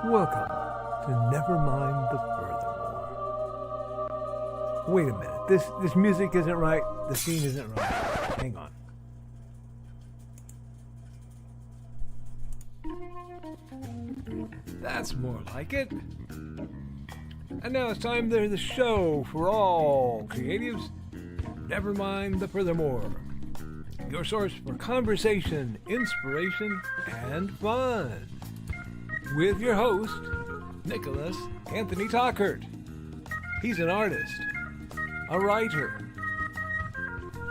Welcome to Nevermind the Furthermore. Wait a minute, this music isn't right, the scene isn't right. Hang on. That's more like it. And now it's time to the show for all creatives. Nevermind the Furthermore. Your source for conversation, inspiration, and fun. With your host, Nicholas Anthony Tockert. He's an artist, a writer,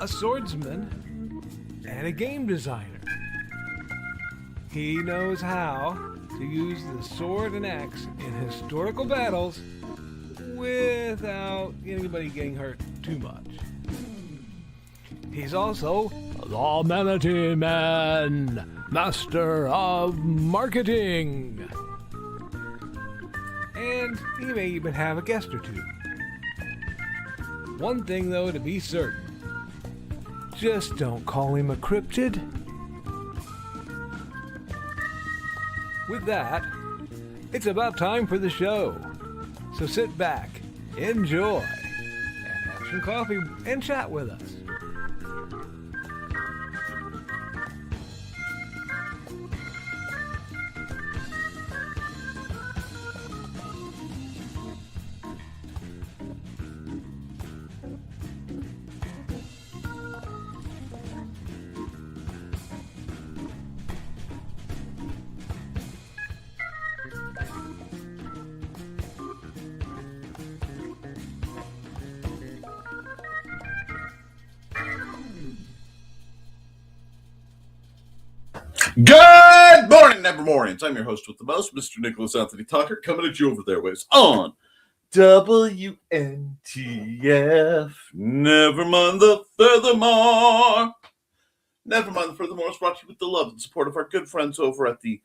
a swordsman, and a game designer. He knows how to use the sword and axe in historical battles without anybody getting hurt too much. He's also the Manatee Man, master of marketing. And he may even have a guest or two. One thing, though, to be certain. Just don't call him a cryptid. With that, it's about time for the show. So sit back, enjoy, and have some coffee and chat with us. Good morning, Nevermornings. I'm your host with the most, Mr. Nicholas Anthony Tucker, coming at you over there ways on WNTF. Nevermind the Furthermore. Nevermind the Furthermore is brought to you with the love and support of our good friends over at the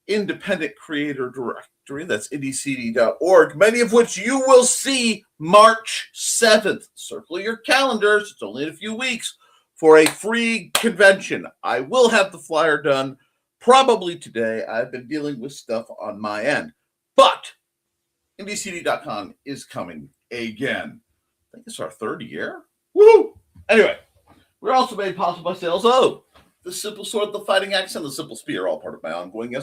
Independent Creator Directory. That's indiecd.org, many of which you will see March 7th. Circle your calendars. It's only in a few weeks. For a free convention. I will have the flyer done probably today. I've been dealing with stuff on my end. But IndieCD.com is coming again. I think it's our third year. Woo! Anyway, we're also made possible by sales of the Simple Sword, the Fighting Axe, and the Simple Spear, all part of my ongoing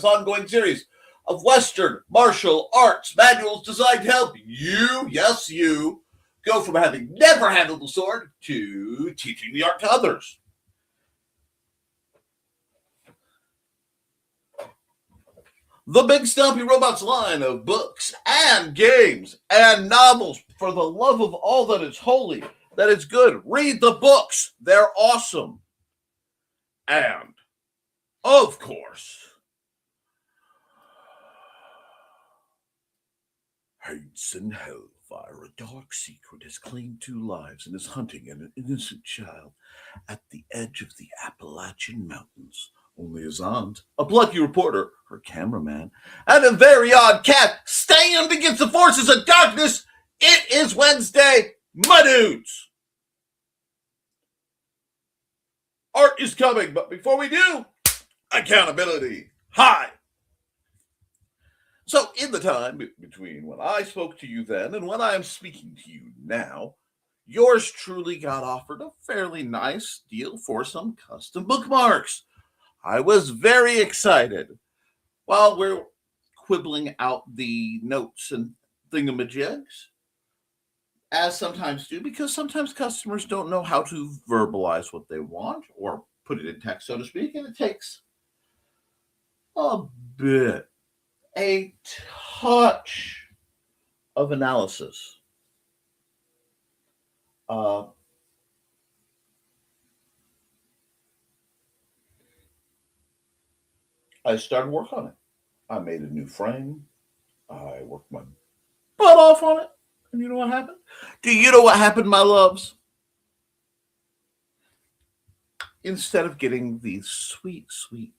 series of Western martial arts manuals designed to help you, yes, you, go from having never handled the sword to teaching the art to others. The Big Stumpy Robots line of books and games and novels for the love of all that is holy, that is good. Read the books. They're awesome. And, of course, hates and hellfire. A dark secret has claimed 2 lives and is hunting an innocent child at the edge of the Appalachian Mountains. Only his aunt, a plucky reporter, her cameraman, and a very odd cat stand against the forces of darkness. It is Wednesday, my dudes. Art is coming, but before we do, accountability. Hi. So in the time between when I spoke to you then and when I am speaking to you now, yours truly got offered a fairly nice deal for some custom bookmarks. I was very excited. While we're quibbling out the notes and thingamajigs, as sometimes do, because sometimes customers don't know how to verbalize what they want or put it in text, so to speak, and it takes a bit. A touch of analysis. I started work on it. I made a new frame. I worked my butt off on it. And you know what happened? Do you know what happened, my loves? Instead of getting the sweet, sweet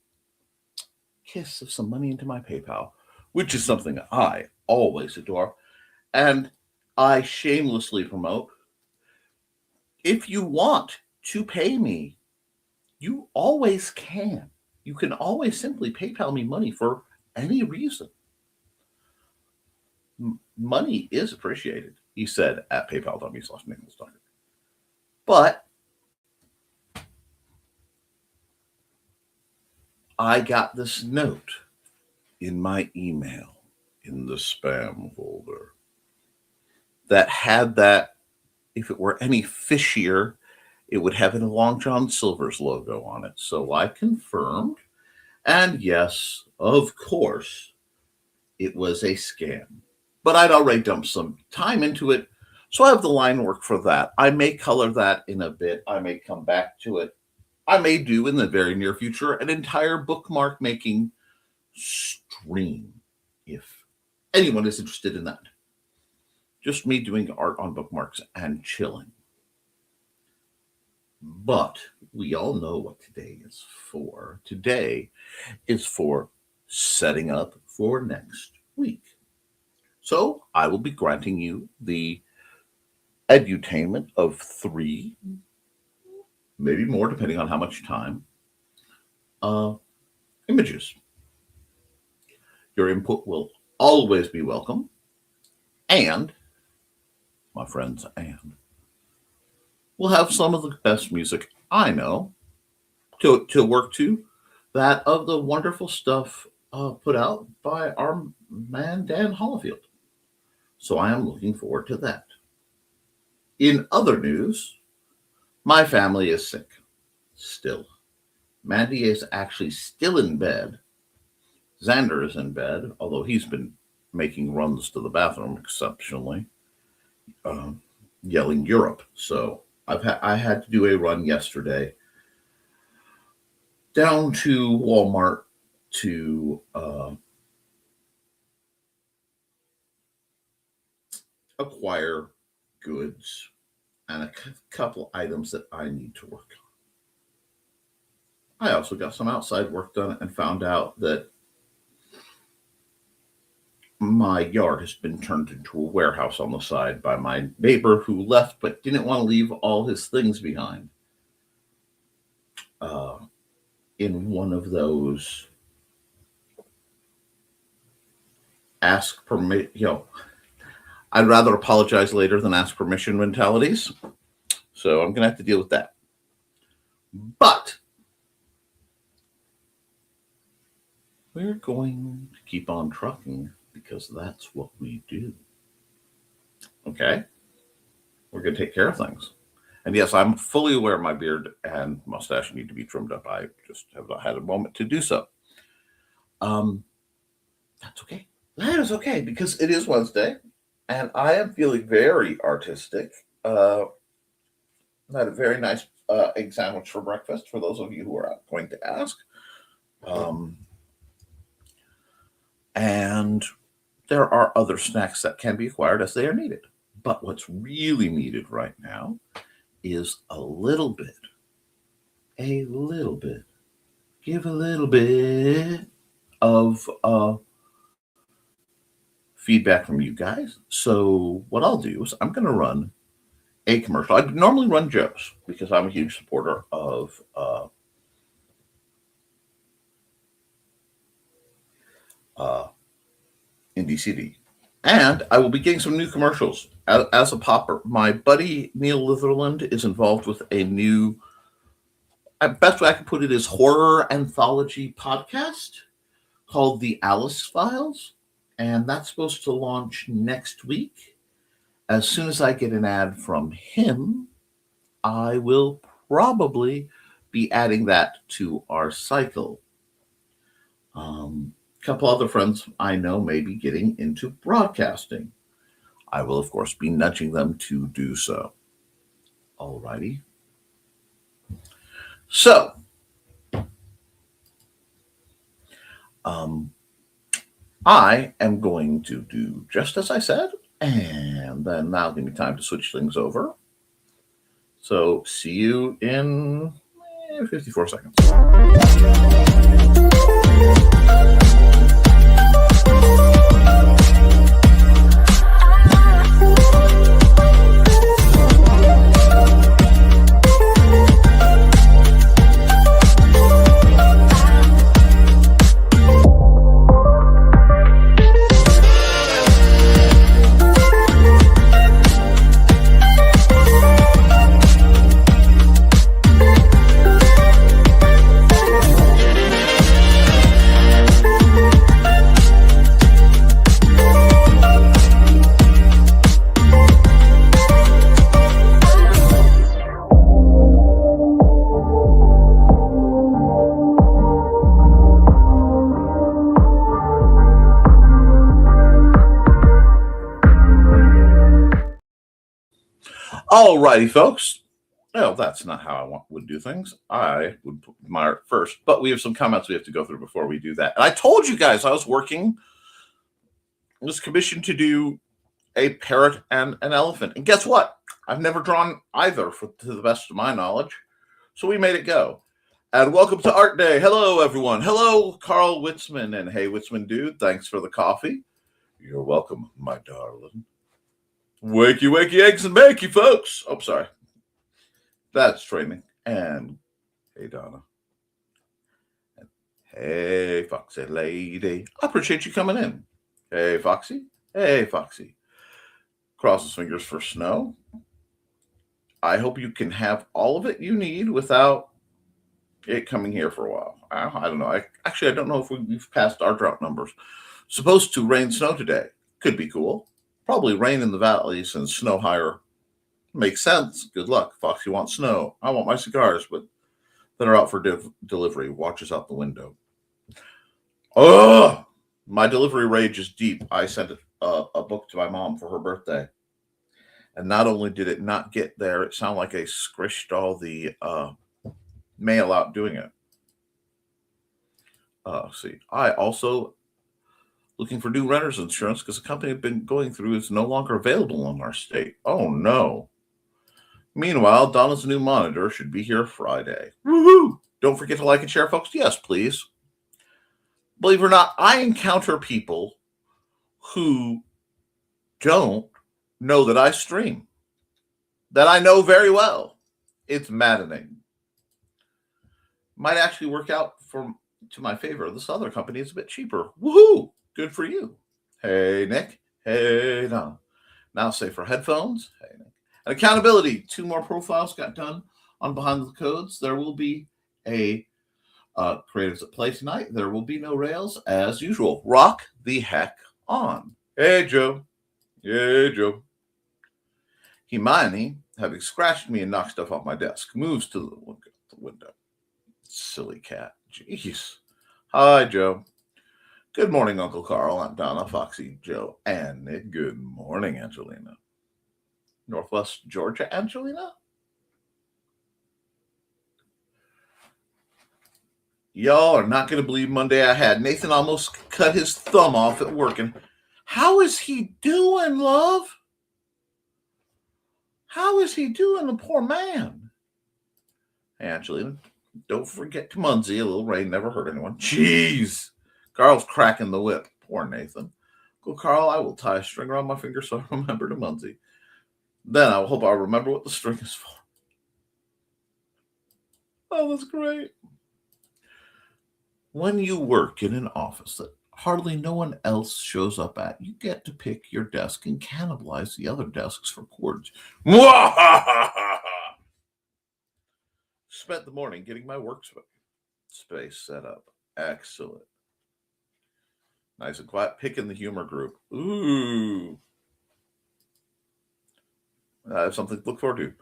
kiss of some money into my PayPal, which is something I always adore, and I shamelessly promote. If you want to pay me, you always can. You can always simply PayPal me money for any reason. money is appreciated, he said at paypal.me/Nicholas Tockert. But I got this note in my email in the spam folder that had that, if it were any fishier, it would have a Long John Silver's logo on it. So I confirmed, and yes, of course, it was a scam. But I'd already dumped some time into it, so I have the line work for that. I may color that in a bit. I may come back to it. I may do in the very near future an entire bookmark making stream, if anyone is interested in that. Just me doing art on bookmarks and chilling. But we all know what today is for. Today is for setting up for next week. So I will be granting you the edutainment of 3, maybe more, depending on how much time, images. Your input will always be welcome. And, my friends, and we'll have some of the best music I know to work to, that of the wonderful stuff put out by our man Dan Hollifield. So I am looking forward to that. In other news, my family is sick still. Mandy is actually still in bed. Xander is in bed, although he's been making runs to the bathroom exceptionally, yelling Europe. So I had to do a run yesterday down to Walmart to acquire goods and a couple items that I need to work on. I also got some outside work done and found out that my yard has been turned into a warehouse on the side by my neighbor who left but didn't want to leave all his things behind. In one of those ask permit, I'd rather apologize later than ask permission mentalities. So I'm going to have to deal with that. But we're going to keep on trucking because that's what we do. Okay? We're going to take care of things. And yes, I'm fully aware my beard and mustache need to be trimmed up. I just have not had a moment to do so. That's okay. That is okay because it is Wednesday. And I am feeling very artistic. I had a very nice egg sandwich for breakfast, for those of you who are going to ask. And there are other snacks that can be acquired as they are needed. But what's really needed right now is a little bit, give a little bit of feedback from you guys. So what I'll do is I'm going to run a commercial. I normally run Joe's because I'm a huge supporter of Indie CD. And I will be getting some new commercials. As a popper, my buddy Neil Litherland is involved with a new, best way I can put it is horror anthology podcast called The Alice Files. And that's supposed to launch next week. As soon as I get an ad from him, I will probably be adding that to our cycle. A couple other friends I know may be getting into broadcasting. I will, of course, be nudging them to do so. Alrighty. So, I am going to do just as I said, and then that'll give me time to switch things over. So, see you in 54 seconds. Alrighty, folks. Well, that's not how I would do things. I would put my art first, but we have some comments we have to go through before we do that. And I told you guys I was commissioned to do a parrot and an elephant. And guess what? I've never drawn either, to the best of my knowledge. So we made it go. And welcome to Art Day. Hello, everyone. Hello, Carl Witzman. And hey, Witzman dude, thanks for the coffee. You're welcome, my darling. Wakey, wakey, eggs and bakey, folks. Oh, sorry. That's training. And hey, Donna. And hey, Foxy lady. I appreciate you coming in. Hey, Foxy. Hey, Foxy. Cross his fingers for snow. I hope you can have all of it you need without it coming here for a while. I don't know. I don't know if we've passed our drought numbers. Supposed to rain snow today. Could be cool. Probably rain in the valleys and snow higher. Makes sense. Good luck. Foxy wants snow. I want my cigars, but that are out for delivery. Watches out the window. Oh, my delivery rage is deep. I sent a book to my mom for her birthday. And not only did it not get there, it sounded like I squished all the mail out doing it. See, I also looking for new renter's insurance because the company I've been going through is no longer available in our state. Oh, no. Meanwhile, Donna's new monitor should be here Friday. Woohoo! Don't forget to like and share, folks. Yes, please. Believe it or not, I encounter people who don't know that I stream, that I know very well. It's maddening. Might actually work out to my favor. This other company is a bit cheaper. Woohoo! Good for you. Hey, Nick. Hey, Donna. Now say for headphones. Hey, Nick. And accountability. 2 more profiles got done on Behind the Codes. There will be a Creatives at Play tonight. There will be no rails as usual. Rock the heck on. Hey, Joe. Hey, Joe. Hermione, having scratched me and knocked stuff off my desk, moves to the window. Silly cat. Jeez. Hi, Joe. Good morning, Uncle Carl. I'm Donna, Foxy, Joe, and Nick. Good morning, Angelina. Northwest Georgia, Angelina? Y'all are not going to believe Monday I had. Nathan almost cut his thumb off at work. And how is he doing, love? How is he doing, the poor man? Hey, Angelina, don't forget to Munzie. A little rain never hurt anyone. Jeez. Carl's cracking the whip. Poor Nathan. Go, Carl, I will tie a string around my finger so I remember to Munzie. Then I hope I'll remember what the string is for. Oh, that's great. When you work in an office that hardly no one else shows up at, you get to pick your desk and cannibalize the other desks for cords. Spent the morning getting my workspace set up. Excellent. Nice and quiet. Picking the humor group. Ooh. I have something to look forward to.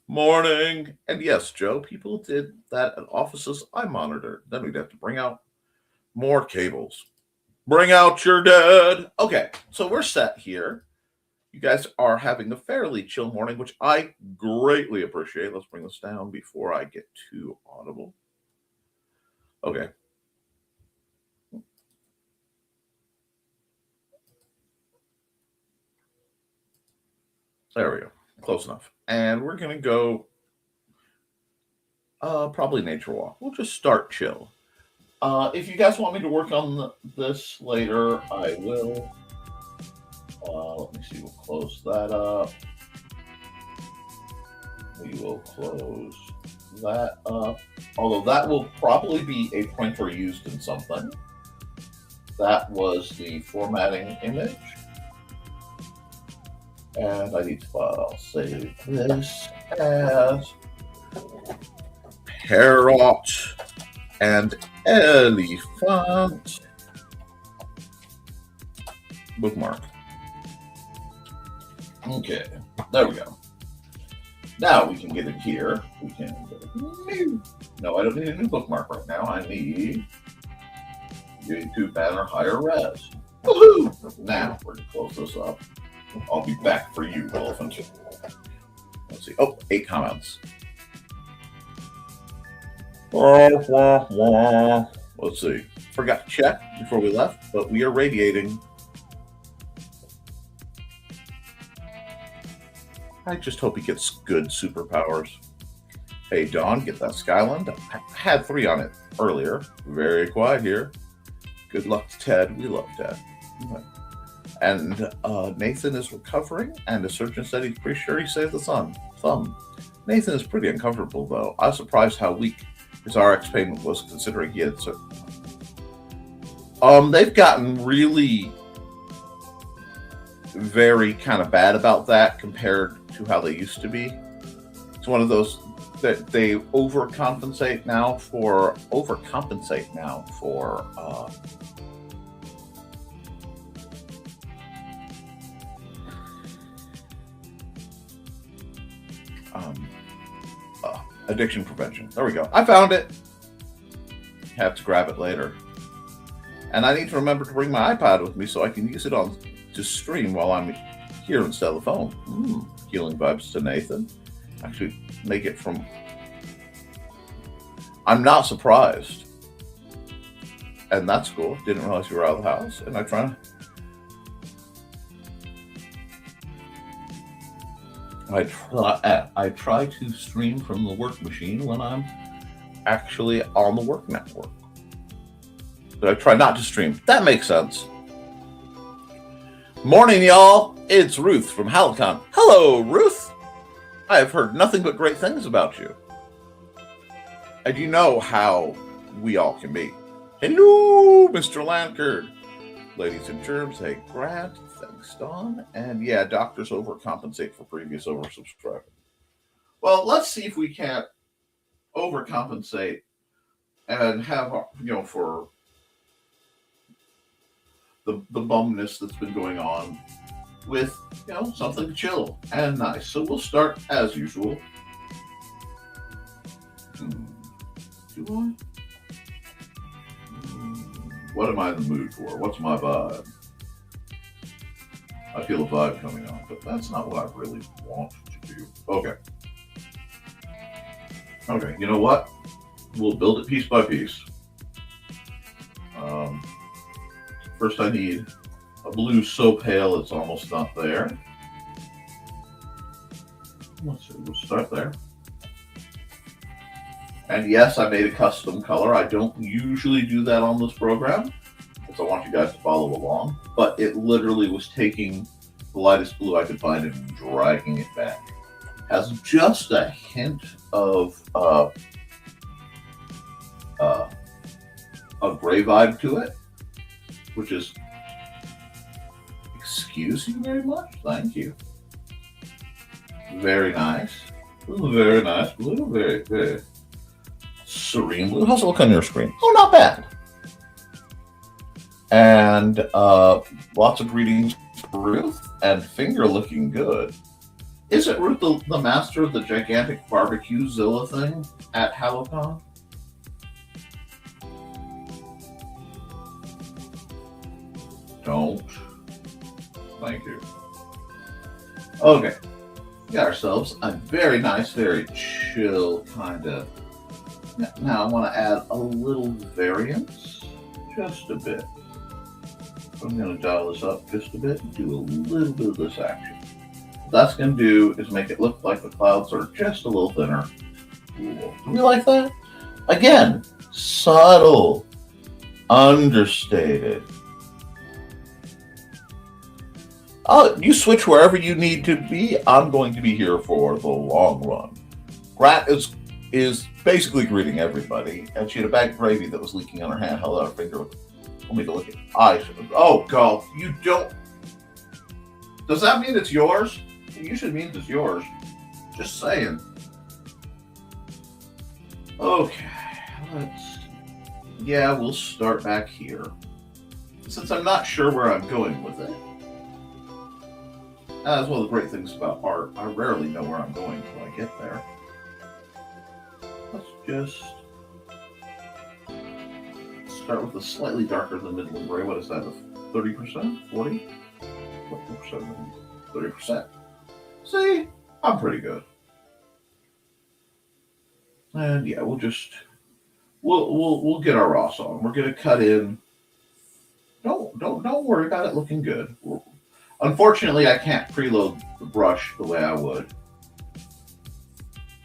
Morning. And yes, Joe, people did that at offices I monitored. Then we'd have to bring out more cables. Bring out your dead. Okay, so we're set here. You guys are having a fairly chill morning, which I greatly appreciate. Let's bring this down before I get too audible. Okay. There we go. Close enough. And we're going to go probably nature walk. We'll just start chill. If you guys want me to work on this later, I will. Let me see. We'll close that up. We will close that up. Although that will probably be a printer used in something. That was the formatting image. And I need to file. Save this as parrot and elephant. Bookmark. Okay, there we go. Now we can get it here. We can go. No, I don't need a new bookmark right now. I need YouTube banner higher res. Woohoo! Now we're going to close this up. I'll be back for you, elephant. Let's see. Oh, 8 comments. Let's see. Forgot to check before we left, but we are radiating. I just hope he gets good superpowers. Hey, Dawn, get that Skyland. I had 3 on it earlier. Very quiet here. Good luck to Ted. We love Ted. And Nathan is recovering, and the surgeon said he's pretty sure he saved the thumb. Nathan is pretty uncomfortable, though. I was surprised how weak his RX payment was, considering he had they've gotten really very kind of bad about that compared to how they used to be. It's one of those that they overcompensate now for addiction prevention. There we go. I found it. Have to grab it later. And I need to remember to bring my iPad with me so I can use it to stream while I'm here instead of the phone. Healing vibes to Nathan. Actually, make it from... I'm not surprised. And that's cool. Didn't realize you were out of the house. And I try to stream from the work machine when I'm actually on the work network. But I try not to stream. That makes sense. Morning, y'all. It's Ruth from Halicon. Hello, Ruth. I have heard nothing but great things about you. And you know how we all can be. Hello, Mr. Lankard. Ladies and germs, hey, Grant. Thanks, Dawn. And yeah, doctors overcompensate for previous oversubscribing. Well, let's see if we can't overcompensate and have, for the bumness that's been going on with, something chill and nice. So we'll start as usual. Do I? What am I in the mood for? What's my vibe? I feel a vibe coming on, but that's not what I really want to do. Okay, you know what? We'll build it piece by piece. First I need a blue so pale it's almost not there. Let's see, we'll start there. And yes, I made a custom color. I don't usually do that on this program, because I want you guys to follow along. But it literally was taking the lightest blue I could find and dragging it back. Has just a hint of a gray vibe to it, which is, excuse you very much. Thank you. Very nice. Ooh, very nice blue. Very, very serene blue. How's it look on your screen? Oh, not bad. And lots of greetings for Ruth, and finger looking good. Isn't Ruth the master of the gigantic barbecue Zilla thing at Halicon? Don't. Thank you. Okay. Got ourselves a very nice, very chill kind of. Now I want to add a little variance, just a bit. I'm going to dial this up just a bit and do a little bit of this action. What that's going to do is make it look like the clouds are just a little thinner. Cool. Do we like that? Again, subtle, understated. You switch wherever you need to be. I'm going to be here for the long run. Grat is basically greeting everybody, and she had a bag of gravy that was leaking on her hand. Held out her finger. Told me to look at it. Oh God, you don't. Does that mean it's yours? It usually means it's yours. Just saying. Okay, we'll start back here. Since I'm not sure where I'm going with it. That's one of the great things about art. I rarely know where I'm going until I get there. Let's just start with a slightly darker than middle gray. What is that? 30%? 40? 40%? 30%. See? I'm pretty good. And yeah, we'll get our Ross on. We're gonna cut in. Don't worry about it looking good. Unfortunately, I can't preload the brush the way I would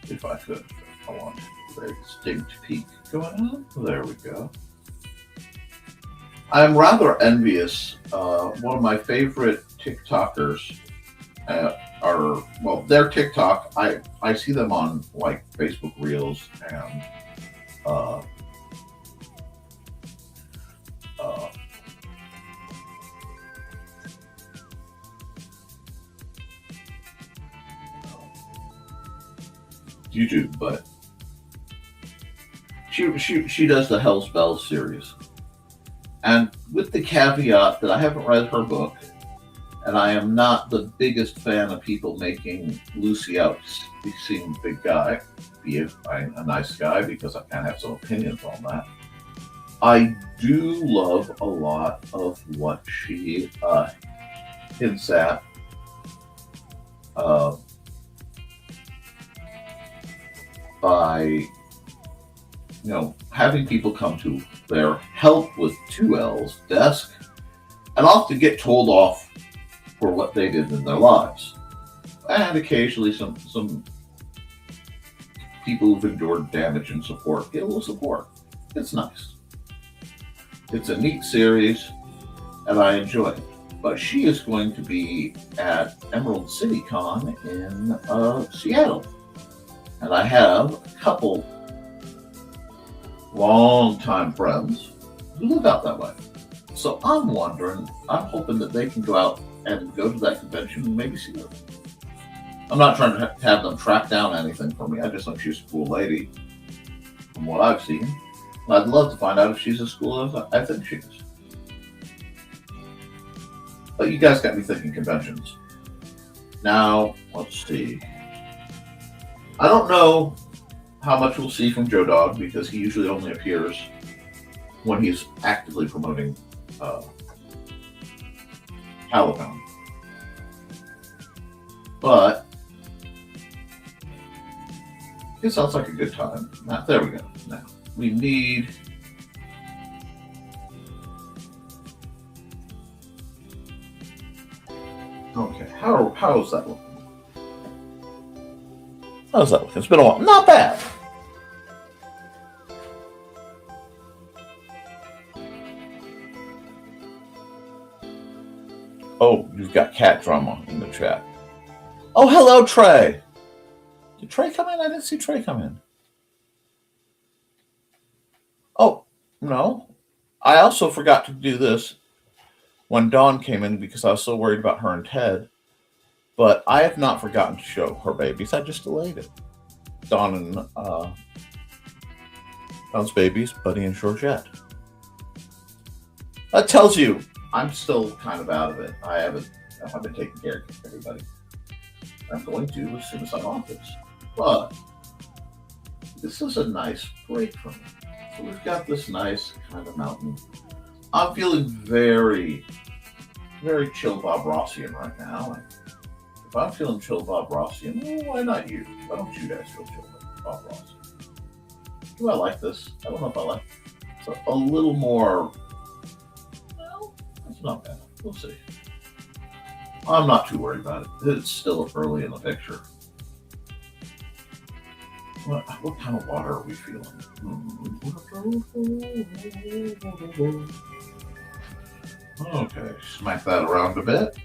if I could. If I want a very distinct peak going on. There we go. I'm rather envious. One of my favorite TikTokers their TikTok. I see them on like Facebook Reels and uh, uh, YouTube, but she does the Hell's Bells series, and with the caveat that I haven't read her book, and I am not the biggest fan of people making Lucy out to seem big guy, be a nice guy, because I kind of have some opinions on that. I do love a lot of what she hints at. By having people come to their help with 2L's desk and often get told off for what they did in their lives. And occasionally some people who've endured damage and support get a little support. It's nice. It's a neat series and I enjoy it. But she is going to be at Emerald City Con in Seattle. And I have a couple long-time friends who live out that way. So I'm hoping that they can go out and go to that convention and maybe see her. I'm not trying to have them track down anything for me. I just think she's a cool lady from what I've seen. And I'd love to find out if she's as cool as I think she is. But you guys got me thinking conventions. Now, let's see. I don't know how much we'll see from Joe Dog because he usually only appears when he's actively promoting Halloween. But it sounds like a good time. Now, there we go. Now we need okay. How's that looking? How's that looking? It's been a while. Not bad. Oh, you've got cat drama in the chat. Oh, hello, Trey. Did Trey come in? I didn't see Trey come in. Oh, no. I also forgot to do this when Dawn came in because I was so worried about her and Ted. But I have not forgotten to show her babies. I just delayed it. Dawn and Dawn's babies, Buddy and Georgette. That tells you I'm still kind of out of it. I've been taking care of everybody. I'm going to as soon as I'm off this. But this is a nice break for me. So we've got this nice kind of mountain. I'm feeling very, very chill Bob Rossian right now. If I'm feeling chill Bob Rossian, well, why not you? Why don't you guys feel chill Bob Rossian? Do I like this? I don't know if I like it. It's a little more, well, it's not bad. We'll see. I'm not too worried about it. It's still early in the picture. What kind of water are we feeling? Okay, smack that around a bit.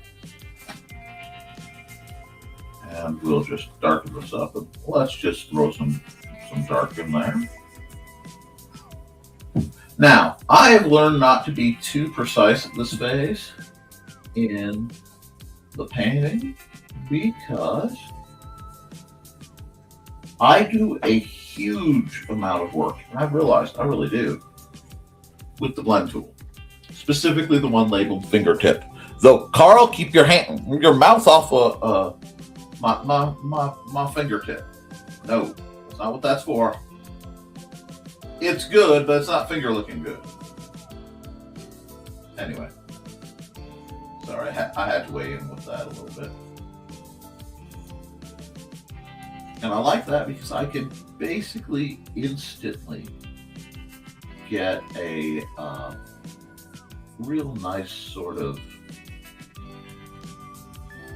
And we'll just darken this up. And let's just throw some dark in there. Now, I have learned not to be too precise at this phase in the painting because I do a huge amount of work, and I've realized I really do, with the blend tool, specifically the one labeled fingertip. Though, Carl, keep your mouth off my fingertip. No, that's not what that's for. It's good, but it's not finger looking good. Anyway, sorry, I had to weigh in with that a little bit. And I like that because I can basically instantly get a real nice sort of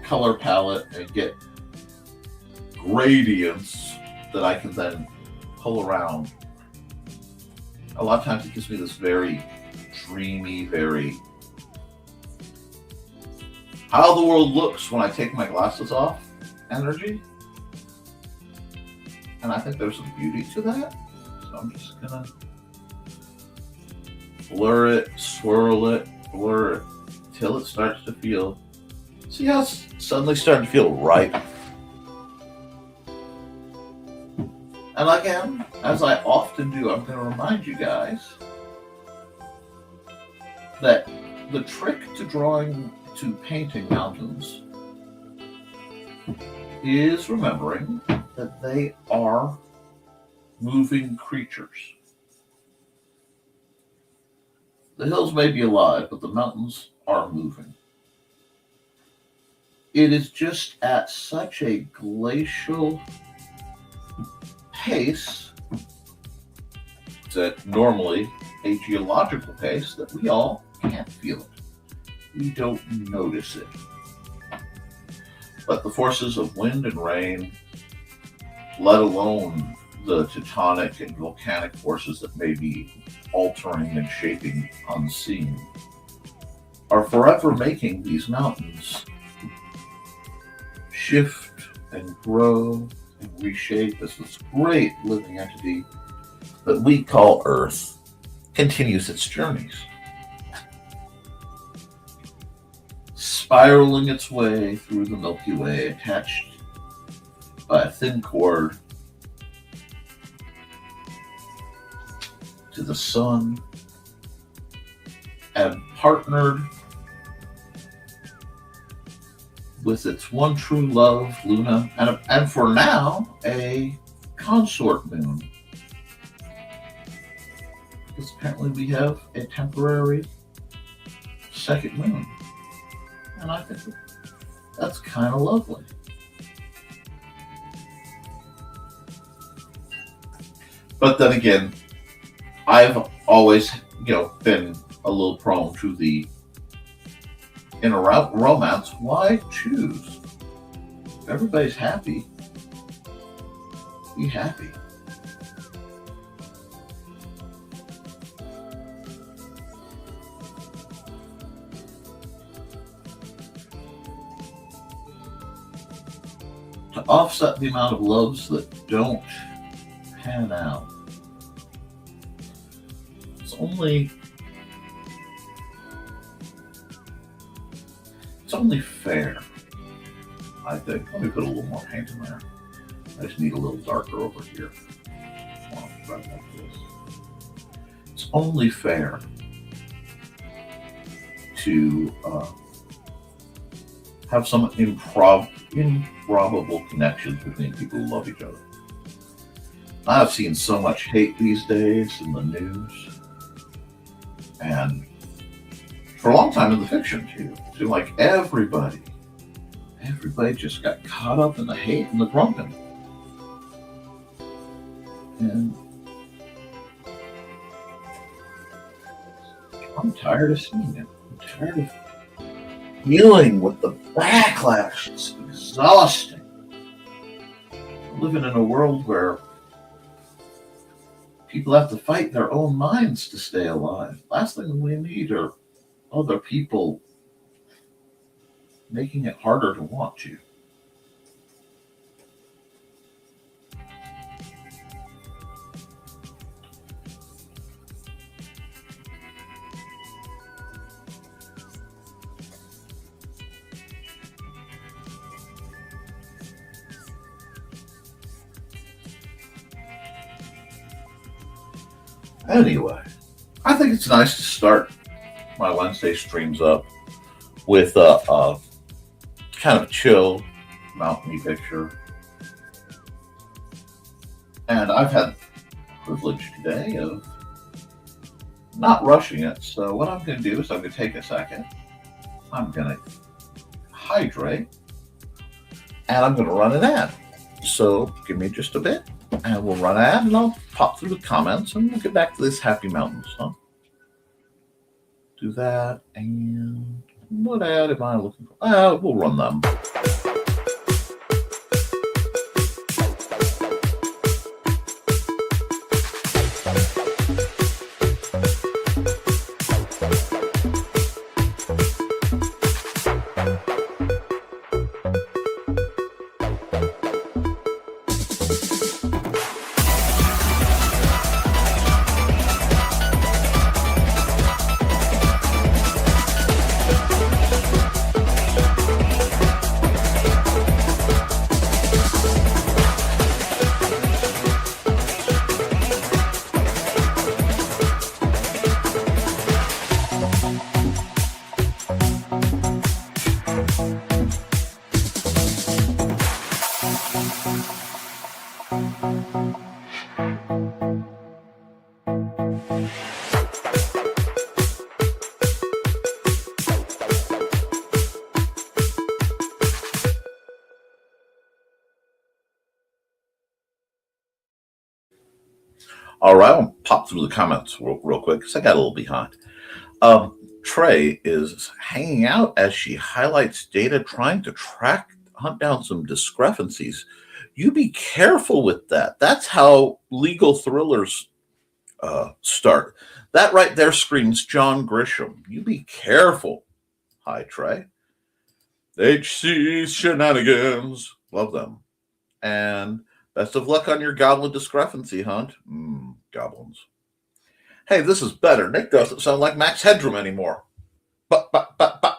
color palette and get gradients that I can then pull around. A lot of times it gives me this very dreamy, very how the world looks when I take my glasses off energy. And I think there's some beauty to that. So I'm just gonna blur it, swirl it, blur it, till it starts to feel, see how it's suddenly starting to feel right. And again, as I often do, I'm going to remind you guys that the trick to painting mountains is remembering that they are moving creatures. The hills may be alive, but the mountains are moving. It is just at such a glacial pace that normally a geological pace that we all can't feel it. We don't notice it. But the forces of wind and rain, let alone the tectonic and volcanic forces that may be altering and shaping unseen, are forever making these mountains shift and grow and reshape as this great living entity that we call Earth continues its journeys, spiraling its way through the Milky Way, attached by a thin cord to the sun, and partnered with its one true love, Luna, and for now, a consort moon. Because apparently we have a temporary second moon. And I think that's kind of lovely. But then again, I've always, been a little prone to the inner romance. Why choose? If everybody's happy, be happy. To offset the amount of loves that don't pan out, it's only fair, I think. Let me put a little more paint in there. I just need a little darker over here. It's only fair to have some improbable connections between people who love each other. I've seen so much hate these days in the news, and for a long time in the fiction too. It seemed like everybody just got caught up in the hate and the grumping. And I'm tired of seeing it. I'm tired of dealing with the backlash. It's exhausting. Living in a world where people have to fight their own minds to stay alive. Last thing we need are other people making it harder to want you. Anyway, I think it's nice to start my Wednesday streams up with a kind of chill, mountainy picture. And I've had the privilege today of not rushing it. So what I'm going to do is I'm going to take a second. I'm going to hydrate. And I'm going to run an ad. So give me just a bit. And we'll run an ad, and I'll pop through the comments, and we'll get back to this Happy Mountains. Huh? Do that, and what ad am I looking for? We'll run them. All right, I'll pop through the comments real quick because I got a little behind. Trey is hanging out as she highlights data trying to hunt down some discrepancies. You be careful with that. That's how legal thrillers start. That right there screams John Grisham. You be careful. Hi, Trey. HC shenanigans. Love them. And best of luck on your goblin discrepancy hunt. Goblins. Hey, this is better. Nick doesn't sound like Max Headroom anymore. But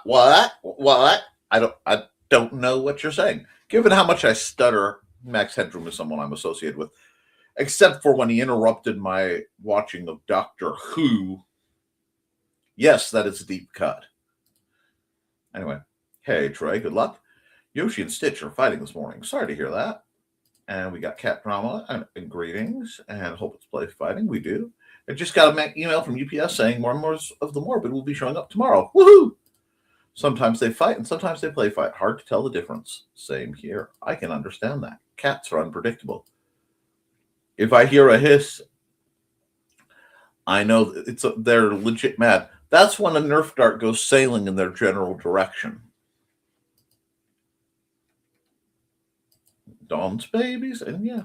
what? I don't know what you're saying. Given how much I stutter, Max Headroom is someone I'm associated with. Except for when he interrupted my watching of Doctor Who. Yes, that is a deep cut. Anyway, hey Trey, good luck. Yoshi and Stitch are fighting this morning. Sorry to hear that. And we got cat drama and greetings and hope it's play fighting. We do. I just got an email from UPS saying more and more of the Morbid will be showing up tomorrow. Woohoo! Sometimes they fight and sometimes they play fight. Hard to tell the difference. Same here. I can understand that. Cats are unpredictable. If I hear a hiss, I know they're legit mad. That's when a Nerf dart goes sailing in their general direction. Dawn's babies, and yeah.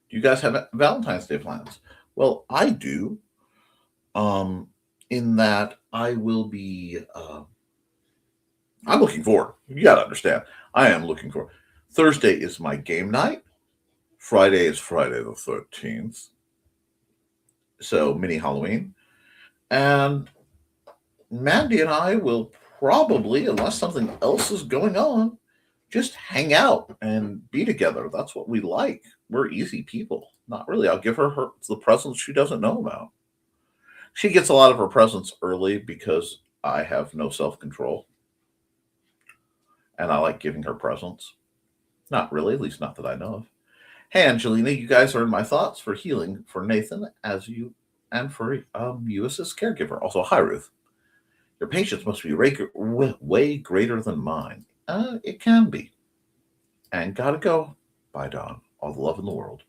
Do you guys have Valentine's Day plans? Well, I do. In that I will be. I'm looking forward. You got to understand. I am looking forward. Thursday is my game night. Friday is Friday the 13th. So mini Halloween. And Mandy and I will probably, unless something else is going on, just hang out and be together. That's what we like. We're easy people. Not really. I'll give her the presents she doesn't know about. She gets a lot of her presents early because I have no self-control. And I like giving her presents. Not really, at least not that I know of. Hey, Angelina, you guys are in my thoughts for healing for Nathan as you and for you as his caregiver. Also, hi, Ruth. Your patience must be way greater than mine. It can be. And gotta go. Bye, Don. All the love in the world.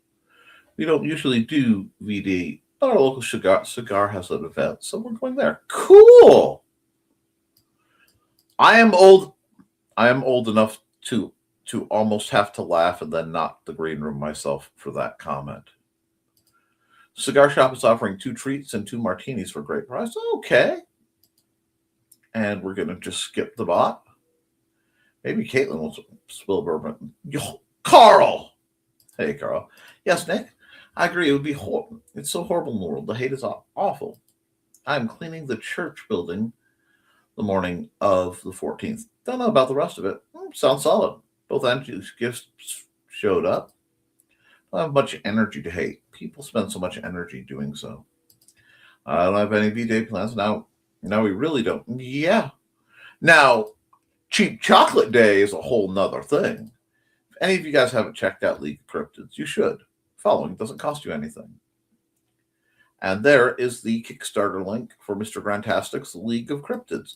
We don't usually do VD, but our local cigar has an event, so we're going there. Cool. I am old enough to almost have to laugh and then knock the green room myself for that comment. Cigar shop is offering 2 treats and 2 martinis for great price. Okay. And we're going to just skip the bot. Maybe Caitlin will spill bourbon. Yo, Carl! Hey, Carl. Yes, Nick. I agree. It would be horrible. It's so horrible in the world. The hate is awful. I'm cleaning the church building the morning of the 14th. Don't know about the rest of it. Sounds solid. Both Angie's gifts showed up. I don't have much energy to hate. People spend so much energy doing so. I don't have any V-Day plans now. No, we really don't. Yeah. Now, Cheap Chocolate Day is a whole nother thing. If any of you guys haven't checked out League of Cryptids, you should. Following doesn't cost you anything. And there is the Kickstarter link for Mr. Grantastic's League of Cryptids.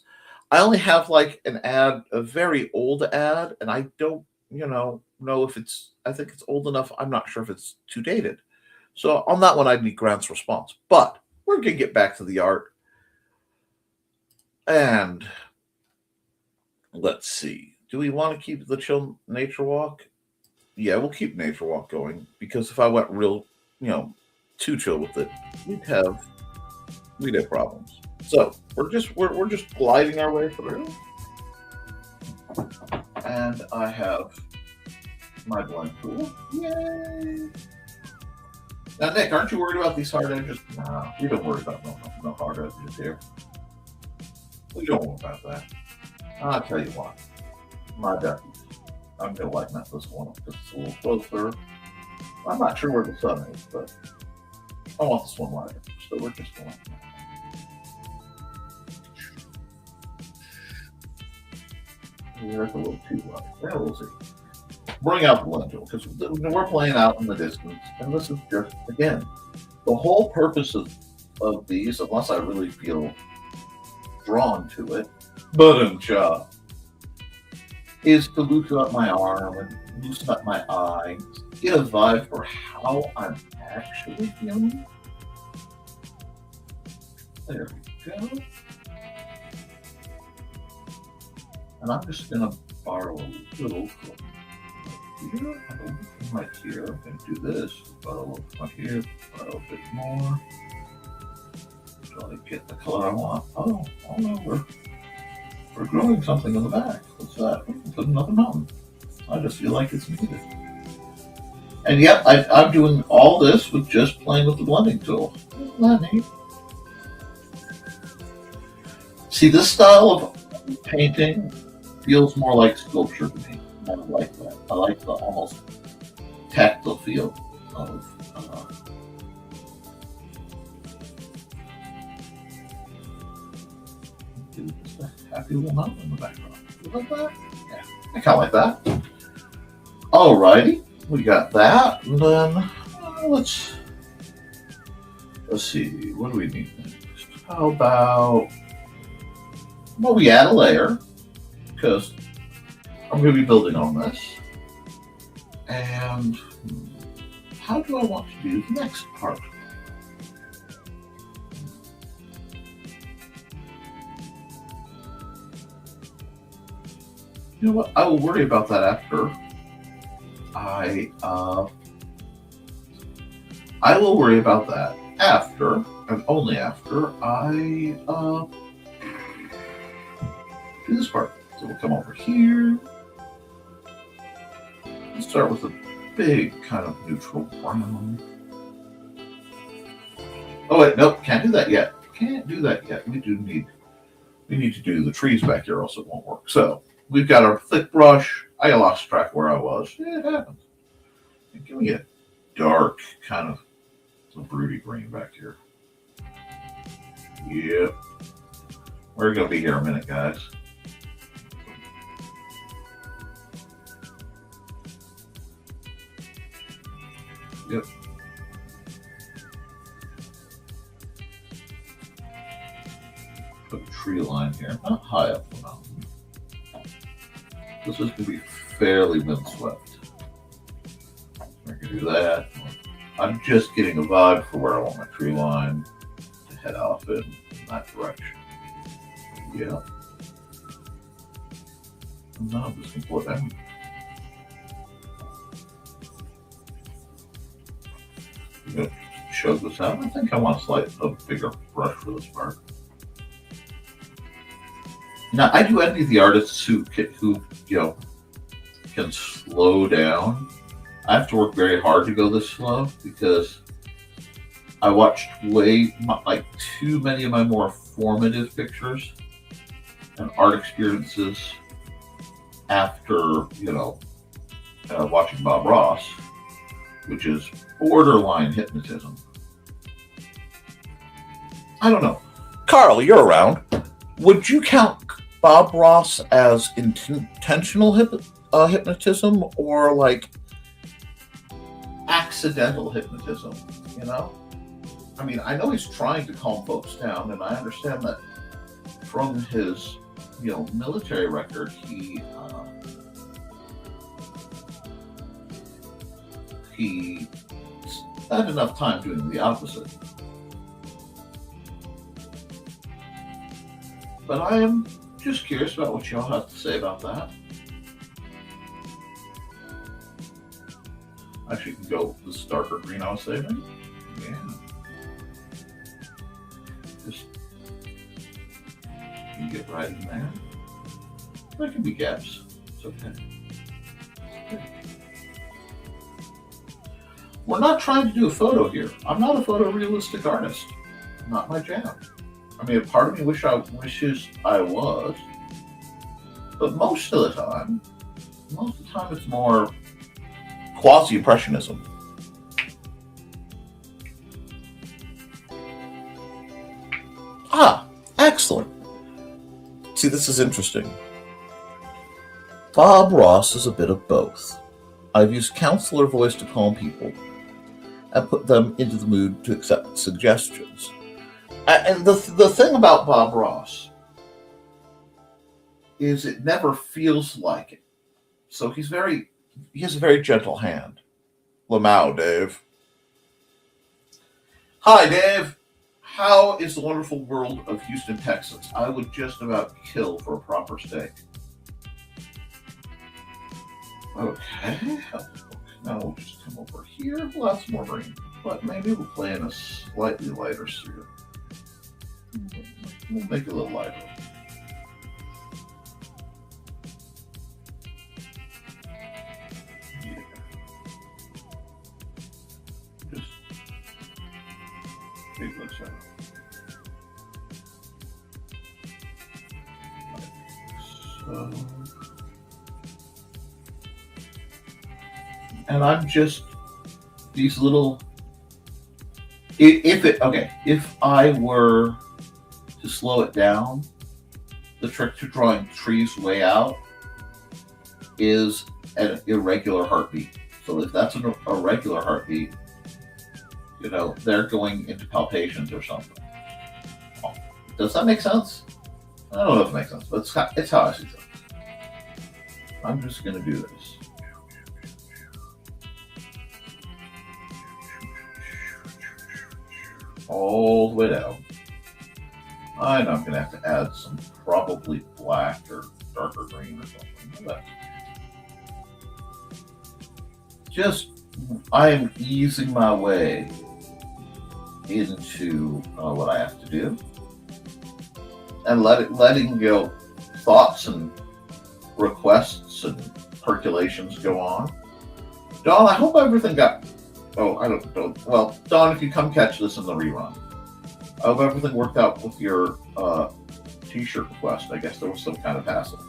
I only have like an ad, a very old ad, and I don't, know if I think it's old enough. I'm not sure if it's too dated. So on that one, I'd need Grant's response. But we're going to get back to the art. And let's see. Do we want to keep the chill nature walk? Yeah, we'll keep nature walk going. Because if I went real, too chill with it, we'd have problems. So we're just gliding our way through. And I have my blend tool. Yay! Now, Nick, aren't you worried about these hard edges? Nah, we don't worry about no hard edges here. We don't worry about that. I'll tell you what. My duckies. I'm going to lighten up this one because it's a little closer. I'm not sure where the sun is, but I want this one lighter. So we're just going to There's a little too light. Yeah, we'll see. Bring out the blend tool because we're playing out in the distance, and this is just, again, the whole purpose of these, unless I really feel drawn to it, is to loosen up my arm and loosen up my eye, get a vibe for how I'm actually feeling. There we go. And I'm just going to borrow a little from here, and a little from right here. I'm going to do this, borrow a little from right here, borrow a bit more. Until I get the color I want. Oh no, we're growing something in the back. What's that? It's another mountain. I just feel like it's needed. And yep, I'm doing all this with just playing with the blending tool. Isn't that neat? See, this style of painting feels more like sculpture to me. I like that. I like the almost tactile feel of just a happy little mountain in the background. You like that? Yeah, I kind of like that. Alrighty, we got that, and then let's see. What do we need next? How about we add a layer because I'm going to be building on this. And how do I want to do the next part? You know what? I will worry about that after I will worry about that after, and only after, I do this part. So we'll come over here. Let's start with a big kind of neutral brown. Oh wait, nope, can't do that yet. Can't do that yet. We need to do the trees back here, or else it won't work. So we've got our thick brush. I lost track of where I was. Yeah, it happens. And give me a dark kind of some broody green back here. Yep. We're gonna be here a minute, guys. Yep. Put a tree line here, not high up the mountain. This is going to be fairly windswept. I can do that. I'm just getting a vibe for where I want my tree line to head off in that direction. Yeah. And now I'm just going to pull it down. I'm going to chug this out. I think I want a bigger brush for this part. Now, I do envy the artists who can slow down. I have to work very hard to go this slow because I watched too many of my more formative pictures and art experiences after, watching Bob Ross, which is borderline hypnotism. I don't know. Carl, you're around. Would you count Bob Ross as intentional hypnotism or like accidental hypnotism? I mean, I know he's trying to calm folks down, and I understand that from his military record, he he had enough time doing the opposite. But I am just curious about what y'all have to say about that. Actually, you can go with this darker green I was saving. Yeah. Just you get right in there. There can be gaps. It's okay. We're not trying to do a photo here. I'm not a photorealistic artist. Not my jam. I mean, a part of me wishes I was, but most of the time it's more quasi-impressionism. Ah, excellent. See, this is interesting. Bob Ross is a bit of both. I've used counselor voice to calm people and put them into the mood to accept suggestions. And the thing about Bob Ross is it never feels like it. So he has a very gentle hand. Lamau, Dave. Hi, Dave. How is the wonderful world of Houston, Texas? I would just about kill for a proper steak. Okay. Now we'll just come over here. Lots more green. But maybe we'll play in a slightly lighter sphere. We'll make it a little lighter. Yeah. Just take this out. Like so. And I'm just these little. If I were to slow it down, the trick to drawing trees way out is an irregular heartbeat. So if that's a regular heartbeat, they're going into palpations or something. Does that make sense? I don't know if it makes sense, but it's how I see things. I'm just going to do this. All the way down. I know I'm going to have to add some probably black or darker green or something. I am easing my way into what I have to do. And letting thoughts and requests and percolations go on. Don, I hope everything got... Oh, I don't know. Well, Don, if you come catch this in the rerun, I hope everything worked out with your t-shirt request. I guess there was some kind of hassle.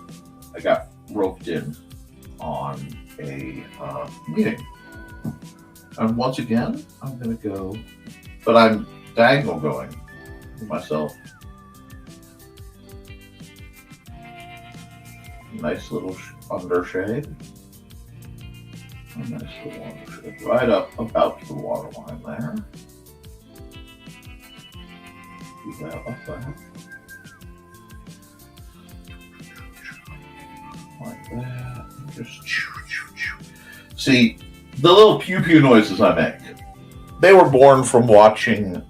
I got roped in on a meeting. And once again, I'm going to go, but I'm diagonal going for myself. Nice little undershade. A nice little undershade right up about to the water line there. Keep that up there. Like that. Just see the little pew pew noises I make. They were born from watching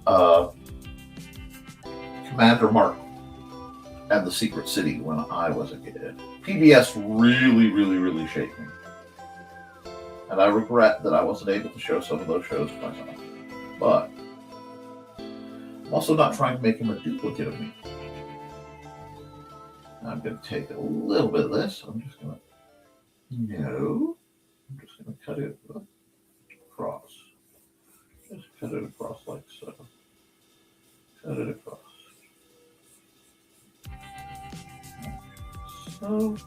Commander Mark and the Secret City when I was a kid. PBS really shaped me. And I regret that I wasn't able to show some of those shows to myself. But I'm also not trying to make him a duplicate of me. I'm going to take a little bit of this. I'm just going to cut it across. Just cut it across like so. Cut it across. So.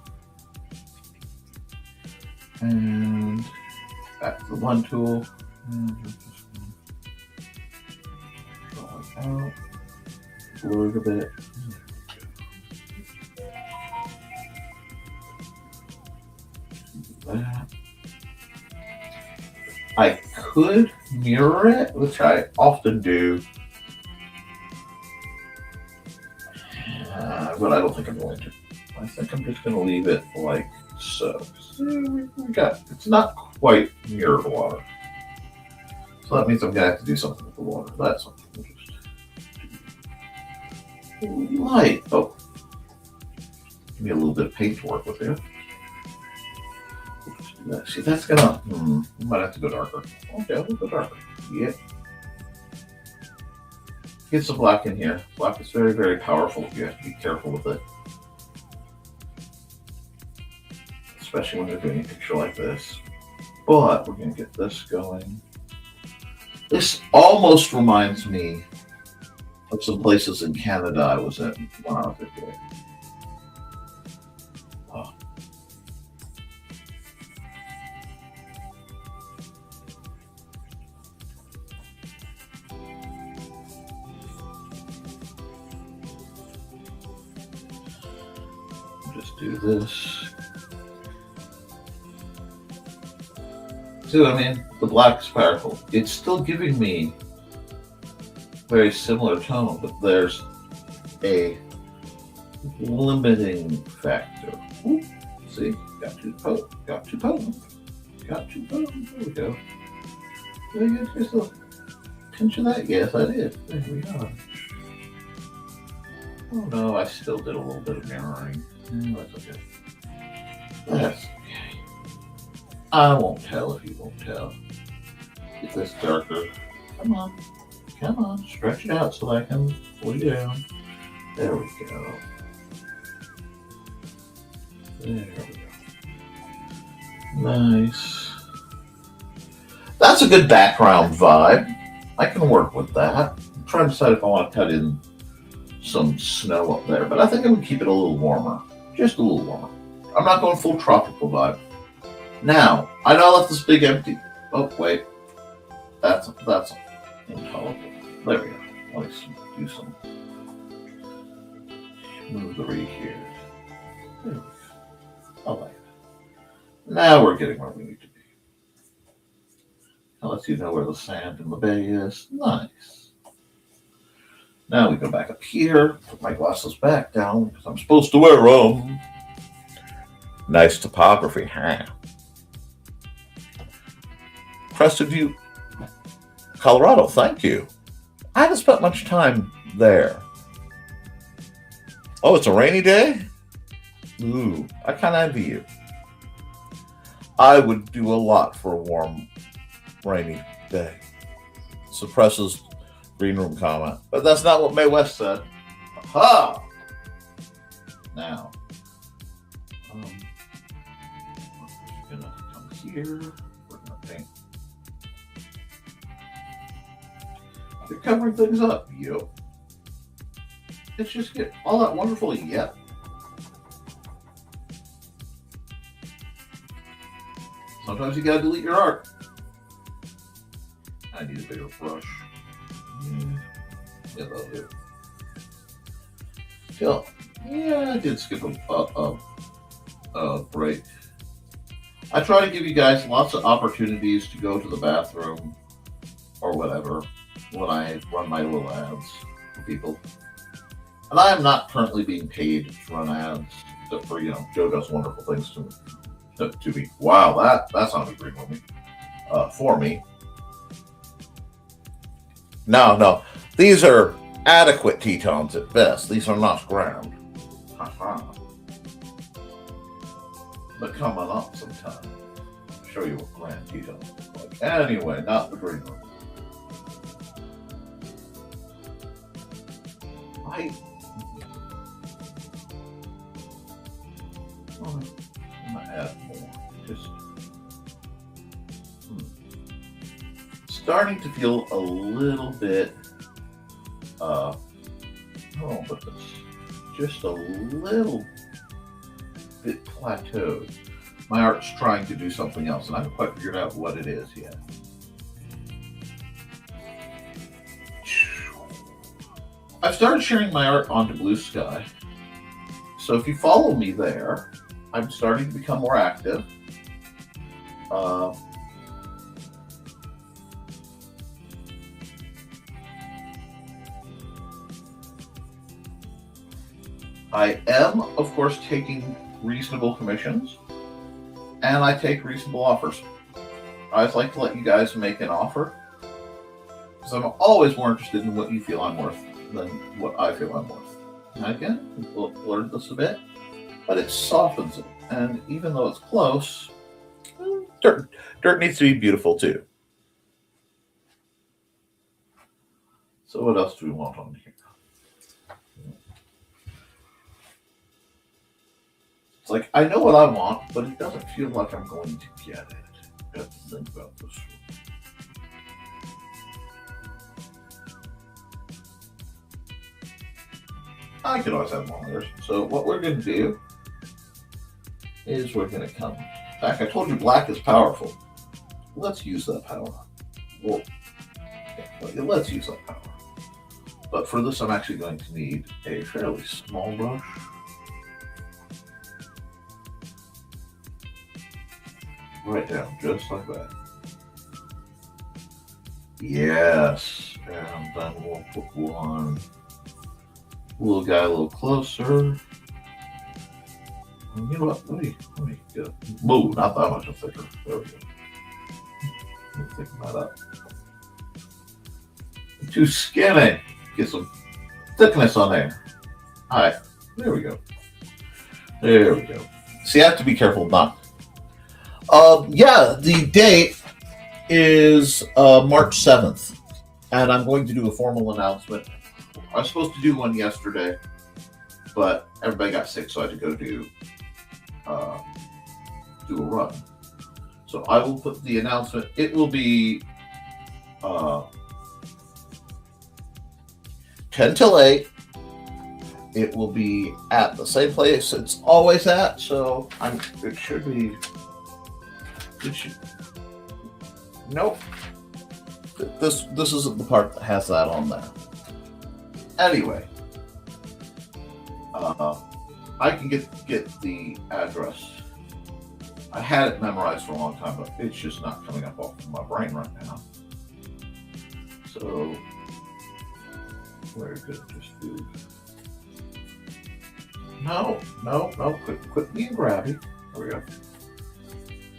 And back to the one tool. And just draw it out. Blur it a bit. That. I could mirror it, which I often do, but I don't think I'm going to. I think I'm just going to leave it like so. It's not quite mirror water. So that means I'm going to have to do something with the water. That's something we'll just do. Light. Oh. Give me a little bit of paint to work with here. See, that's going to... we might have to go darker. Okay, we'll go darker. Yep. Get some black in here. Black is very, very powerful. You have to be careful with it. Especially when you're doing a picture like this. But we're going to get this going. This almost reminds me of some places in Canada I was in when I was a kid. Oh. Just do this. See what I mean? The black is powerful. It's still giving me very similar tone, but there's a limiting factor. Ooh, see? Got too potent. Got too potent. Got too potent. There we go. Did I get just a pinch of that? Yes, I did. There we are. Oh no, I still did a little bit of mirroring. That's okay. That's okay. I won't tell if you won't tell. Get this darker. Come on. Come on. Stretch it out so I can pull you down. There we go. There we go. Nice. That's a good background vibe. I can work with that. I'm trying to decide if I want to cut in some snow up there, but I think I would keep it a little warmer. Just a little warmer. I'm not going full tropical vibe. Now, I know I left this big empty. Oh, wait. That's intolerable. There we go. Let's do some. Move the reed here. There we go. I like it. Now we're getting where we need to be. That lets you know where the sand in the bay is. Nice. Now we go back up here. Put my glasses back down because I'm supposed to wear them. Nice topography, huh? Crested View, Colorado, thank you. I haven't spent much time there. Oh, it's a rainy day? Ooh, I kind of envy you. I would do a lot for a warm, rainy day. Suppresses green room comment. But that's not what Mae West said. Aha! Now, we're going to come here. You're covering things up, yo. It's just get all that wonderful yet. Sometimes you gotta delete your art. I need a bigger brush. Yeah, that'll do. Yeah, I did skip a break. I try to give you guys lots of opportunities to go to the bathroom or whatever when I run my little ads for people. And I am not currently being paid to run ads, except for, Joe does wonderful things to me. Wow, that sounded great for me. No. These are adequate Tetons at best. These are not grand. But coming up sometime. I'll show you what grand Tetons look like. Anyway, not the green room. I'm gonna add more. Just starting to feel a little bit. But this just a little bit plateaued. My art's trying to do something else, and I haven't quite figured out what it is yet. I've started sharing my art onto Blue Sky. So if you follow me there, I'm starting to become more active. I am, of course, taking reasonable commissions, and I take reasonable offers. I always like to let you guys make an offer, Because I'm always more interested in what you feel I'm worth than what I feel I'm worth. And again, we'll learn this a bit, but it softens it. And even though it's close, dirt needs to be beautiful too. So what else do we want on here? It's like, I know what I want, but it doesn't feel like I'm going to get it. I have to think about this. I could always have more layers. So what we're going to do is we're going to come back. I told you black is powerful. Let's use that power. Well, yeah, let's use that power. But for this, I'm actually going to need a fairly small brush. Right down, just like that. Yes, and then we'll put one little guy a little closer. And you know what? Let me get it. Whoa, not that much thicker. There we go. Let me thicken that up. Too skinny. Get some thickness on there. All right, there we go. There we go. See, I have to be careful not. Yeah, the date is March 7th, and I'm going to do a formal announcement. I was supposed to do one yesterday, but everybody got sick, so I had to go do a run. So I will put the announcement. It will be 10 till 8. It will be at the same place it's always at, so it should be. Nope. This isn't the part that has that on there. Anyway, I can get the address. I had it memorized for a long time, but it's just not coming up off of my brain right now. So we're gonna just do. No. Quit being grabby. There we go.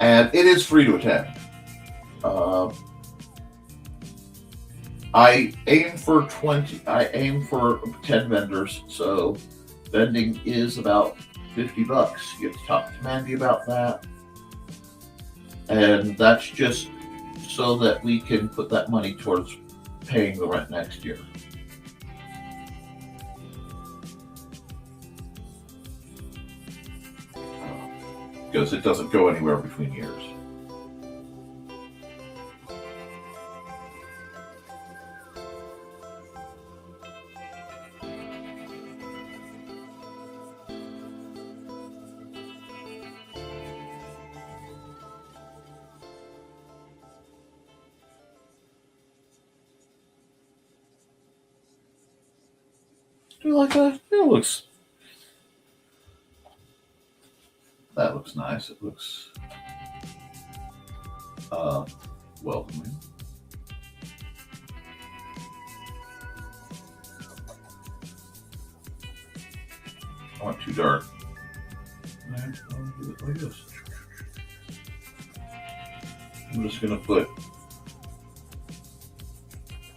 And it is free to attend. I aim for 20. I aim for 10 vendors. So vending is about $50. You have to talk to Mandy about that, and that's just so that we can put that money towards paying the rent next year. Because it doesn't go anywhere between years. Do you like that? That looks nice. It looks welcoming. I want too dark. I'll do it like this. I'm just gonna put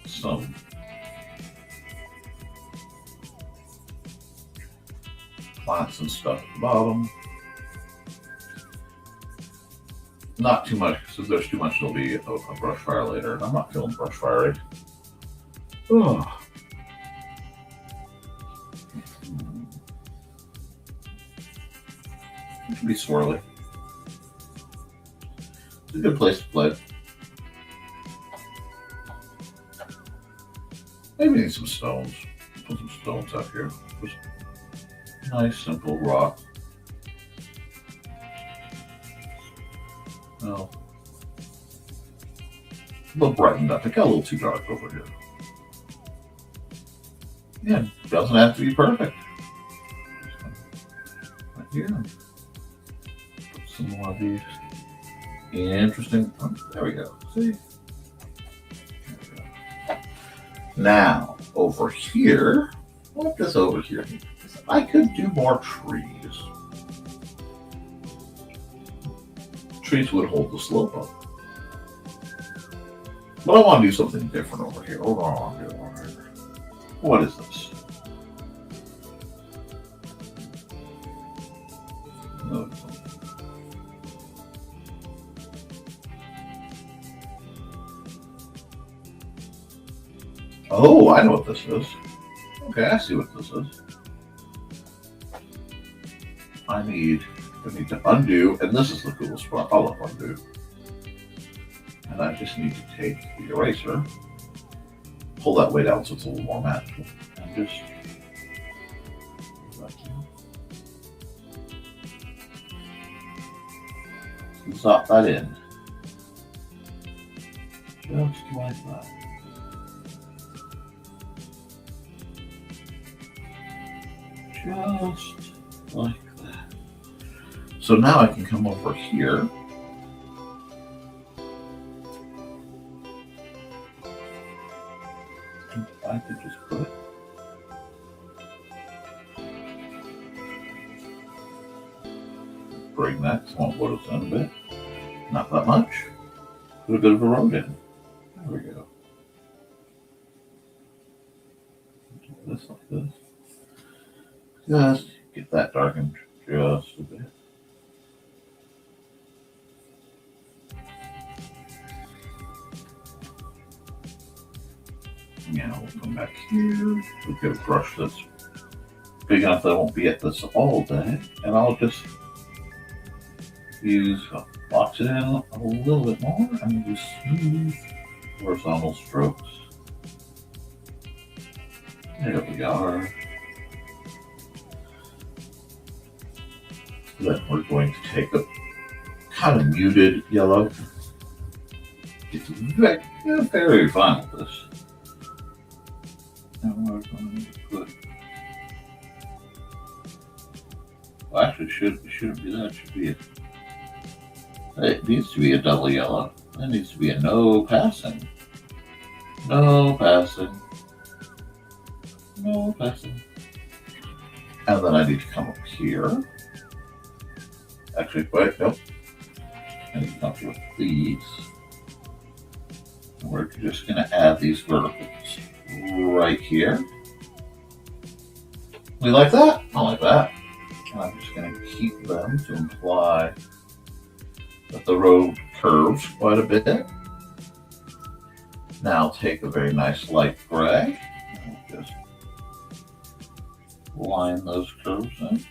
some plants and stuff at the bottom. Not too much, because if there's too much, there'll be a brush fire later. And I'm not feeling brush fiery. Oh. It can be swirly. It's a good place to play. Maybe need some stones. Put some stones up here. Just nice, simple rock. Well, a little brightened up. It got a little too dark over here. Yeah, it doesn't have to be perfect. Right here. Put some more of these. Interesting. Oh, there we go. See? There we go. Now, over here, what does over here? I could do more trees. Trees would hold the slope up. But I want to do something different over here. Hold on. What is this? No. Oh, I know what this is. Okay, I see what this is. I need to undo, and this is the coolest part. I love undo. And I just need to take the eraser, pull that way down so it's a little more manageable, and just zop that in. Just like that. Just like that. So now I can come over here. And I could just put bring that small photos in a bit. Not that much. Put a bit of a road in. There we go. Do this like this. Just get that darkened just a bit. Now we'll come back here. We'll get a brush that's big enough that I won't be at this all day. And I'll just box it in a little bit more and do smooth horizontal strokes. There we are. Then we're going to take a kind of muted yellow. It's very fine with this. And we're going to put. Well, actually, shouldn't be that. It should be it needs to be a double yellow. That needs to be a no passing. No passing. No passing. And then I need to come up here. Actually, wait, nope. I need to come up with these. And we're just going to add these verticals right here. We like that? I like that. And I'm just going to keep them to imply that the road curves quite a bit. Now take a very nice light gray and we'll just line those curves in.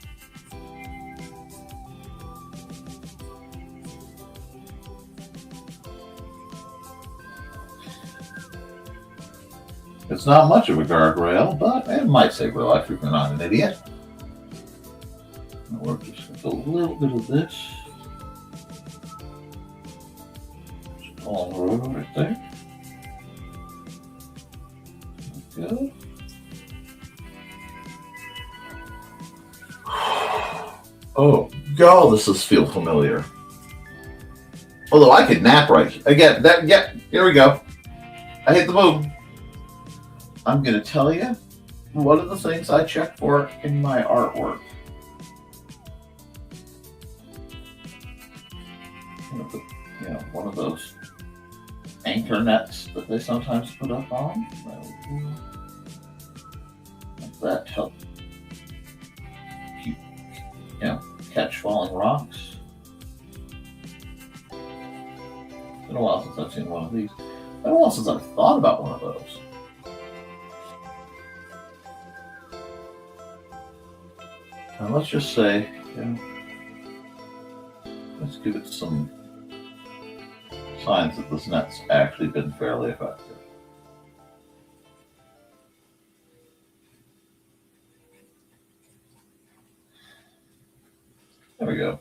It's not much of a guardrail, but it might save your life if you're not an idiot. And we're just going to do a little bit of this. Just along the road right there. Good. Oh, God, this does feel familiar. Although I could nap right here. Again, here we go. I hit the move. I'm going to tell you one of the things I check for in my artwork. One of those anchor nets that they sometimes put up on. Like that to help keep, catch falling rocks. It's been a while since I've seen one of these. It's been a while since I've thought about one of those. And let's just say, let's give it some signs that this net's actually been fairly effective. There we go.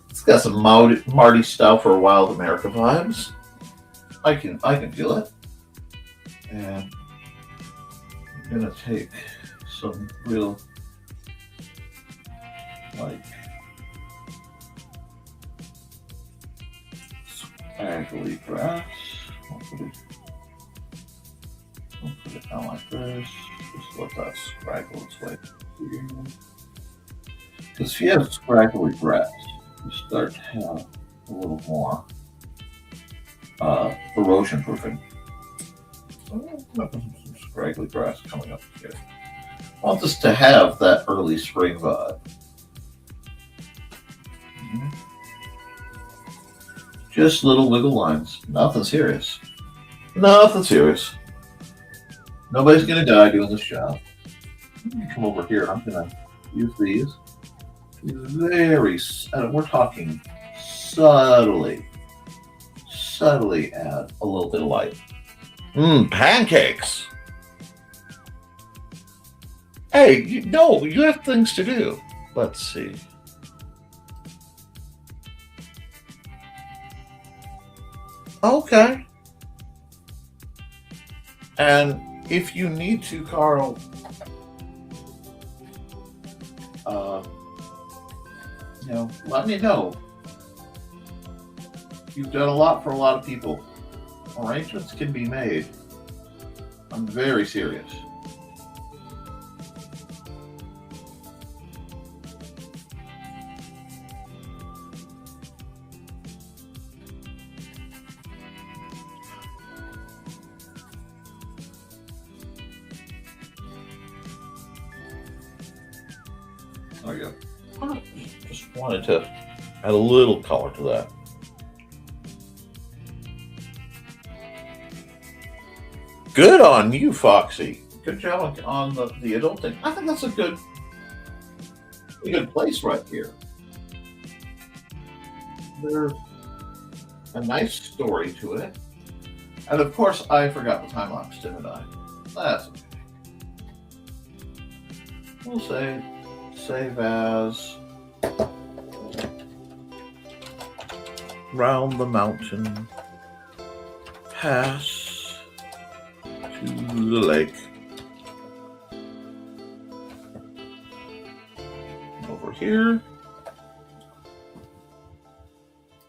It's got some Marty Stouffer Wild America vibes. I can feel it. And I'm gonna take some real scraggly grass. We'll put it down like this. Just let that scraggle its way through. Because if you have scraggly grass, you start to have a little more erosion proofing. So some scraggly grass coming up here. I want this to have that early spring vibe. Just little wiggle lines. Nothing serious. Nothing serious. Nobody's going to die doing this job. You come over here. I'm going to use these. Very, we're talking subtly add a little bit of light. Pancakes. Hey, you have things to do. Let's see. Okay. And if you need to, Carl, let me know. You've done a lot for a lot of people. Arrangements can be made. I'm very serious. There you go. Just wanted to add a little color to that. Good on you, Foxy. Good job on the adult thing. I think that's a good place right here. There's a nice story to it. And of course, I forgot the time lapse, didn't I? That's okay. We'll save as round the mountain, pass to the lake, over here,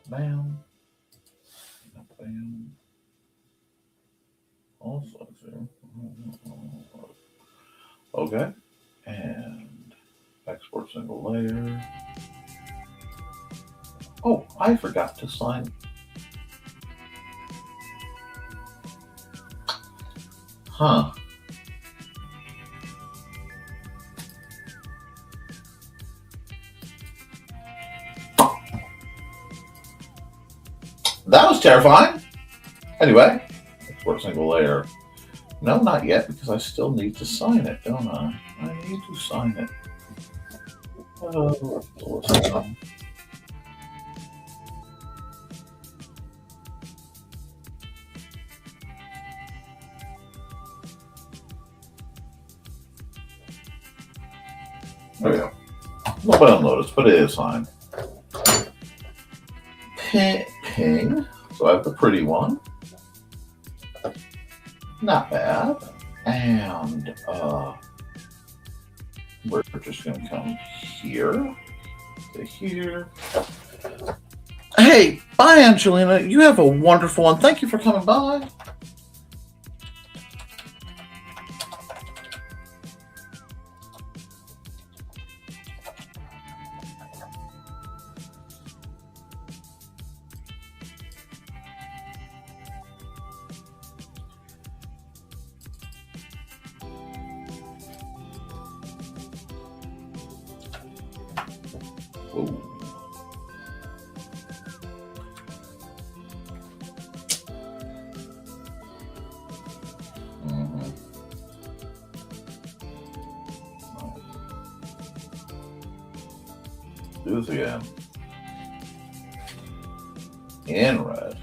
bam, bam, also there, okay, and export single layer. Oh, I forgot to sign. Huh. That was terrifying. Anyway, export single layer. No, not yet, because I still need to sign it, don't I? I need to sign it. There we go. Nobody will notice, but it is signed. Ping. So I have the pretty one. Not bad. And we're just going to come here to here. Hey, bye, Angelina. You have a wonderful one. Thank you for coming by. Do this again. In red.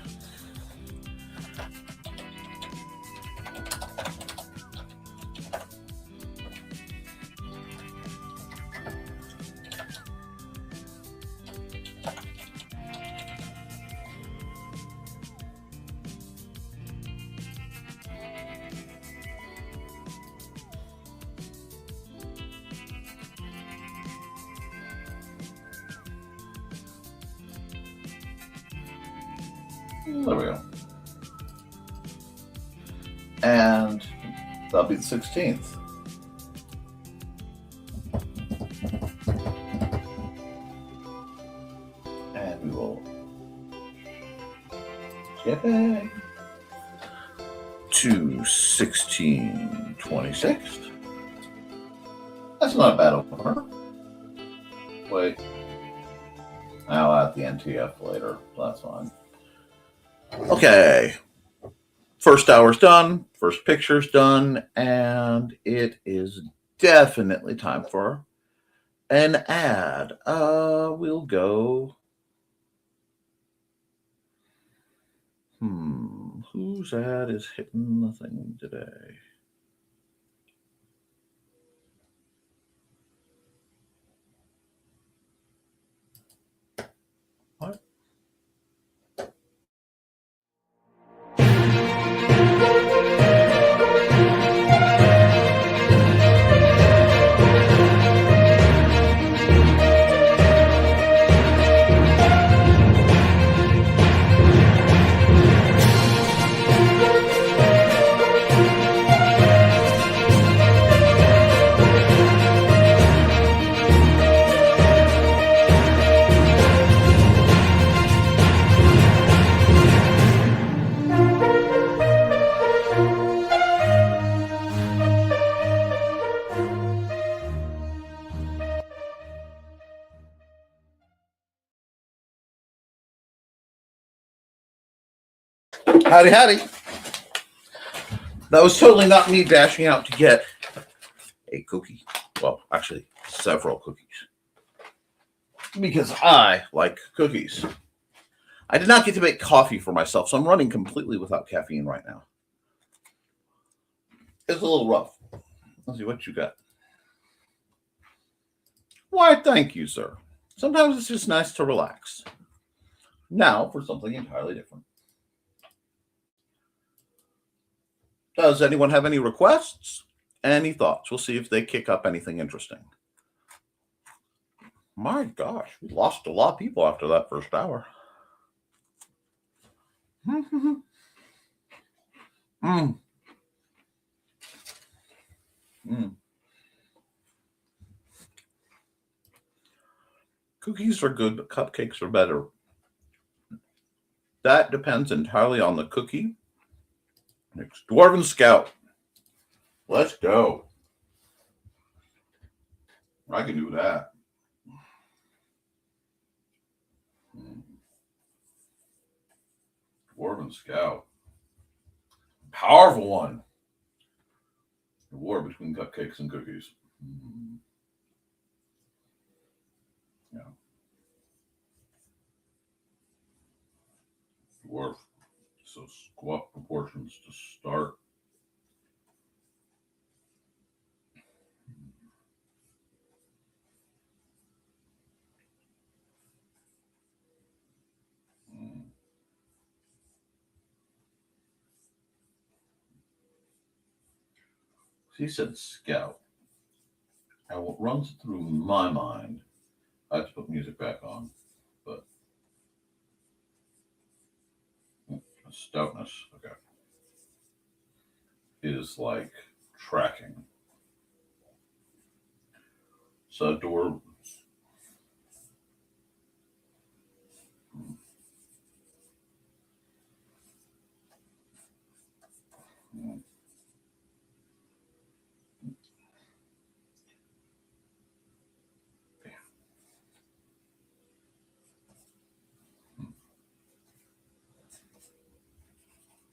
There we go. And that'll be the 16th. Skipping to 1626. That's not a bad opener. Wait. I'll add the NTF later. That's fine. Okay. First hour's done. First picture's done. And it is definitely time for an ad. We'll go. Whose ad is hitting the thing today? What? Howdy, howdy. That was totally not me dashing out to get a cookie. Well, actually, several cookies. Because I like cookies. I did not get to make coffee for myself, so I'm running completely without caffeine right now. It's a little rough. Let's see what you got. Why, thank you, sir. Sometimes it's just nice to relax. Now for something entirely different. Does anyone have any requests? Any thoughts? We'll see if they kick up anything interesting. My gosh, we lost a lot of people after that first hour. Cookies are good, but cupcakes are better. That depends entirely on the cookie. Next, Dwarven Scout. Let's go. I can do that. Dwarven Scout. Powerful one. The war between cupcakes and cookies. Yeah. Dwarf. So squat proportions to start. He said scout. And what runs through my mind, I have to put music back on, but stoutness, okay, is like tracking. So door.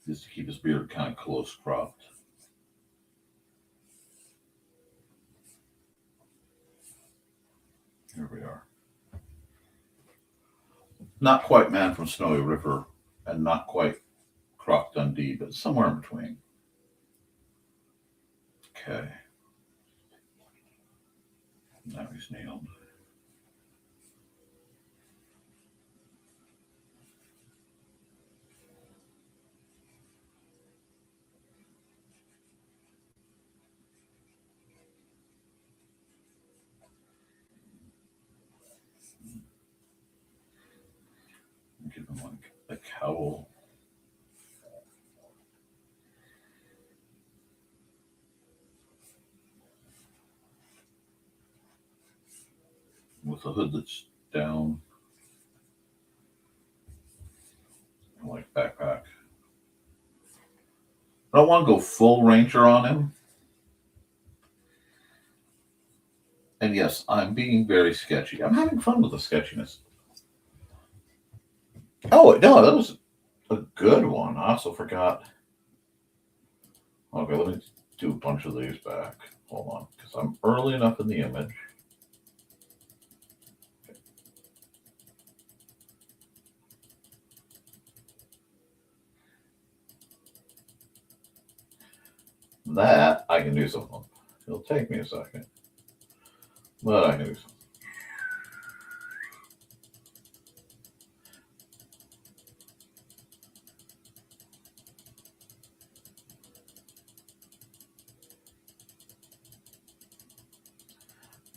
Just to keep his beard kind of close cropped. Here we are. Not quite Man from Snowy River and not quite Croc Dundee, but somewhere in between. Okay. Now he's nailed. Give him like a cowl. With a hood that's down. Like backpack. I don't want to go full Ranger on him. And yes, I'm being very sketchy. I'm having fun with the sketchiness. Oh, no, that was a good one. I also forgot. Okay, let me do a bunch of these back. Hold on, because I'm early enough in the image. That I can do something. It'll take me a second, but I can do something.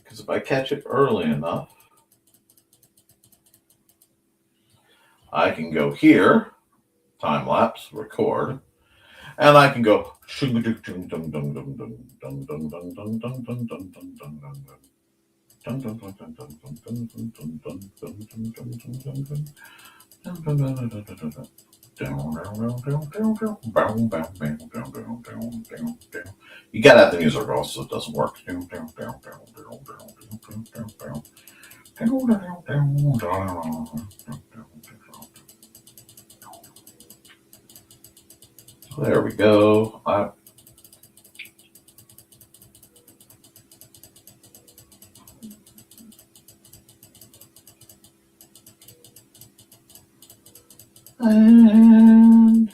Because if I catch it early enough, I can go here, time lapse, record, and I can go. You gotta have the music or else it doesn't work. There we go. And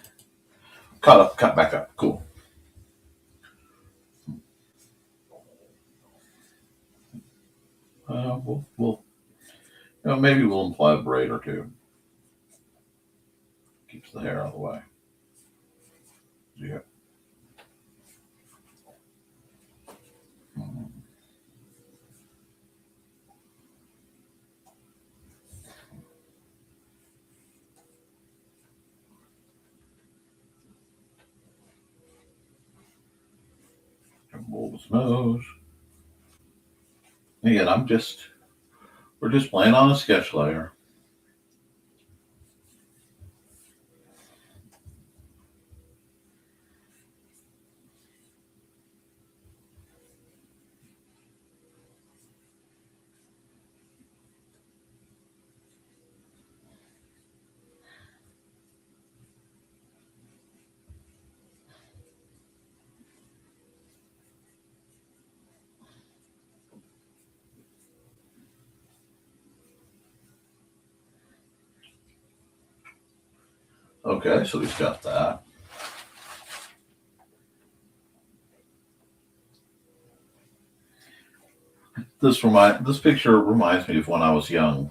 cut back up. Cool. We'll maybe we'll imply a braid or two. Keeps the hair out of the way. Yeah. Mold his nose. Again, we're just playing on a sketch layer. Okay, so he's got that. This picture reminds me of when I was young.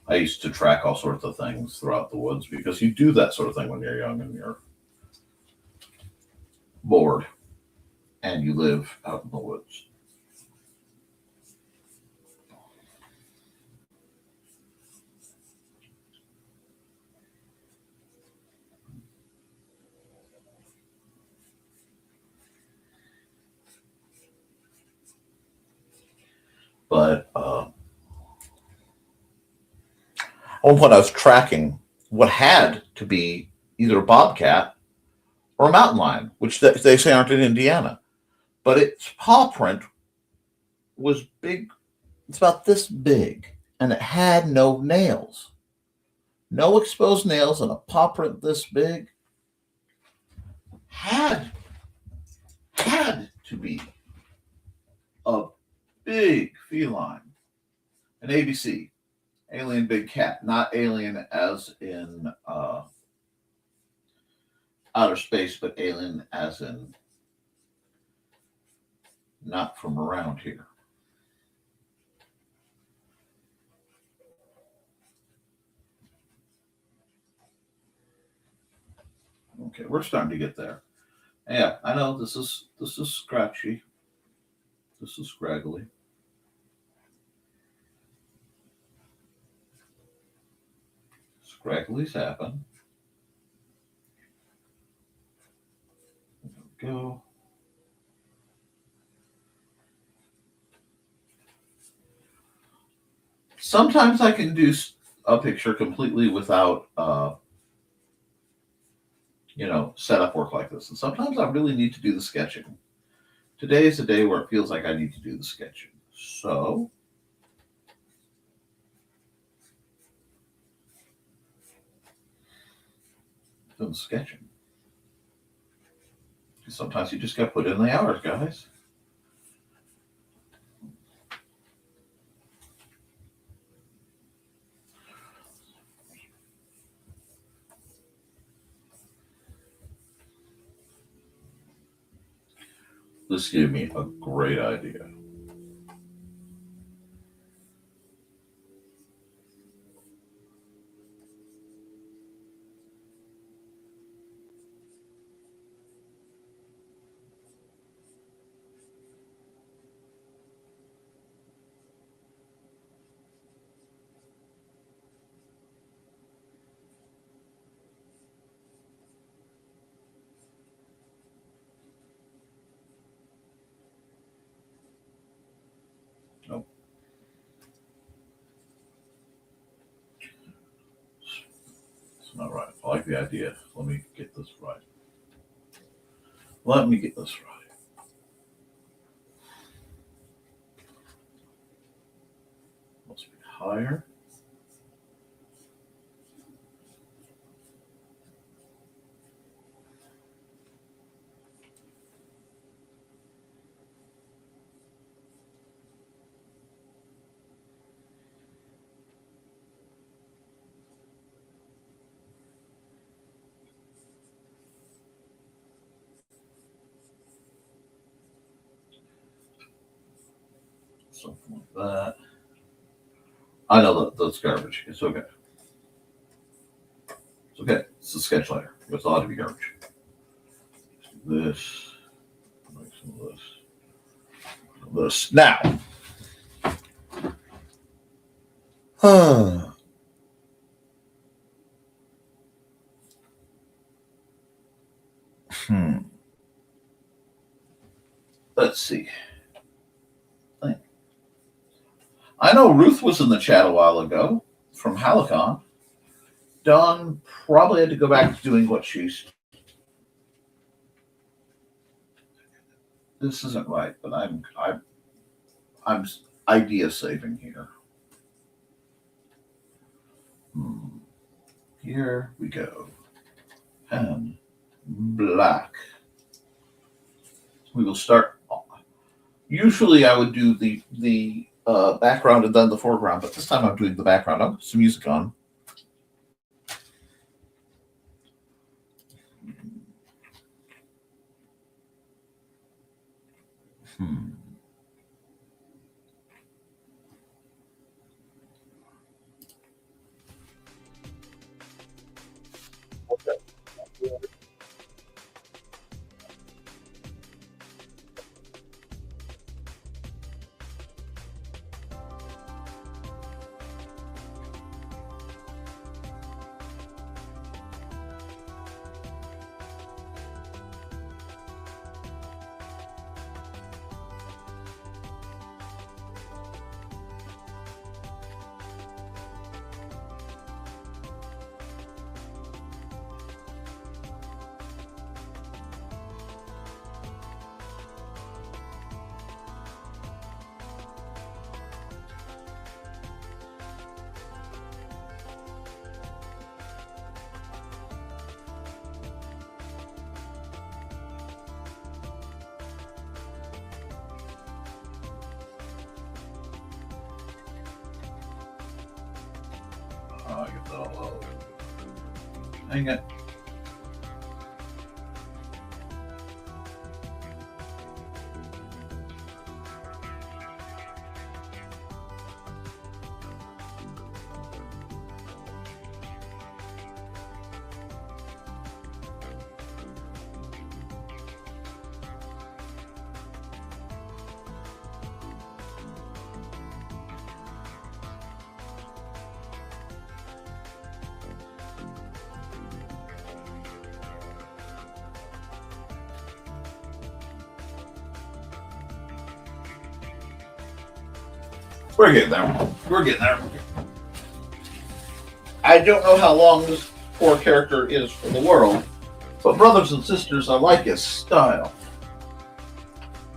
I used to track all sorts of things throughout the woods because you do that sort of thing when you're young and you're bored and you live out in the woods. But at one point I was tracking what had to be either a bobcat or a mountain lion, which they say aren't in Indiana. But its paw print was big. It's about this big, and it had no nails. No exposed nails and a paw print this big. Had to be a big feline. An ABC. Alien big cat. Not alien as in outer space, but alien as in not from around here. Okay, we're starting to get there. Yeah, I know this is scratchy. This is scraggly. Scragglies happen. There we go. Sometimes I can do a picture completely without set up work like this. And sometimes I really need to do the sketching. Today is a day where it feels like I need to do the sketching. So doing sketching. Sometimes you just got to put in the hours, guys. This gave me a great idea. Nope. It's not right. I like the idea. Let me get this right. Let me get this right. Must be higher. Something like that. I know that's garbage. It's okay. It's okay. It's a sketch layer. It's allowed to be garbage. This. Make some of this. This. Now. Let's see. I know Ruth was in the chat a while ago from Halicon. Dawn probably had to go back to doing what she's. This isn't right, but I'm idea saving here. Here we go. And black. We will start. Usually I would do the background and then the foreground, but this time I'm doing the background. I'll put some music on. Okay. I get that all out. Hang it. We're getting there. We're getting there. I don't know how long this poor character is for the world, But brothers and sisters, I like his style.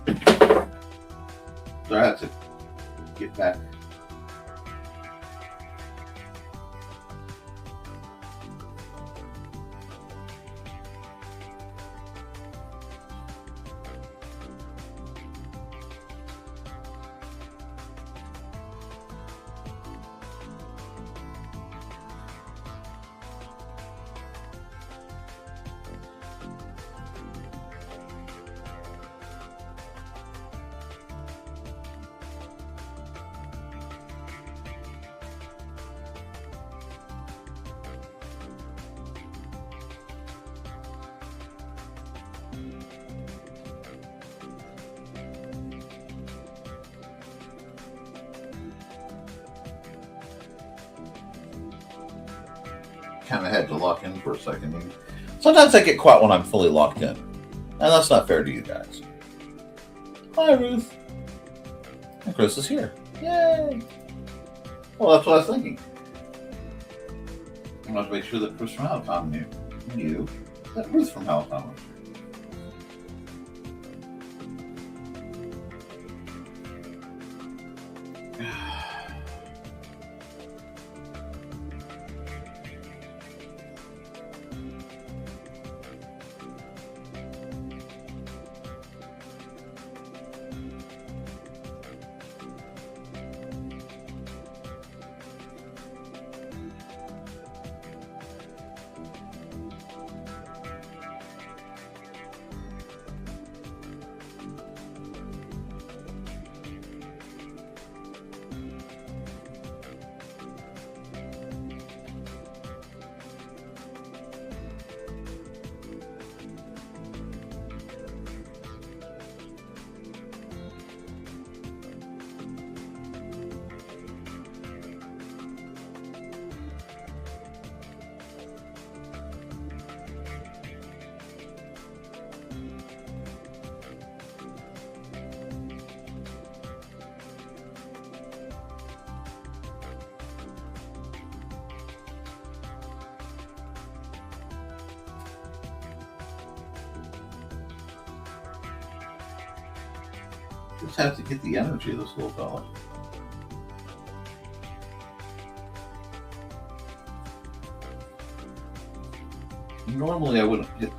So I had to get back. Kind of had to lock in for a second. Sometimes I get quiet when I'm fully locked in, and that's not fair to you guys. Hi, Ruth. And Chris is here. Yay! Well, that's what I was thinking. I want to make sure that Chris from Halifax knew that Ruth from Halifax was here. Just have to get the energy of this little fella. Normally I wouldn't hit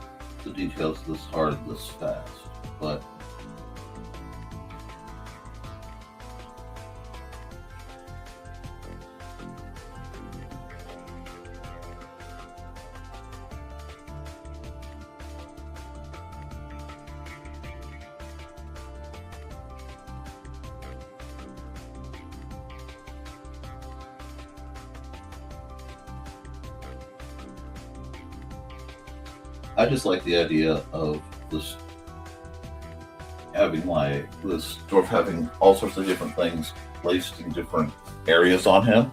the details this hard this fast, but I just like the idea of this having this dwarf having all sorts of different things placed in different areas on him.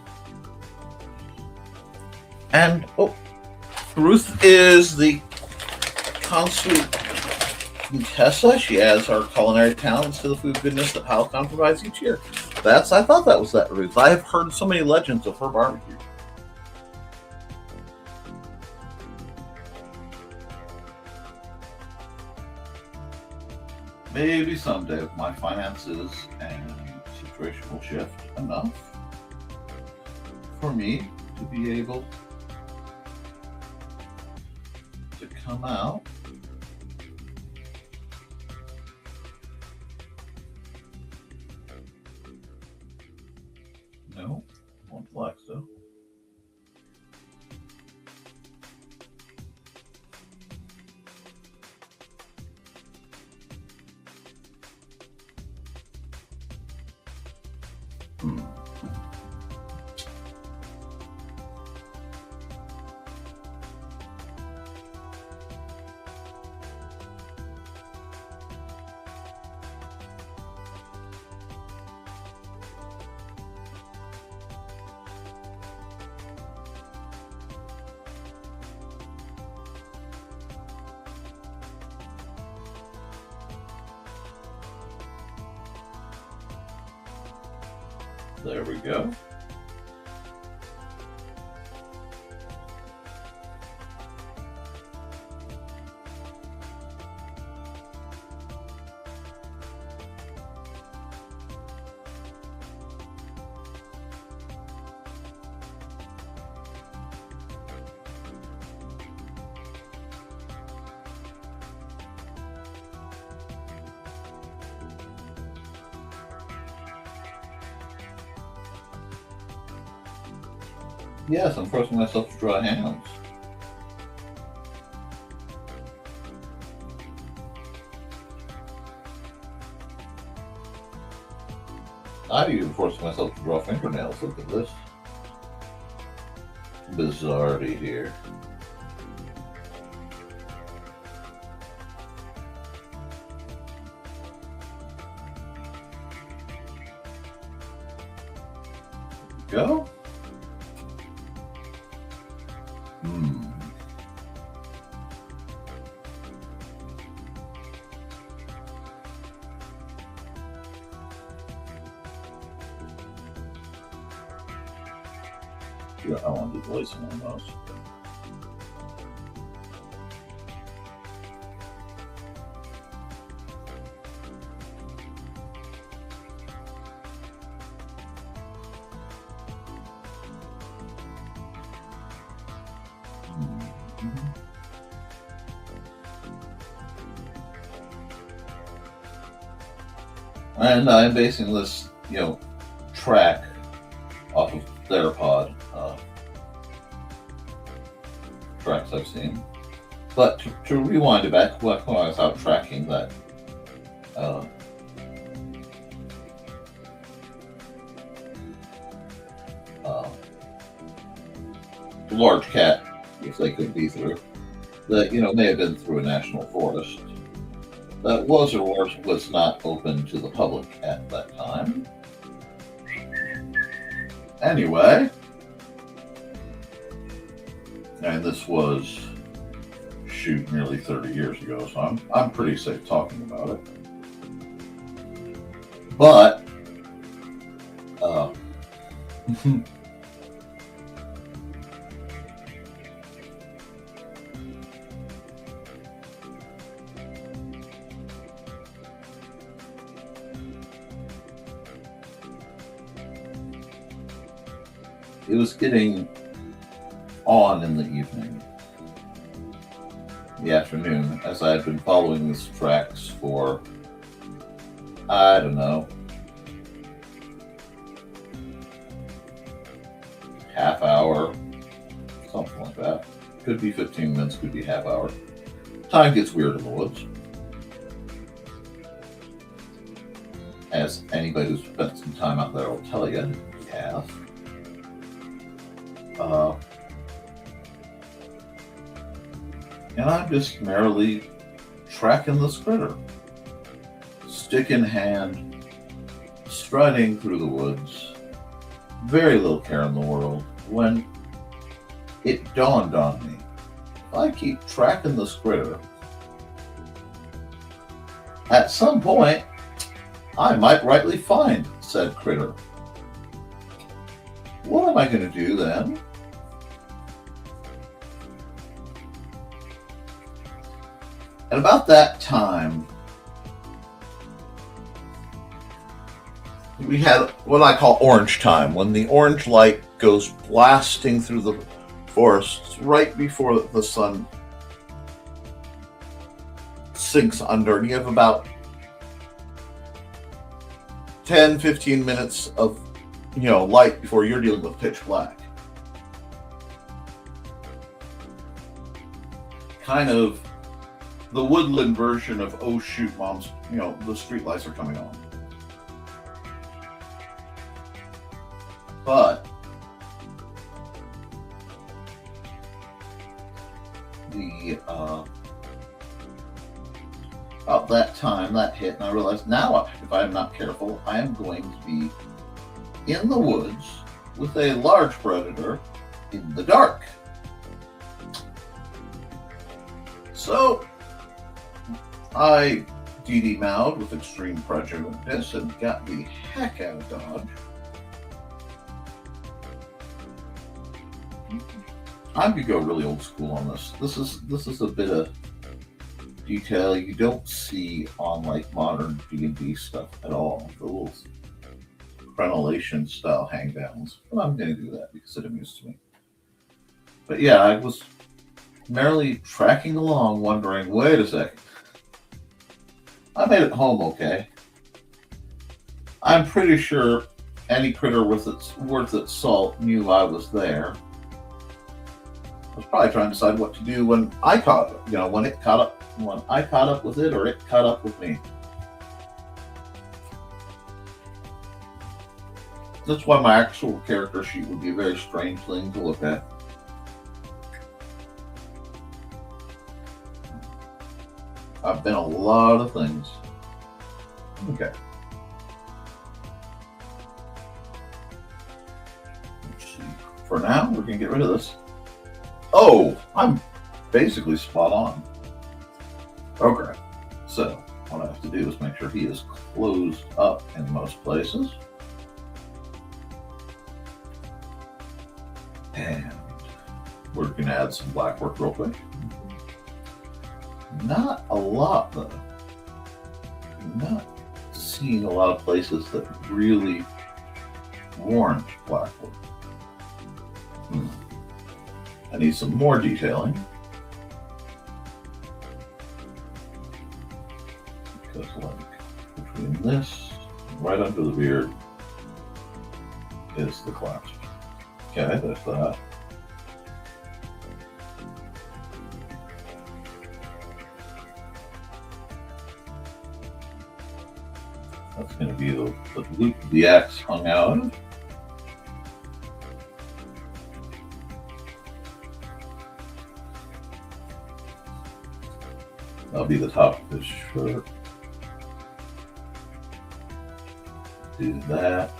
And Ruth is the consular Contessa. She adds our culinary talents to the food goodness that Halcon provides each year. I thought that was that Ruth. I have heard so many legends of her barbecue. Maybe someday my finances and situation will shift enough for me to be able to come out no, won't flex though. There we go. Yes, I'm forcing myself to draw hands. I'm even forcing myself to draw fingernails. Look at this bizarrety here. Go. Yeah, I want to do voicing on those. And I'm basing this, track off of theropod tracks I've seen. But to rewind it back, when I was out tracking that large cat, if they could be through, that may have been through a national forest. That was or was not open to the public at that time. Anyway, and this was, shoot, nearly 30 years ago, so I'm pretty safe talking about it. But, it was getting on in the evening, the afternoon, as I had been following these tracks for, I don't know, half hour, something like that. Could be 15 minutes, could be half hour. Time gets weird in the woods. As anybody who's spent some time out there will tell you, we have. And I'm just merrily tracking this critter, stick in hand, striding through the woods, very little care in the world, when it dawned on me, if I keep tracking this critter, at some point, I might rightly find said critter. What am I going to do then? And about that time, we had what I call orange time, when the orange light goes blasting through the forests right before the sun sinks under, and you have about 10-15 minutes of light before you're dealing with pitch black. Kind of the woodland version of, oh shoot, mom's, the street lights are coming on. But the about that time that hit, and I realized now if I'm not careful, I am going to be in the woods with a large predator in the dark. So I DD-mowed with extreme prejudice and got the heck out of Dodge. I'm gonna go really old school on this. This is a bit of detail you don't see on like modern D&D stuff at all. The little crenellation style hangdowns. But I'm gonna do that because it amused me. But yeah, I was merrily tracking along, wondering, wait a second. I made it home okay. I'm pretty sure any critter worth its salt knew I was there. I was probably trying to decide what to do when I caught up, when I caught up with it or it caught up with me. That's why my actual character sheet would be a very strange thing to look at. I've been a lot of things. Okay. Let's see. For now, we're going to get rid of this. Oh, I'm basically spot on. Okay. So, what I have to do is make sure he is closed up in most places. And we're going to add some black work real quick. Not a lot, though. Not seeing a lot of places that really warrant black work. I need some more detailing. Because, like, between this and right under the beard is the clasp. Okay, there's that. That's going to be the loop the axe hung out of. That'll be the top of his shirt. Do that.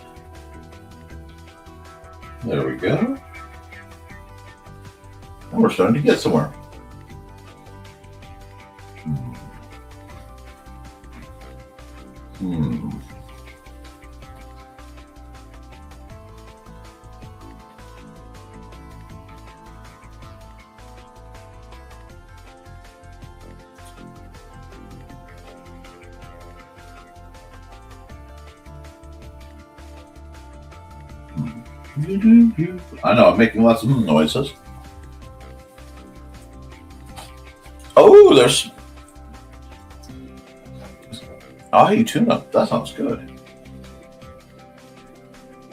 There we go. And we're starting to get somewhere. I know, I'm making lots of noises. Oh, there's ahi tuna. That sounds good.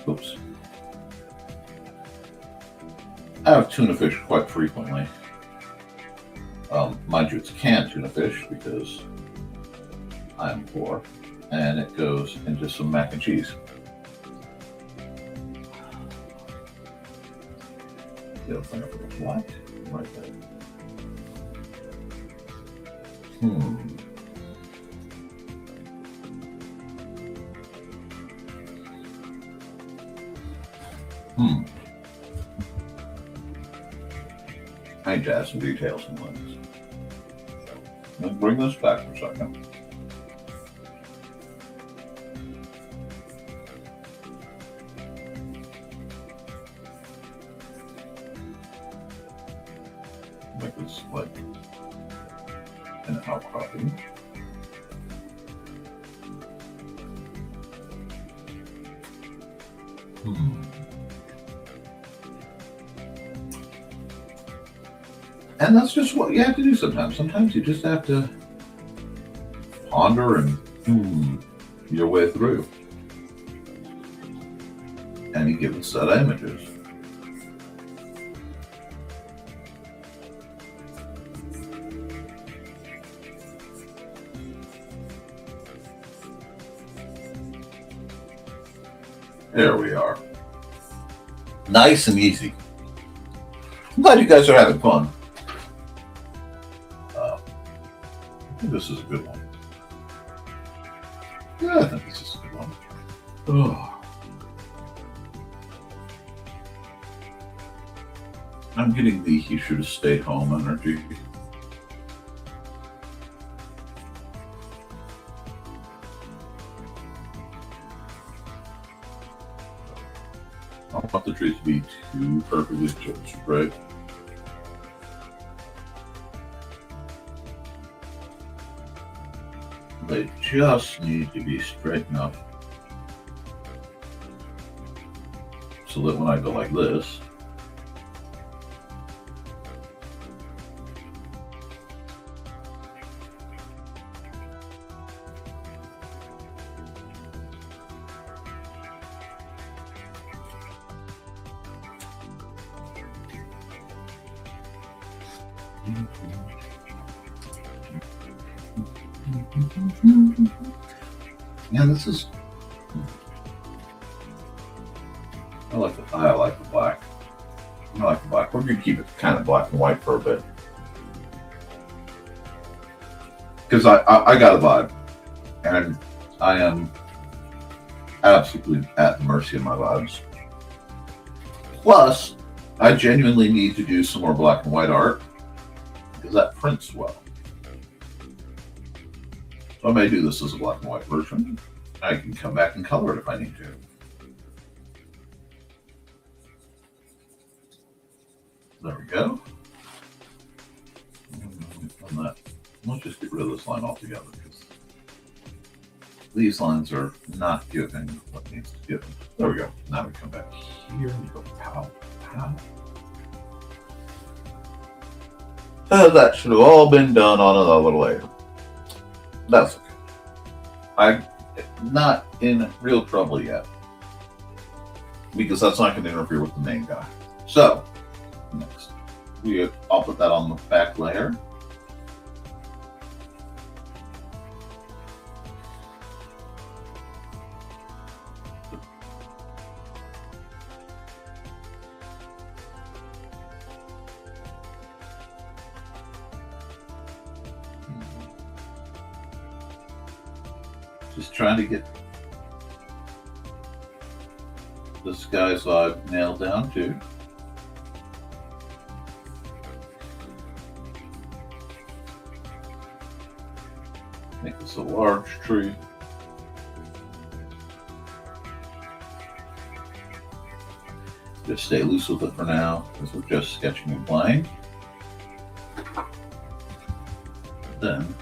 Oops. I have tuna fish quite frequently. Mind you, it's canned tuna fish because I'm poor, and it goes into some mac and cheese. What? Right there. I need to add some details and things. Let's bring this back for a second. Make this like an outcropping. And that's just what you have to do sometimes. Sometimes you just have to ponder and your way through any given set of images. There we are. Nice and easy. I'm glad you guys are having fun. I think this is a good one. Yeah, I think this is a good one. Oh. I'm getting the he should have stayed home energy. I don't want the trees to be too perfectly straight. They just need to be straight enough so that when I go like this, Yeah, this is. I like the black. I like the black. We're gonna keep it kind of black and white for a bit, because I got a vibe, and I am absolutely at the mercy of my vibes. Plus, I genuinely need to do some more black and white art because that prints well. So I may do this as a black and white version. I can come back and color it if I need to. There we go. Let's just get rid of this line altogether because these lines are not giving what needs to give. There we go. Now we come back here and go pow, pow. That should have all been done on another layer. That's okay. I'm not in real trouble yet because that's not going to interfere with the main guy. So, next, I'll put that on the back layer. Just trying to get this guy's vibe nailed down too. Make this a large tree. Just stay loose with it for now, because we're just sketching and playing. Then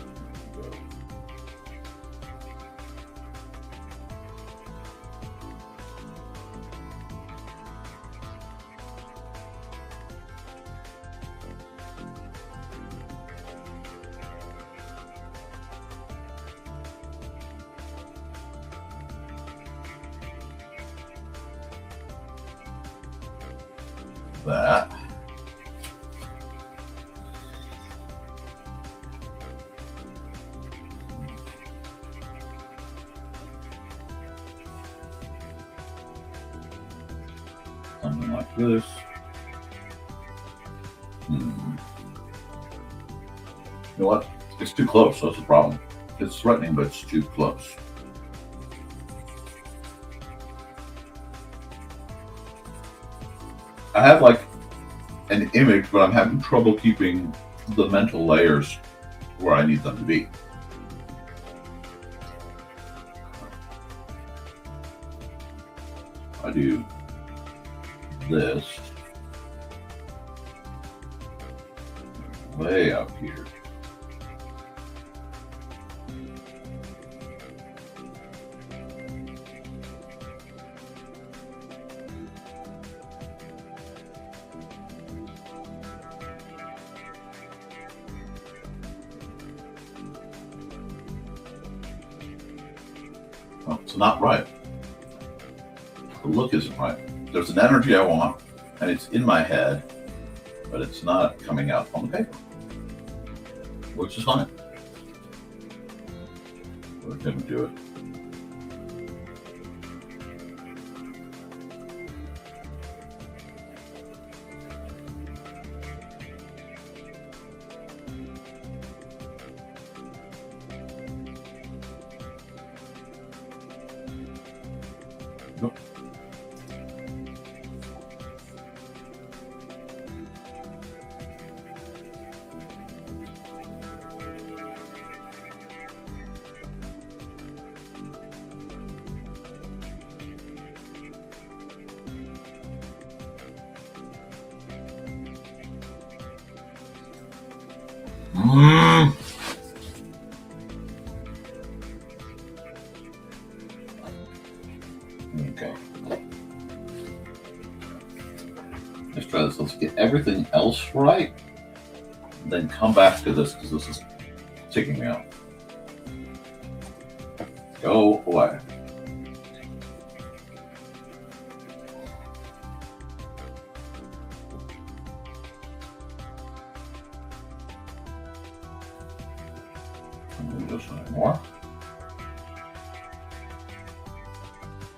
that. Something like this. You know what? It's too close, that's the problem. It's threatening, but it's too close. I have like an image, but I'm having trouble keeping the mental layers where I need them to be. I do this way up here. Well, it's not right. The look isn't right. There's an energy I want, and it's in my head, but it's not coming out on the paper, which is fine. We're going to do it. Nope. Okay. Let's try this. Let's get everything else right. Then come back to this because this is ticking me off. Go away. Just anymore.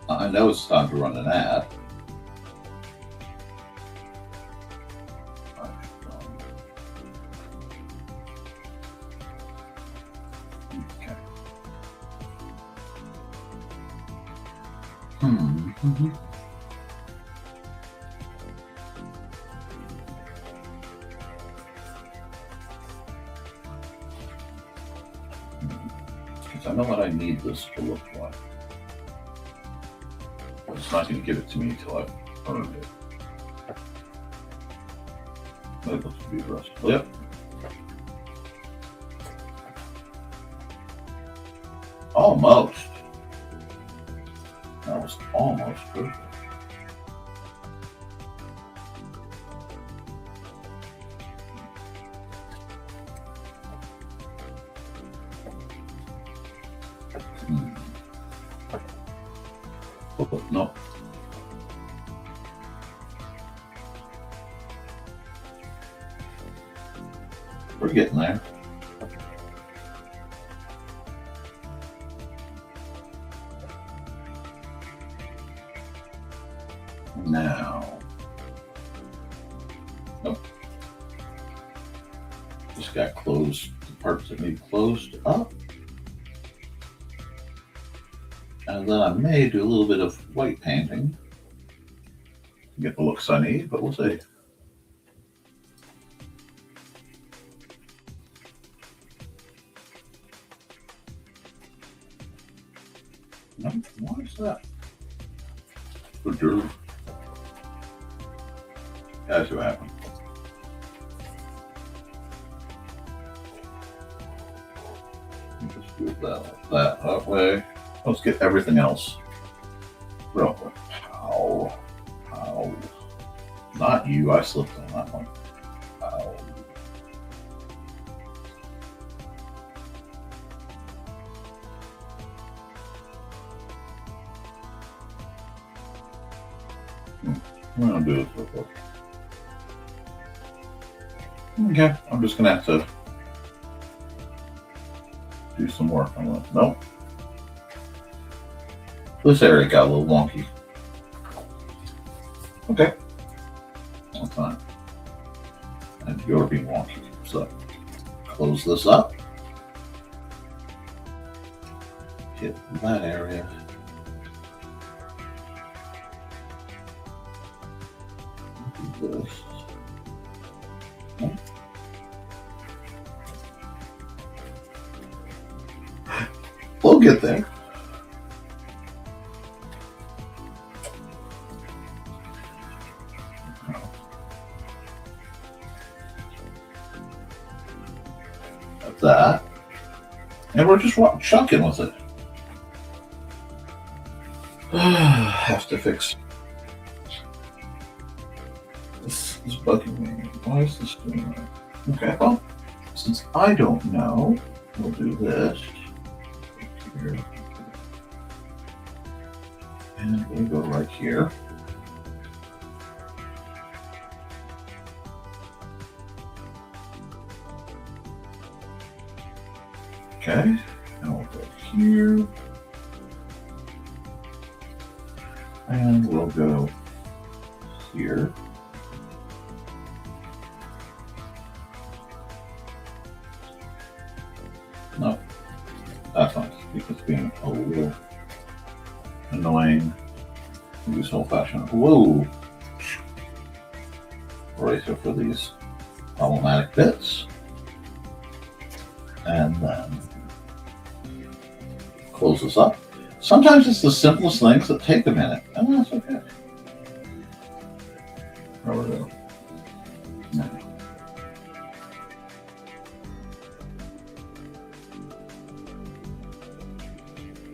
I know it's time to run an ad. Okay. Mm-hmm. Because I know what I need this to look like. It's not going to give it to me until I've earned it. That looks to be the rest. Yep. Almost. That was almost perfect. Oh, no. We're getting there. Now. Nope. Just got closed, the parts that need closed up. And then I may do a little bit of white painting to get the looks I need, but we'll see. No, what is that? The dirt. That's what happened. Just do that way. Let's get everything else real quick. Ow. Ow. Not you, I slipped on that one. Ow. I'm gonna do this real quick. Okay, I'm just gonna have to do some work on that. Nope. This area got a little wonky. Okay. That's fine. And you're being wonky. So close this up. Hit that area. Do this. We'll get there. That's that. And we're just chunking with it. Have to fix. This is bugging me. Why is this doing that? Okay, well, since I don't know, we'll do this. Here. And we'll go right here. Okay, now we'll go here. And we'll go here. No, that's nice because being a little annoying. Use old fashioned. Whoa! Eraser for these problematic bits. And then close this up. Sometimes it's the simplest things that take a minute, and that's okay. There we go.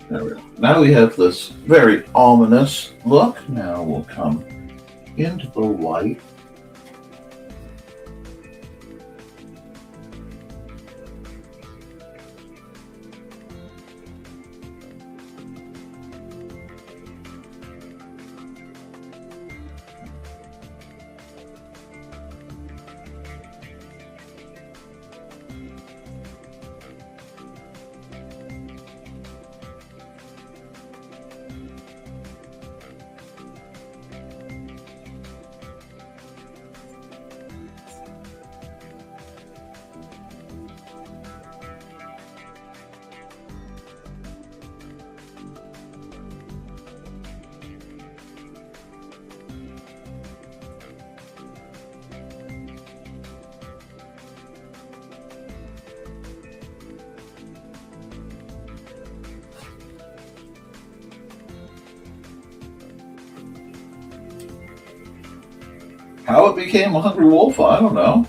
There we go. Now we have this very ominous look. Now we'll come into the light. how it became a hungry wolf, I don't know.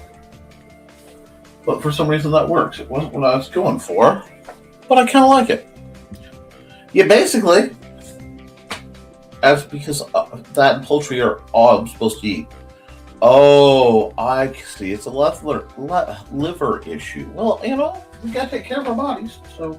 But for some reason that works. It wasn't what I was going for, but I kind of like it. Yeah, basically, because that and poultry are all I'm supposed to eat. Oh, I see. It's a liver issue. Well, we gotta take care of our bodies, so.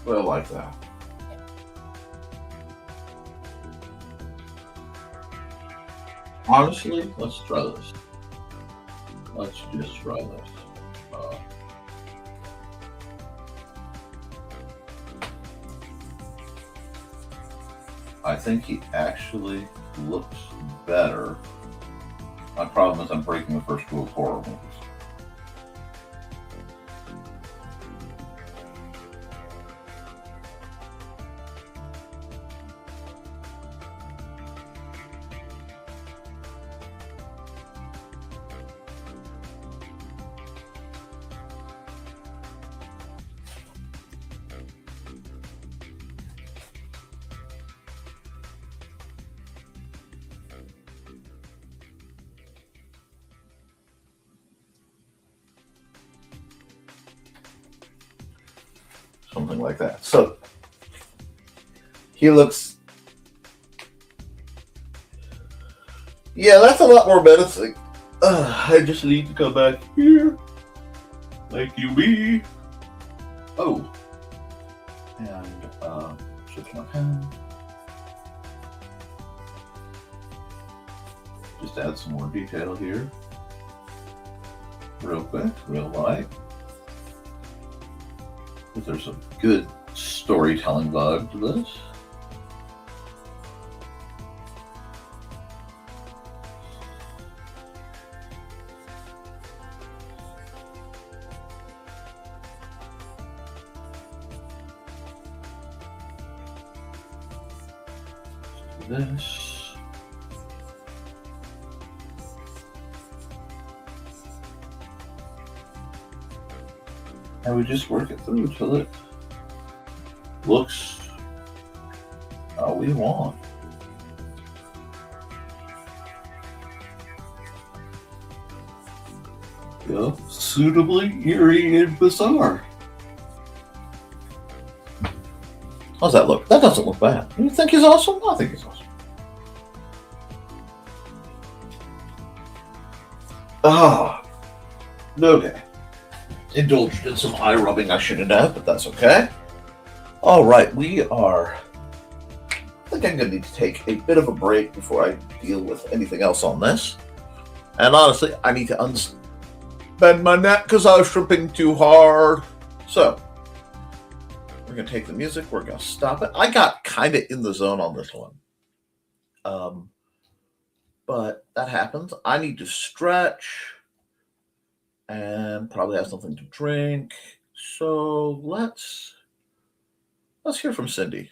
Well, like that. Honestly, let's try this. Let's just try this. I think he actually looks better. My problem is I'm breaking the first rule of horror movies. Something like that. So he looks. Yeah, that's a lot more menacing. I just need to come back here. Like you be. Oh. And switch my pen. Just add some more detail here. Real quick, real light. There's some good storytelling vibe to this. This. And we just work it through till it looks how we want. Yeah, suitably eerie and bizarre. How's that look? That doesn't look bad. You think he's awesome? I think he's awesome. Okay. Indulged in some eye rubbing I shouldn't have, but that's okay. All right, I think I'm going to need to take a bit of a break before I deal with anything else on this. And honestly, I need to unbend my neck because I was tripping too hard. So, we're going to take the music, we're going to stop it. I got kind of in the zone on this one. But that happens. I need to stretch and probably have something to drink. So let's hear from Cindy.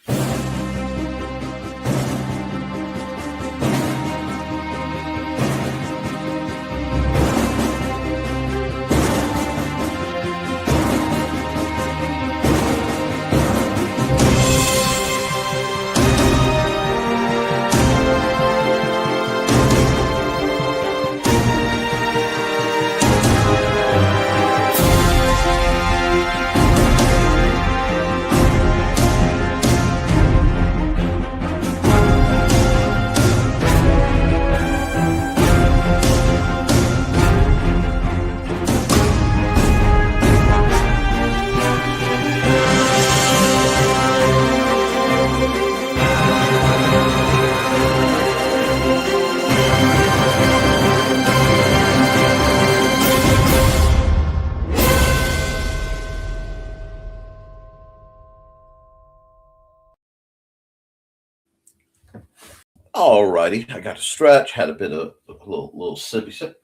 Alrighty, I got to stretch. Had a bit of a little sippy sip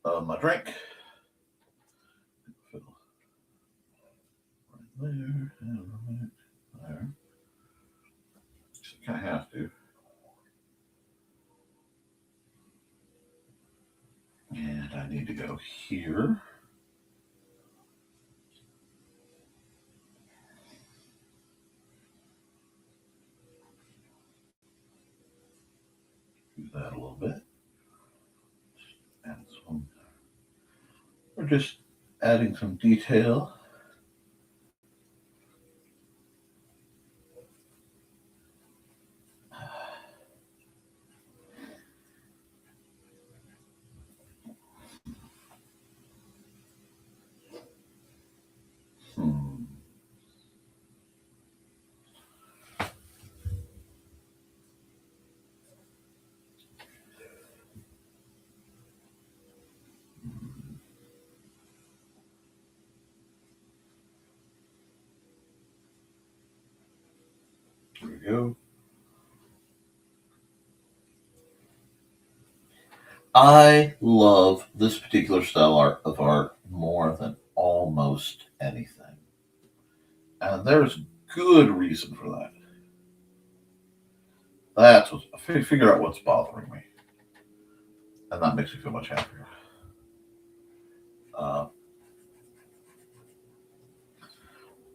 of my drink. Right there, right there. Just kind of have to. And I need to go here. Do that a little bit. Add some. We're just adding some detail. There we go. I love this particular style of art more than almost anything. And there's good reason for that. That's what, figure out what's bothering me. And that makes me feel much happier.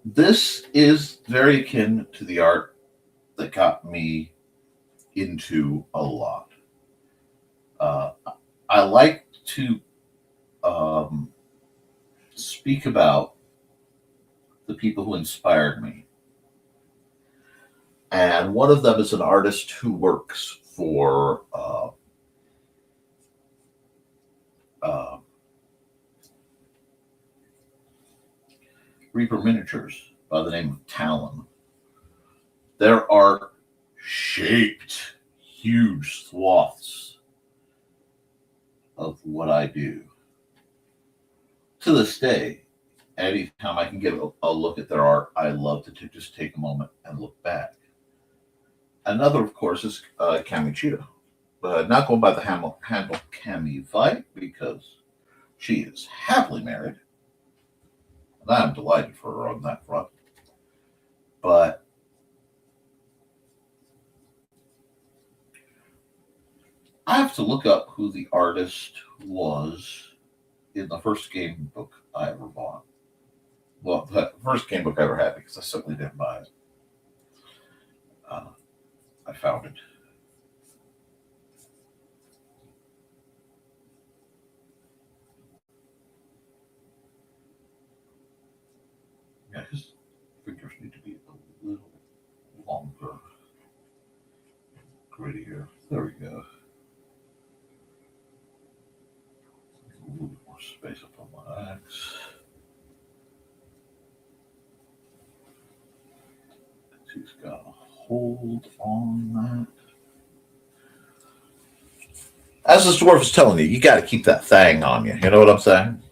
This is very akin to the art that got me into a lot. I like to speak about the people who inspired me. And one of them is an artist who works for Reaper Miniatures by the name of Talon. Their art shaped huge swaths of what I do. To this day, anytime I can get a look at their art, I love to just take a moment and look back. Another, of course, is Cami Cheetah. Not going by the handle Cami Vite because she is happily married. And I'm delighted for her on that front. But I have to look up who the artist was in the first game book I ever bought. Well, the first game book I ever had, because I certainly didn't buy it. I found it. Yeah, his figures need to be a little longer. Grittier. There we go. A little bit more space up on my axe. He's got a hold on that. As this dwarf is telling you, you got to keep that thing on you. You know what I'm saying?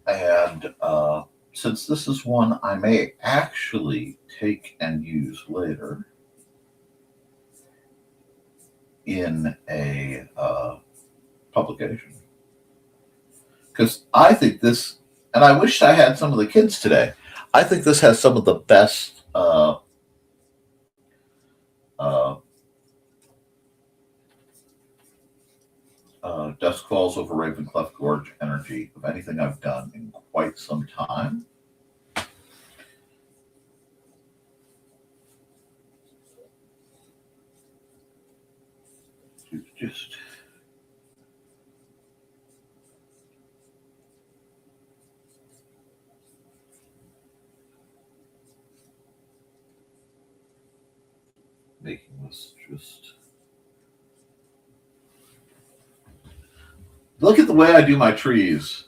And since this is one I may actually take and use later in a publication, because I think this, and I wish I had some of the kids today, I think this has some of the best Dusk Falls over Ravencleft Gorge energy of anything I've done in quite some time. Just making this just look at the way I do my trees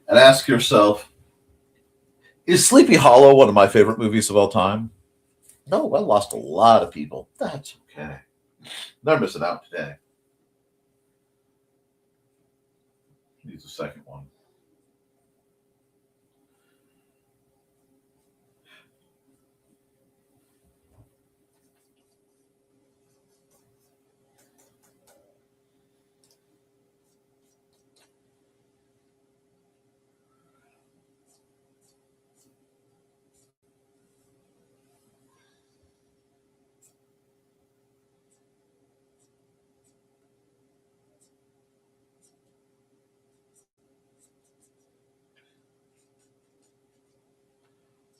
and ask yourself, is Sleepy Hollow one of my favorite movies of all time? No, I lost a lot of people. That's okay. They're missing out today. Needs a second one.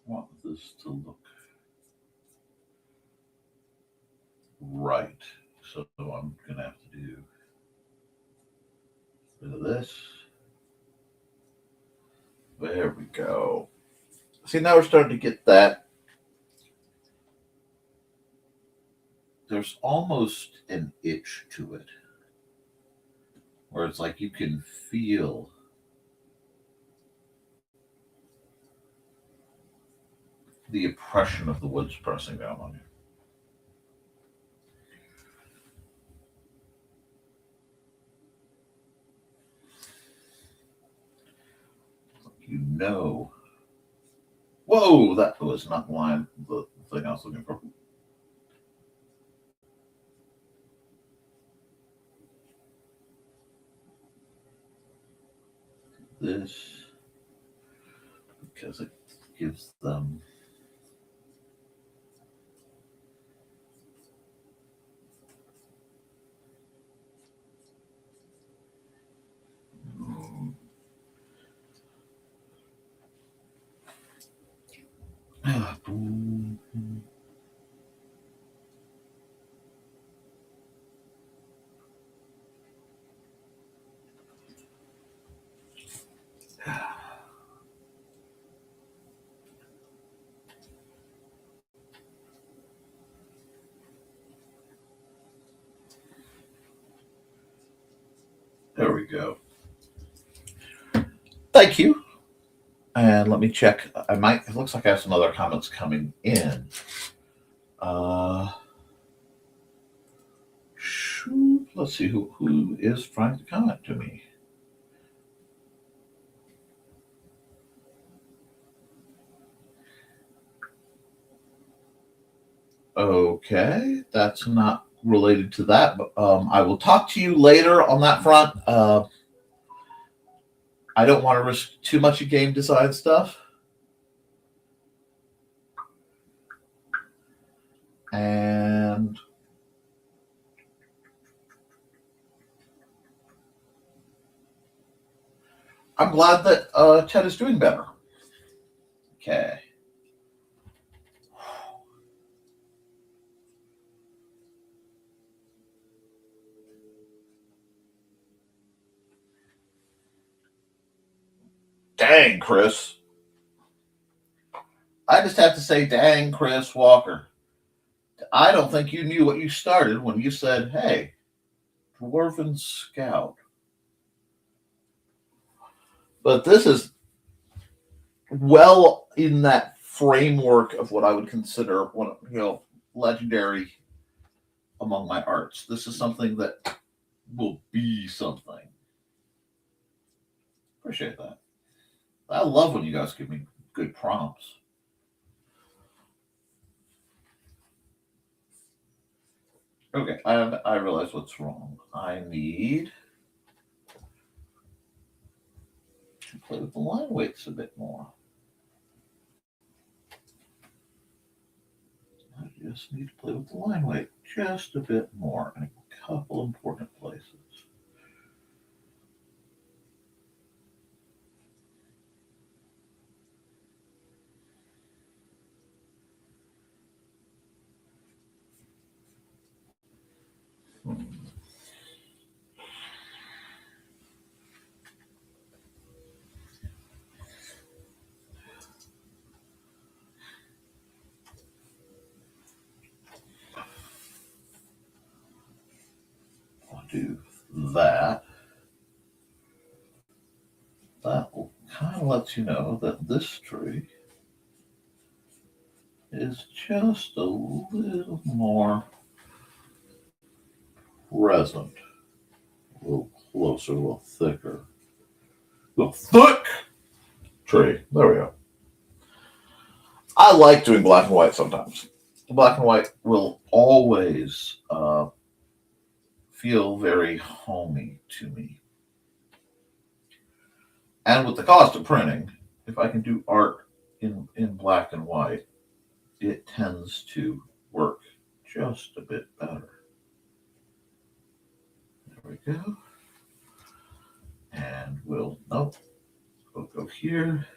want this to look right. So I'm going to have to do a bit of this. There we go. See, now we're starting to get that. There's almost an itch to it, where it's like you can feel the oppression of the woods pressing down on you. You know. Whoa, that was not the thing I was looking for. This, because it gives them there we go. Thank you. And let me check. It looks like I have some other comments coming in. Let's see who is trying to comment to me. Okay, that's not related to that, but I will talk to you later on that front. I don't want to risk too much of game design stuff. And I'm glad that Ted is doing better. Okay. Dang, Chris. I just have to say, dang, Chris Walker. I don't think you knew what you started when you said, hey, Dwarven Scout. But this is well in that framework of what I would consider one, legendary among my arts. This is something that will be something. Appreciate that. I love when you guys give me good prompts. Okay, and I realize what's wrong. I need to play with the line weights a bit more. I just need to play with the line weight just a bit more in a couple important places. I'll do that. That will kind of let you know that this tree is just a little more present, a little closer, a little thicker, a little thick tree. There we go. I like doing black and white sometimes. Black and white will always feel very homey to me. And with the cost of printing, if I can do art in black and white, it tends to work just a bit better. There we go. And we'll go here.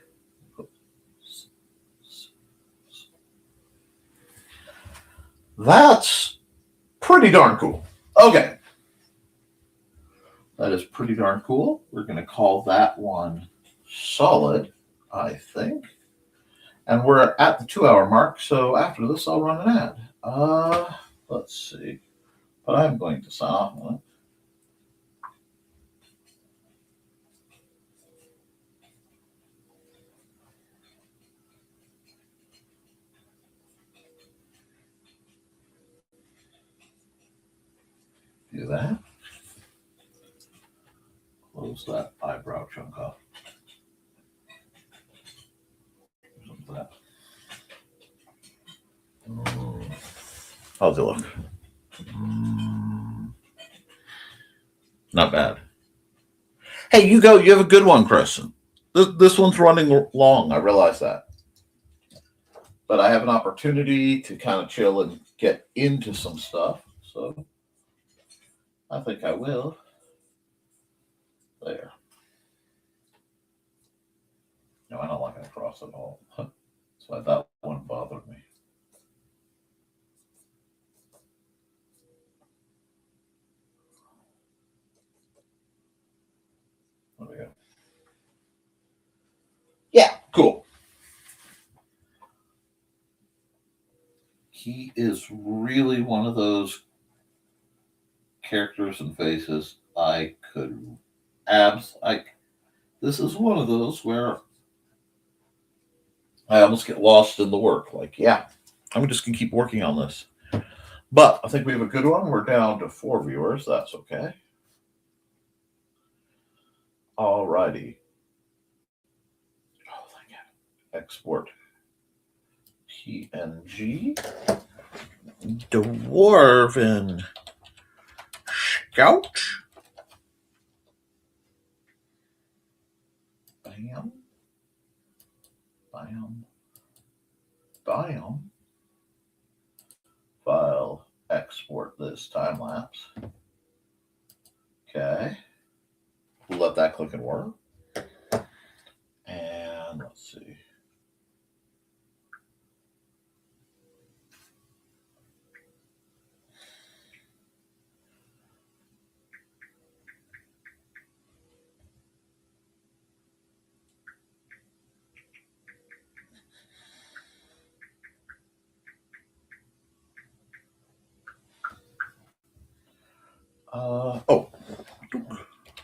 That's pretty darn cool. Okay. That is pretty darn cool. We're going to call that one solid, I think. And we're at the 2-hour mark, so after this, I'll run an ad. Let's see. But I'm going to sign off on it. Do that. Close that eyebrow chunk off. That. How's it look? Not bad. Hey, you go. You have a good one, Kristen. This one's running long. I realize that. But I have an opportunity to kind of chill and get into some stuff. So I think I will. There. No, I don't like it across at all. So that one bothered me. There we go. Yeah, cool. He is really one of those characters and faces I could this is one of those where I almost get lost in the work. Like, yeah, I'm just gonna keep working on this. But I think we have a good one. We're down to 4 viewers. That's okay. All righty. Oh, thank you. Export PNG. Dwarven Scout. Bam. Bam. Bam. File. Export this time lapse. Okay. We'll let that click and work. And let's see.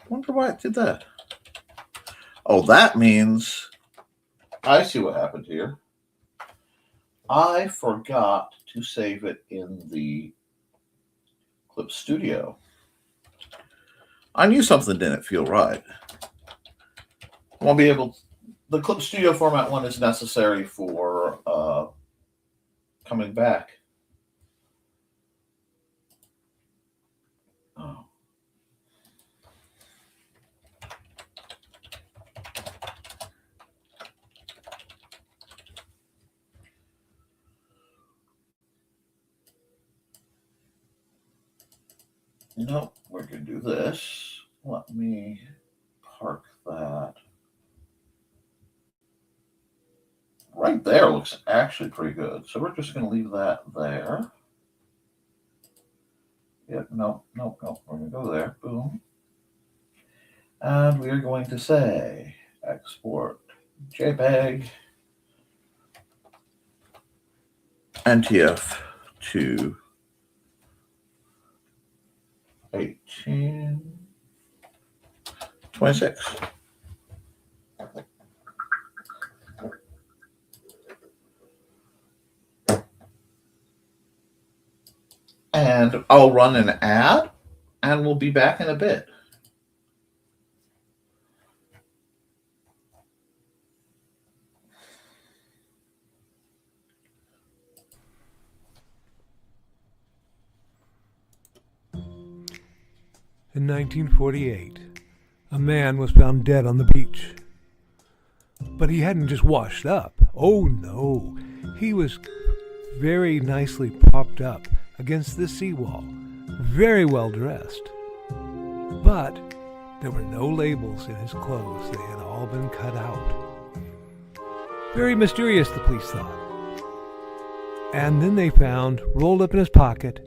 Wonder why it did that. Oh, that means I see what happened here. I forgot to save it in the Clip Studio. I knew something didn't feel right. I won't be able. The Clip Studio format one is necessary for coming back. Oh. Nope, we're going to do this. Let me park that. Right there looks actually pretty good. So we're just going to leave that there. Yep, no. We're going to go there. Boom. And we are going to say export JPEG NTF to 1826. And I'll run an ad and we'll be back in a bit. In 1948, a man was found dead on the beach. But he hadn't just washed up. Oh no, he was very nicely propped up against the seawall, very well dressed. But there were no labels in his clothes. They had all been cut out. Very mysterious, the police thought. And then they found, rolled up in his pocket,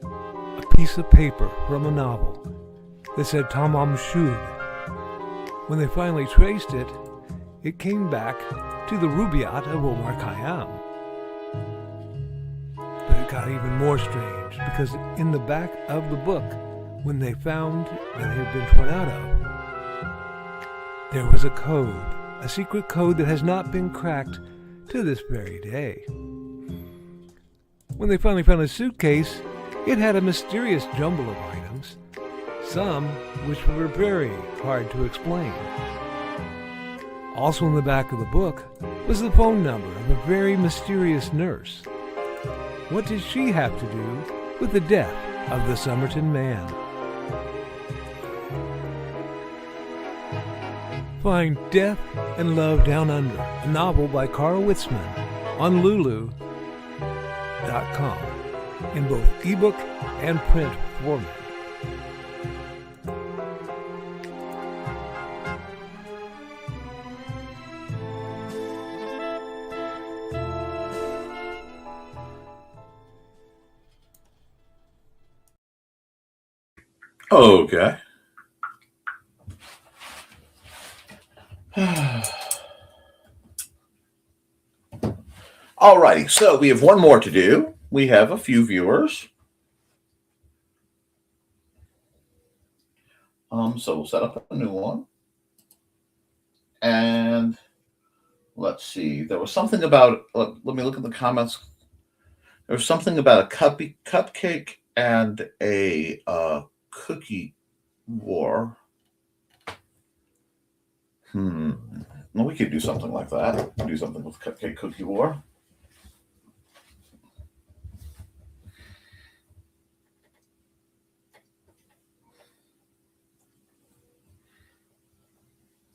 a piece of paper from a novel that said Tamam Shud. When they finally traced it, it came back to the Rubaiyat of Omar Khayyam. But it got even more strange, because in the back of the book, when they found that it had been torn out of, there was a code, a secret code that has not been cracked to this very day. When they finally found a suitcase, it had a mysterious jumble of items, some which were very hard to explain. Also in the back of the book was the phone number of a very mysterious nurse. What did she have to do with the death of the Somerton man? Find Death and Love Down Under, a novel by Carl Witzman, on Lulu.com in both ebook and print format. Okay. Alrighty, so we have one more to do. We have a few viewers. So we'll set up a new one. And let's see. There was something about, let me look at the comments. There was something about a cupcake and a cookie war. Well, we could do something like that. Do something with cupcake cookie war.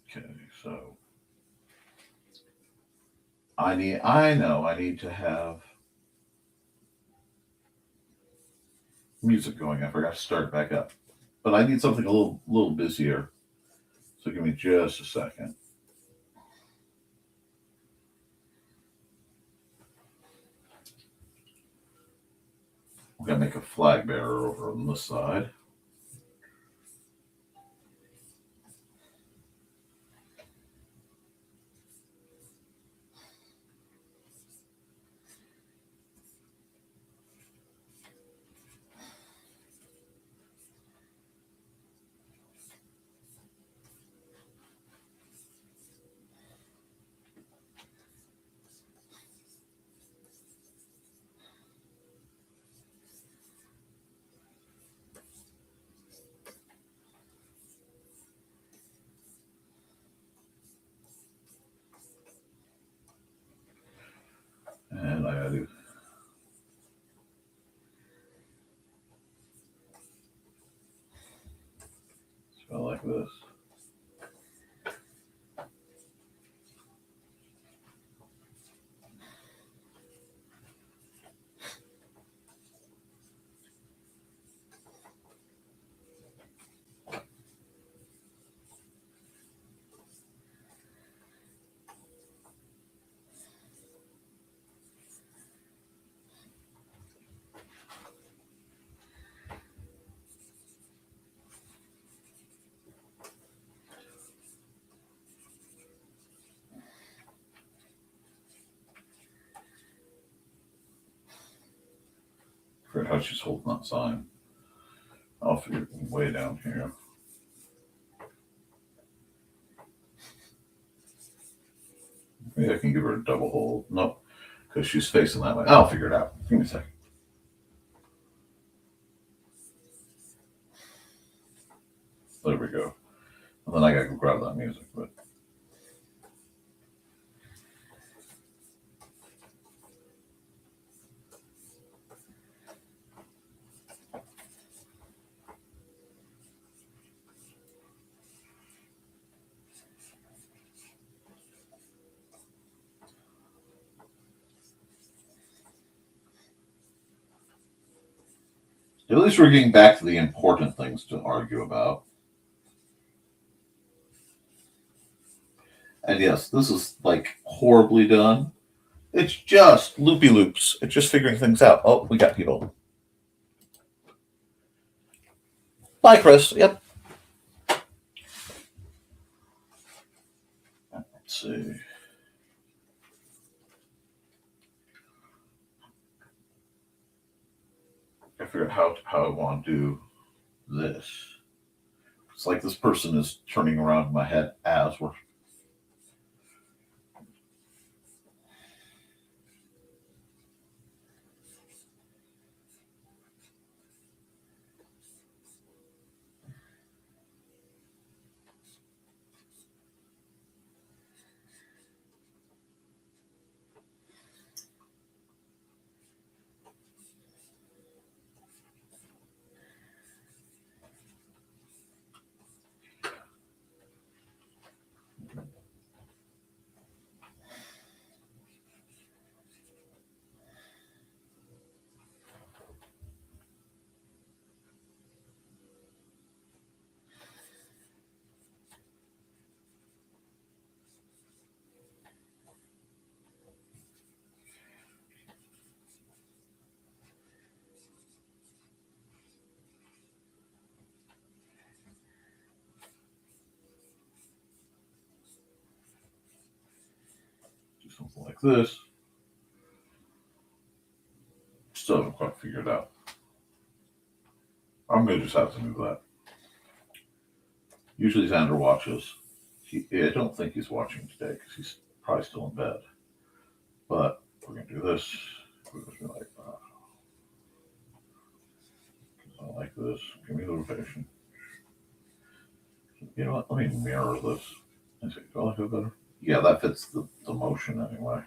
Okay, so I need to have music going. I forgot to start it back up. But I need something a little busier. So give me just a second. I'm gonna make a flag bearer over on this side. And I gotta do spell like this. For how she's holding that sign. I'll figure it way down here. Maybe I can give her a double hold. No, because she's facing that way. I'll figure it out. Give me a second. There we go. And then I gotta go grab that music, but at least we're getting back to the important things to argue about. And yes, this is like horribly done. It's just loopy loops. It's just figuring things out. Oh, we got people. Bye, Chris. Yep. Let's see. I figured out how I want to do this. It's like this person is turning around in my head as we're. Something like this. Still haven't quite figured out. I'm going to just have to do that. Usually Xander watches. I don't think he's watching today because he's probably still in bed. But we're going to do this. We're going to be like, I like this. Give me notification. You know what? Let me mirror this. And see, do I like it better? Yeah, that fits the motion anyway.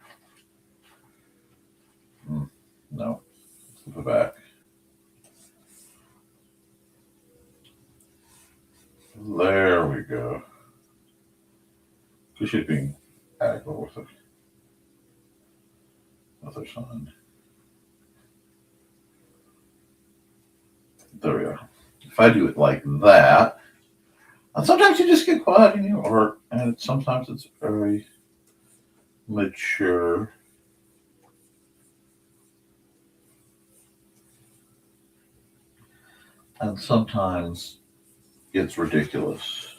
No. Flip it back. There we go. She's being adequate with it. Other side. There we go. If I do it like that, and sometimes you just get quiet in your art, and sometimes it's very mature. And sometimes it's ridiculous.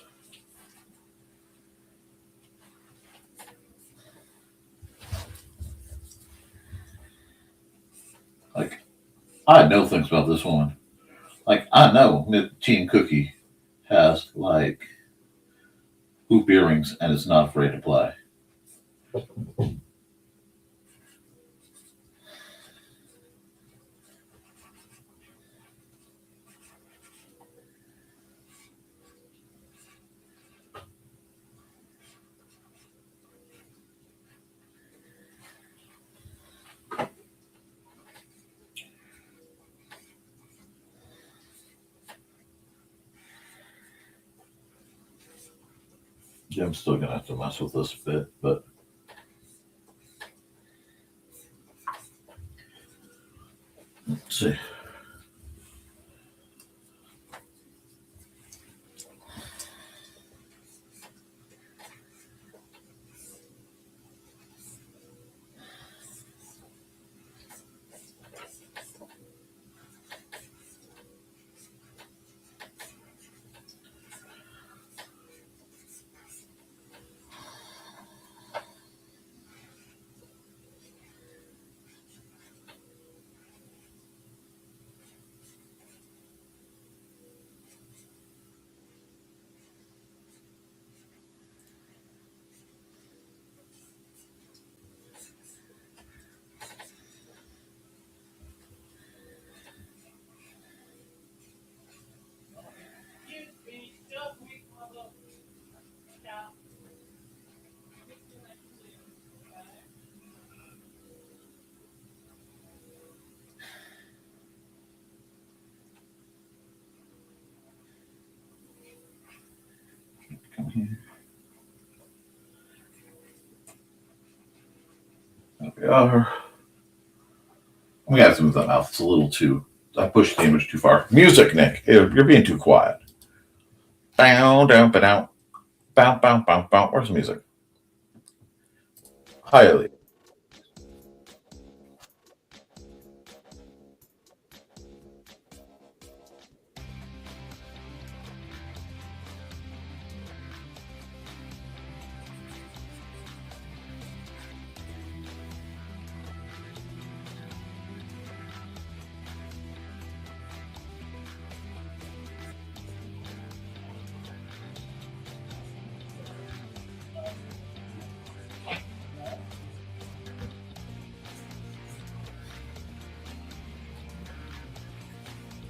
Like, I know things about this woman. Like, I know Team Cookie has, like, hoop earrings and is not afraid to play. Yeah, I'm still gonna have to mess with this a bit, but let's see. Come here. There we are. I'm gonna have to move that mouth. It's a little too. I pushed the image too far. Music, Nick. You're being too quiet. Bow, down, bow, bow, bow, bow, bow. Where's the music? Highly.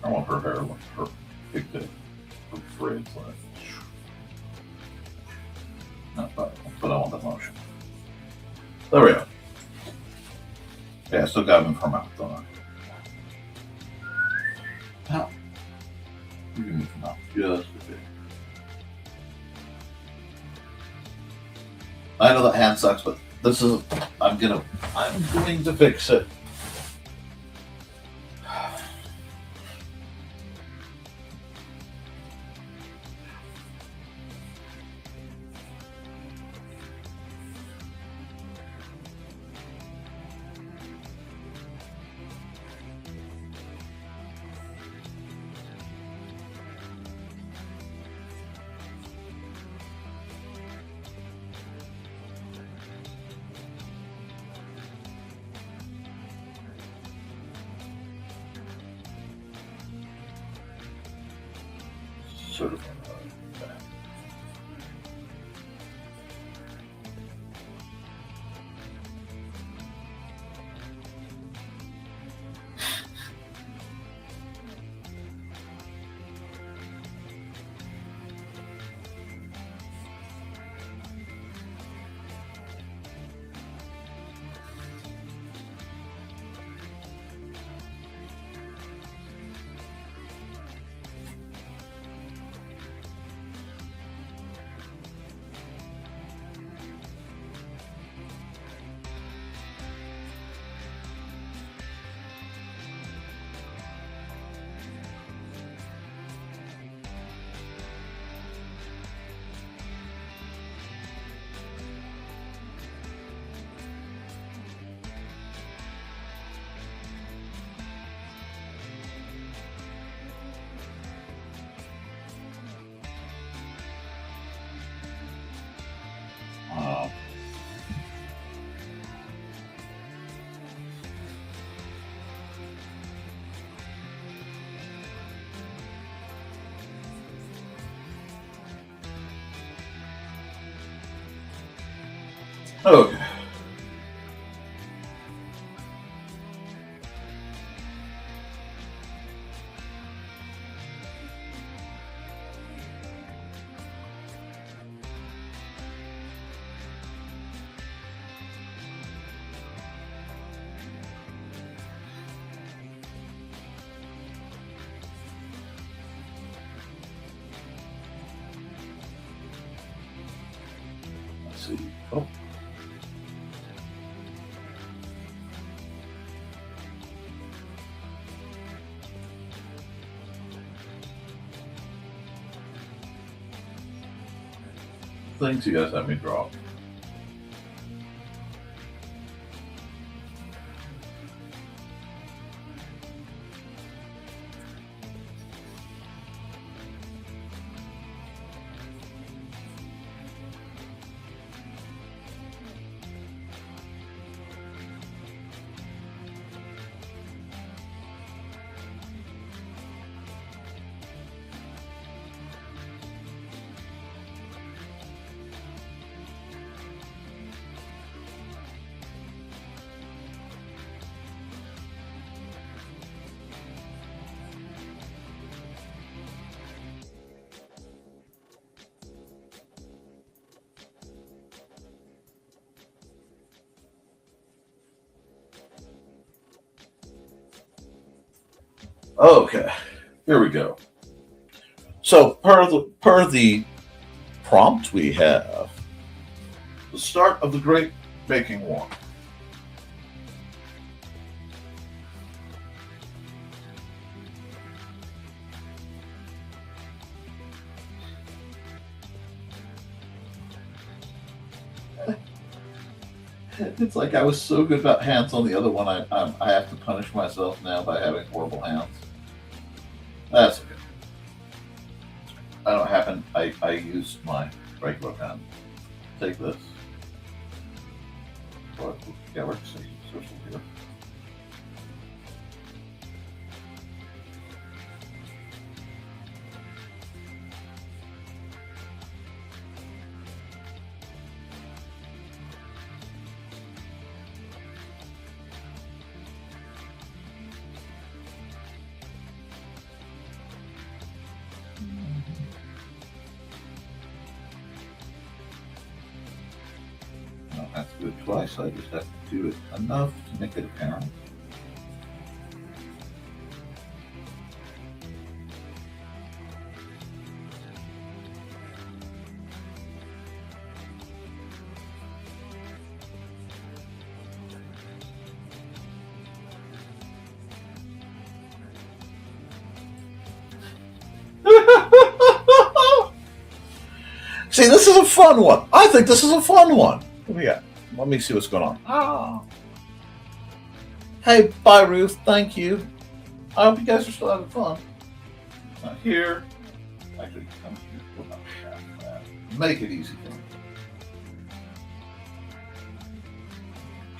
I want her hair, her pigtail, her braids, like. No, but I want the motion. There we go. Yeah, I still got him from out, don't I? Now, you can move him out just a bit. I know that hand sucks, but this is, I'm going to fix it. Sort of. Okay. Let's see. Oh. Things you guys have me draw. Okay, here we go. So per the prompt we have, the start of the Great Baking War. It's like I was so good about hands on the other one, I have to punish myself now by having horrible hands. That's okay. I don't happen. I use my regular pen. Take this. Yeah, we're just social here. twice. I just have to do it enough to make it apparent. See, this is a fun one. I think this is a fun one. What do we got? Let me see what's going on. Ah. Hey, bye, Ruth. Thank you. I hope you guys are still having fun. Not here. Actually, come here. We'll not have that. Make it easy for me.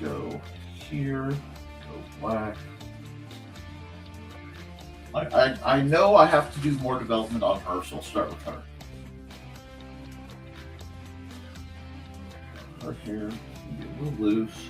Go here. Go black. I know I have to do more development on her, so I'll start with her. Her hair can be a little loose.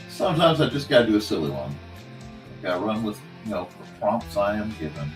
Sometimes I just gotta do a silly one. I gotta run with, the prompts I am given.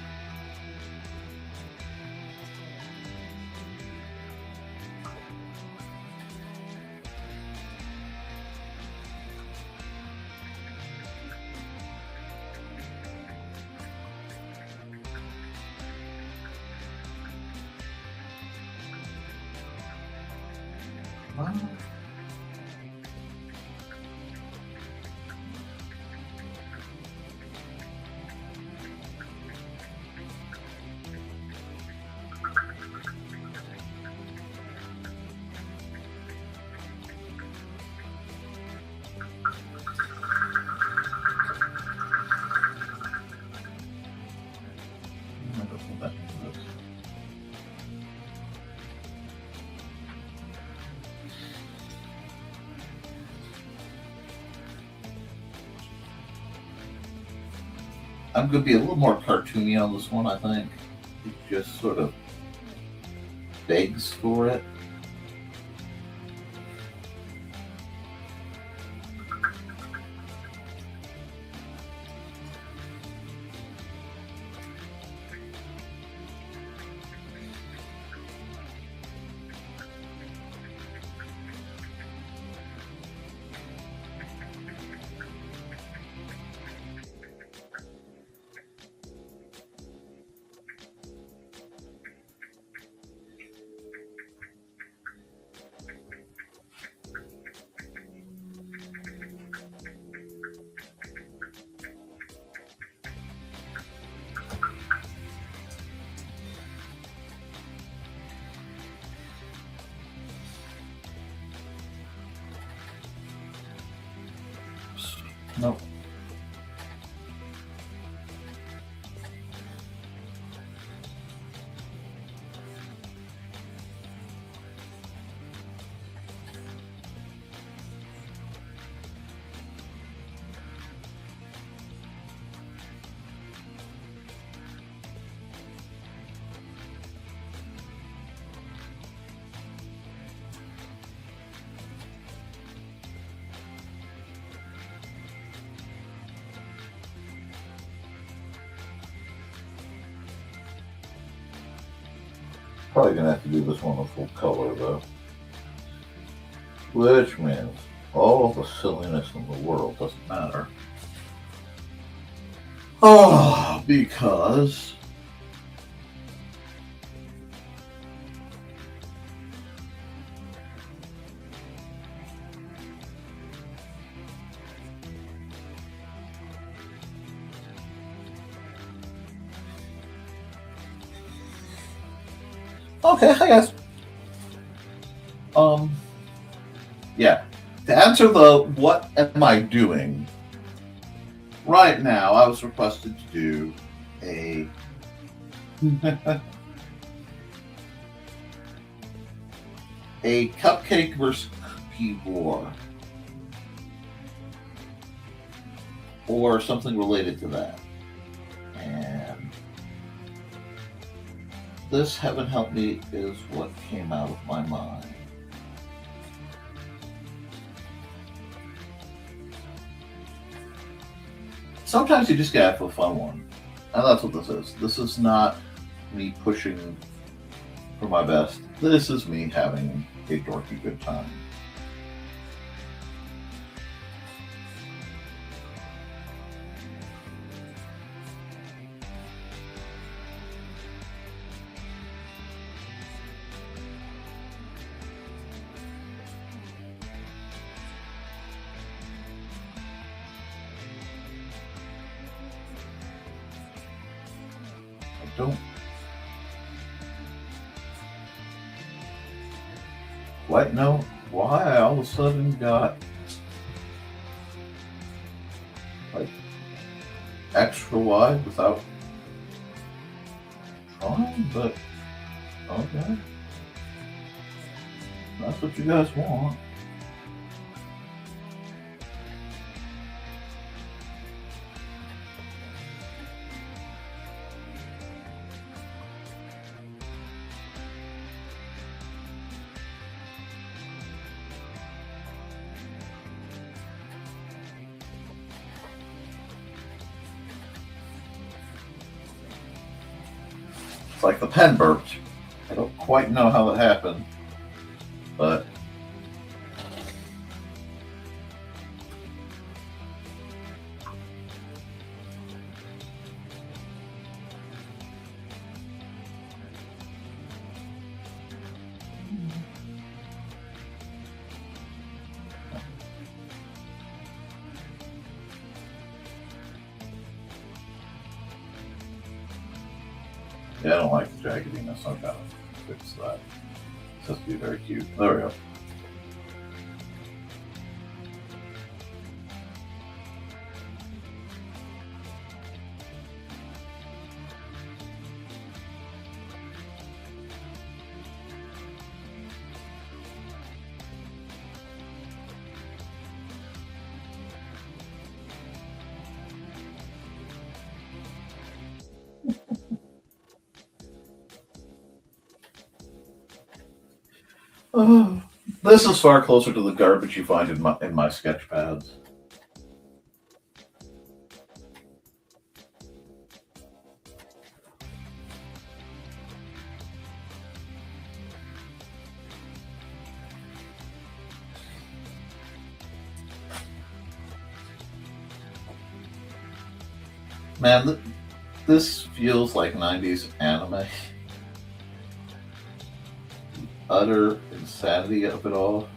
I'm going to be a little more cartoony on this one, I think. It just sort of begs for it. Nope. Probably gonna have to do this one in full color though. Which means all the silliness in the world doesn't matter. Oh, because okay, hi guys. Yeah. To answer the what am I doing? Right now, I was requested to do a A cupcake versus cookie war. Or something related to that. And this, heaven help me, is what came out of my mind. Sometimes you just gotta have a fun one. And that's what this is. This is not me pushing for my best. This is me having a dorky good time. I don't quite know why I all of a sudden got like extra wide without trying, but okay. That's what you guys want. It's like the pen burped. I don't quite know how it happened, but yeah, I don't like the jaggediness. I've got to fix that. It's supposed to be very cute. There we go. This is far closer to the garbage you find in my sketch pads. Man, this feels like 90s anime. Utter insanity of it all.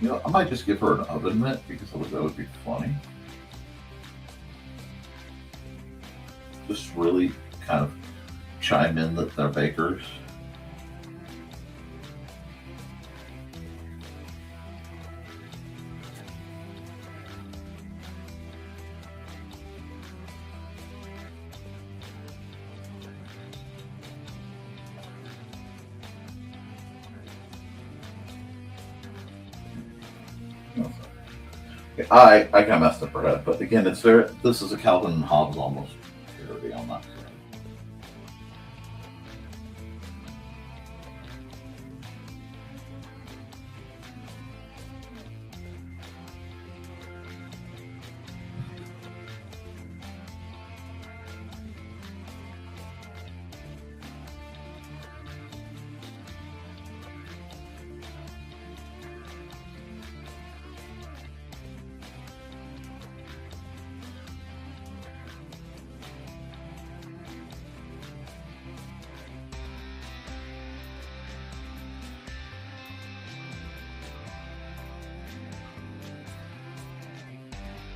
You know, I might just give her an oven mitt because that would be funny. Just really kind of chime in that they're bakers. I kind of messed up her head, but again, this is a Calvin and Hobbes almost parody on that side.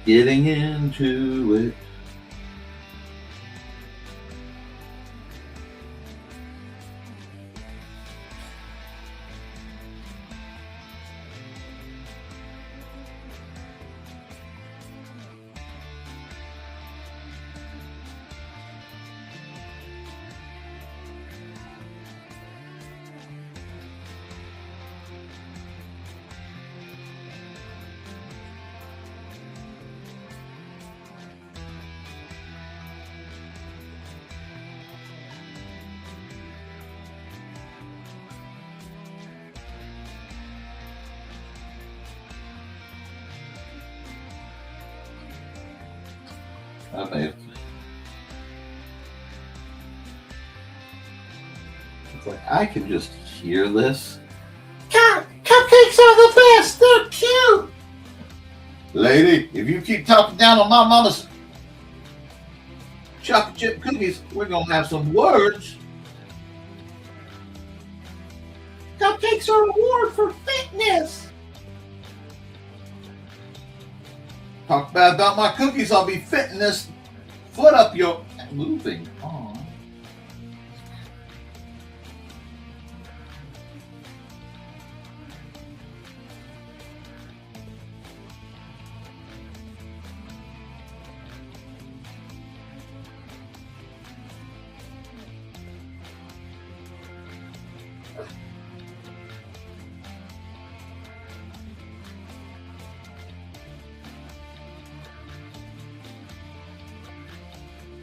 getting into it. Okay. It's like I can just hear this. Cupcakes are the best. They're cute. Lady, if you keep talking down on my mama's chocolate chip cookies, we're gonna have some words. Cupcakes are a reward for fitness. Talk bad about my cookies, I'll be fitting this foot up your... Moving on.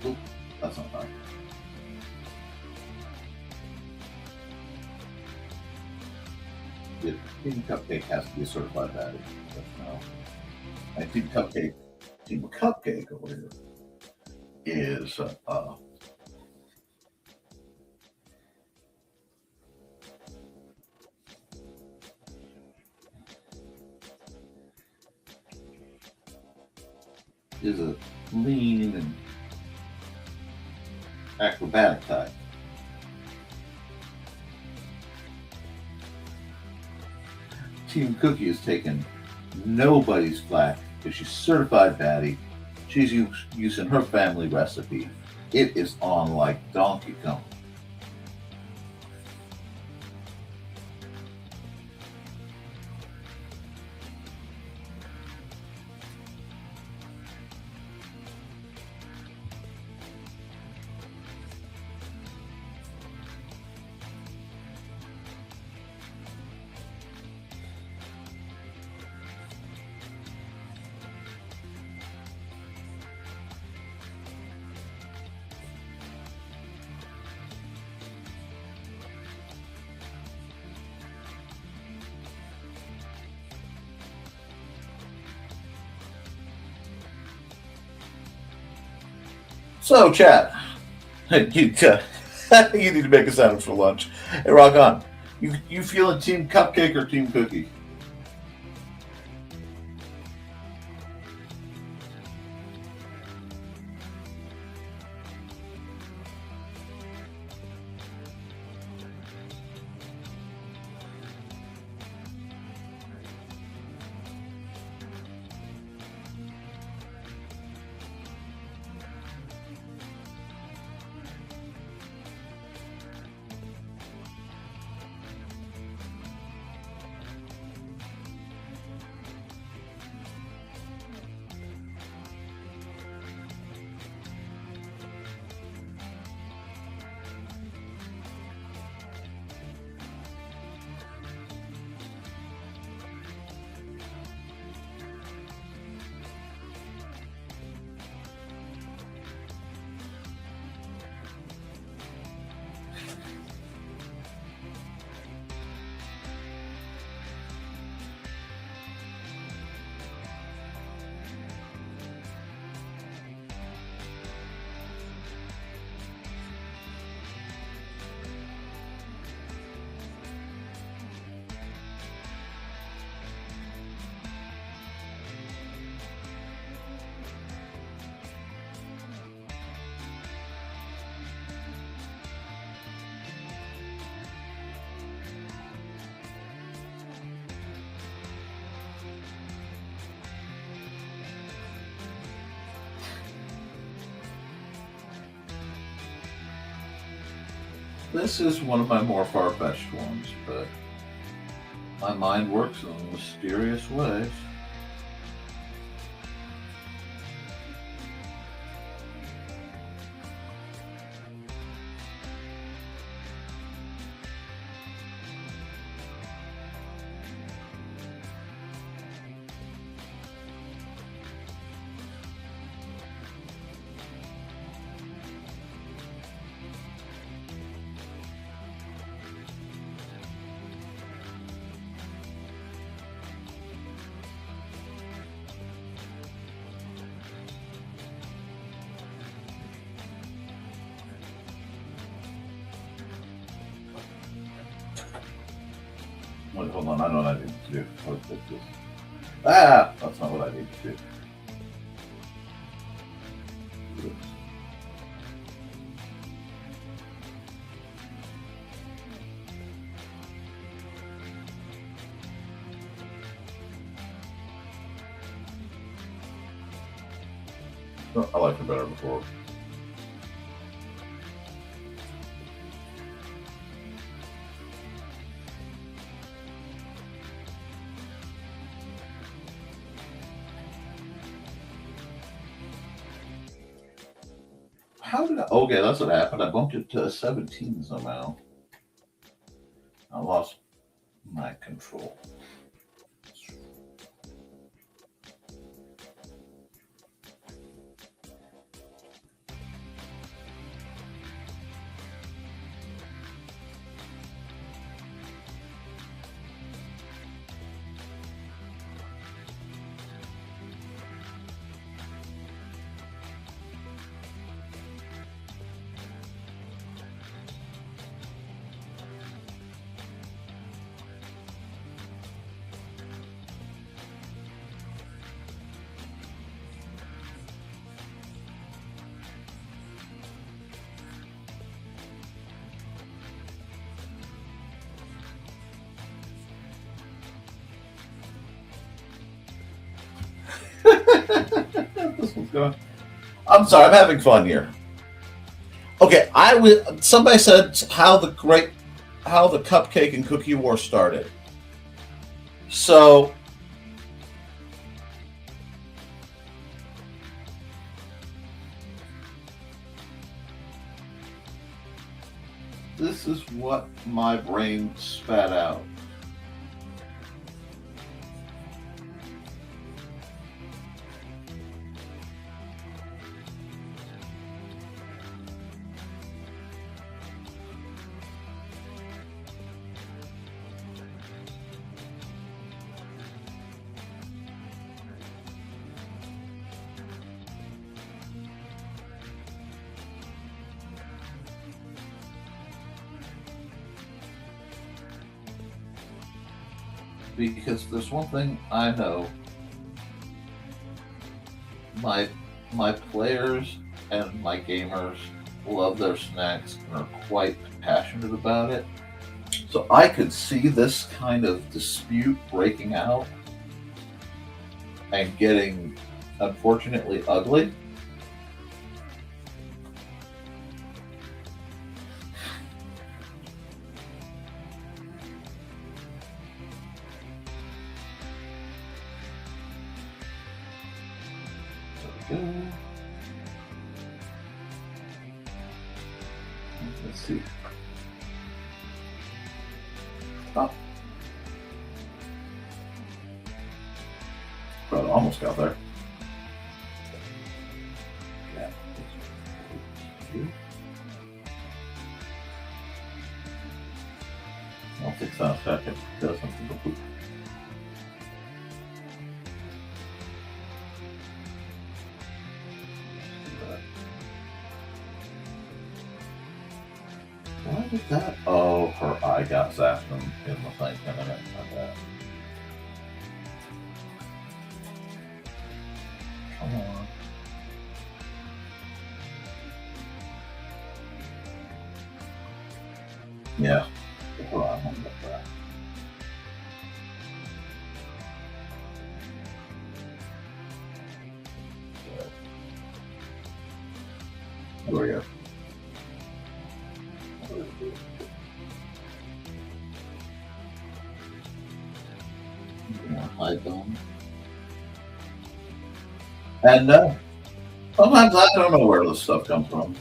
Oop, that's not right. The Team Cupcake has to be a certified baddie. No. And Team Cupcake over here is a lean and acrobatic type. Team Cookie has taken nobody's flack because she's certified baddie. She's using her family recipe. It is on like Donkey Kong. So, chat, you need to make a sandwich for lunch. Hey, rock on. You feeling Team Cupcake or Team Cookie? This is one of my more far-fetched ones, but my mind works in mysterious ways. Wait, hold on, I know what I need to do. Let's fix this. Ah! That's not what I need to do. Oops. Oh, I liked it better before. How did I? Okay, that's what happened. I bumped it to 17 somehow. I lost my control. This one's going. I'm sorry, I'm having fun here. Okay, somebody said how the cupcake and cookie war started. So this is what my brain spat out. Because there's one thing I know. My players and my gamers love their snacks and are quite passionate about it. So I could see this kind of dispute breaking out and getting, unfortunately, ugly. Let's see. Oh. Well, almost got there. Yeah. I'll fix that in a second. Does something to poop. Why did that? Oh, her eye got zapped in the thing. My bad. Come on. Yeah. Her eye won't get that. There we go. Hide them. And sometimes I don't know where this stuff comes from.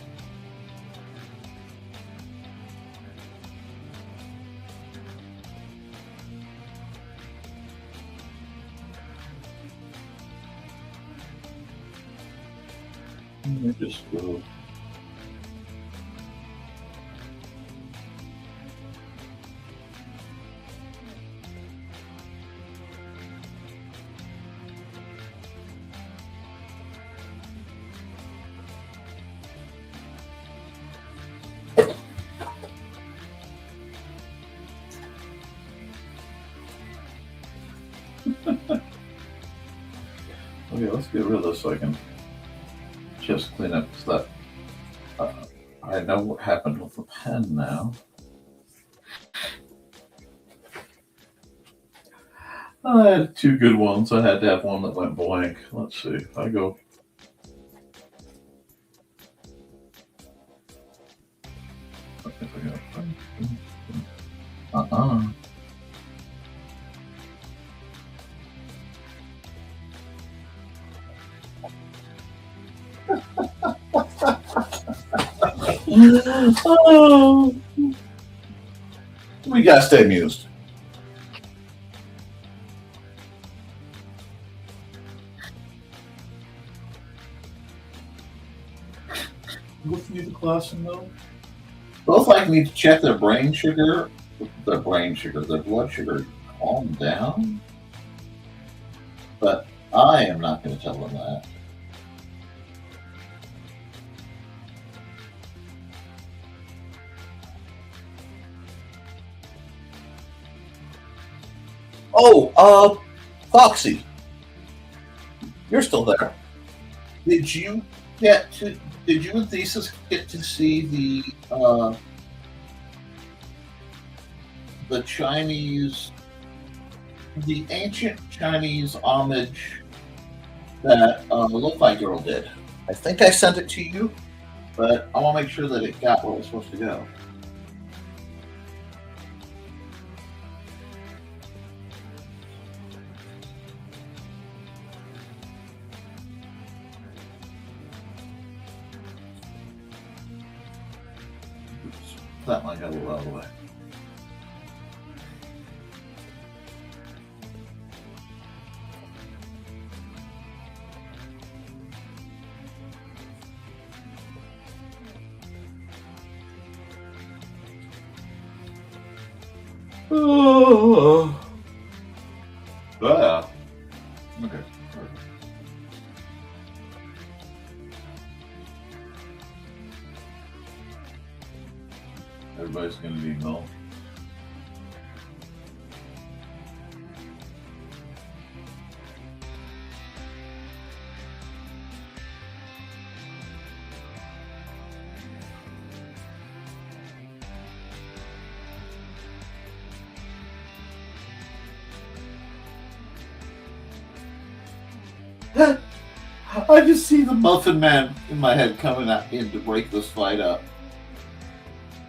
Let me just go. Okay, let's get rid of this so I can just clean up that. I know what happened with the pen now. I had two good ones. I had to have one that went blank. Let's see. If I go. Uh-uh. Oh. We gotta stay amused. Both need the class in though. Both like need to check their brain sugar, their blood sugar, calm down. But I am not going to tell them that. Oh, Foxy, you're still there. Did you and Thesis get to see the Chinese, the ancient Chinese homage that Lo-Fi Girl did? I think I sent it to you, but I want to make sure that it got where it was supposed to go. That might got a little out of the way. Oh. Ah. Okay. Everybody's going to need milk. I just see the Muffin Man in my head coming in to break this fight up.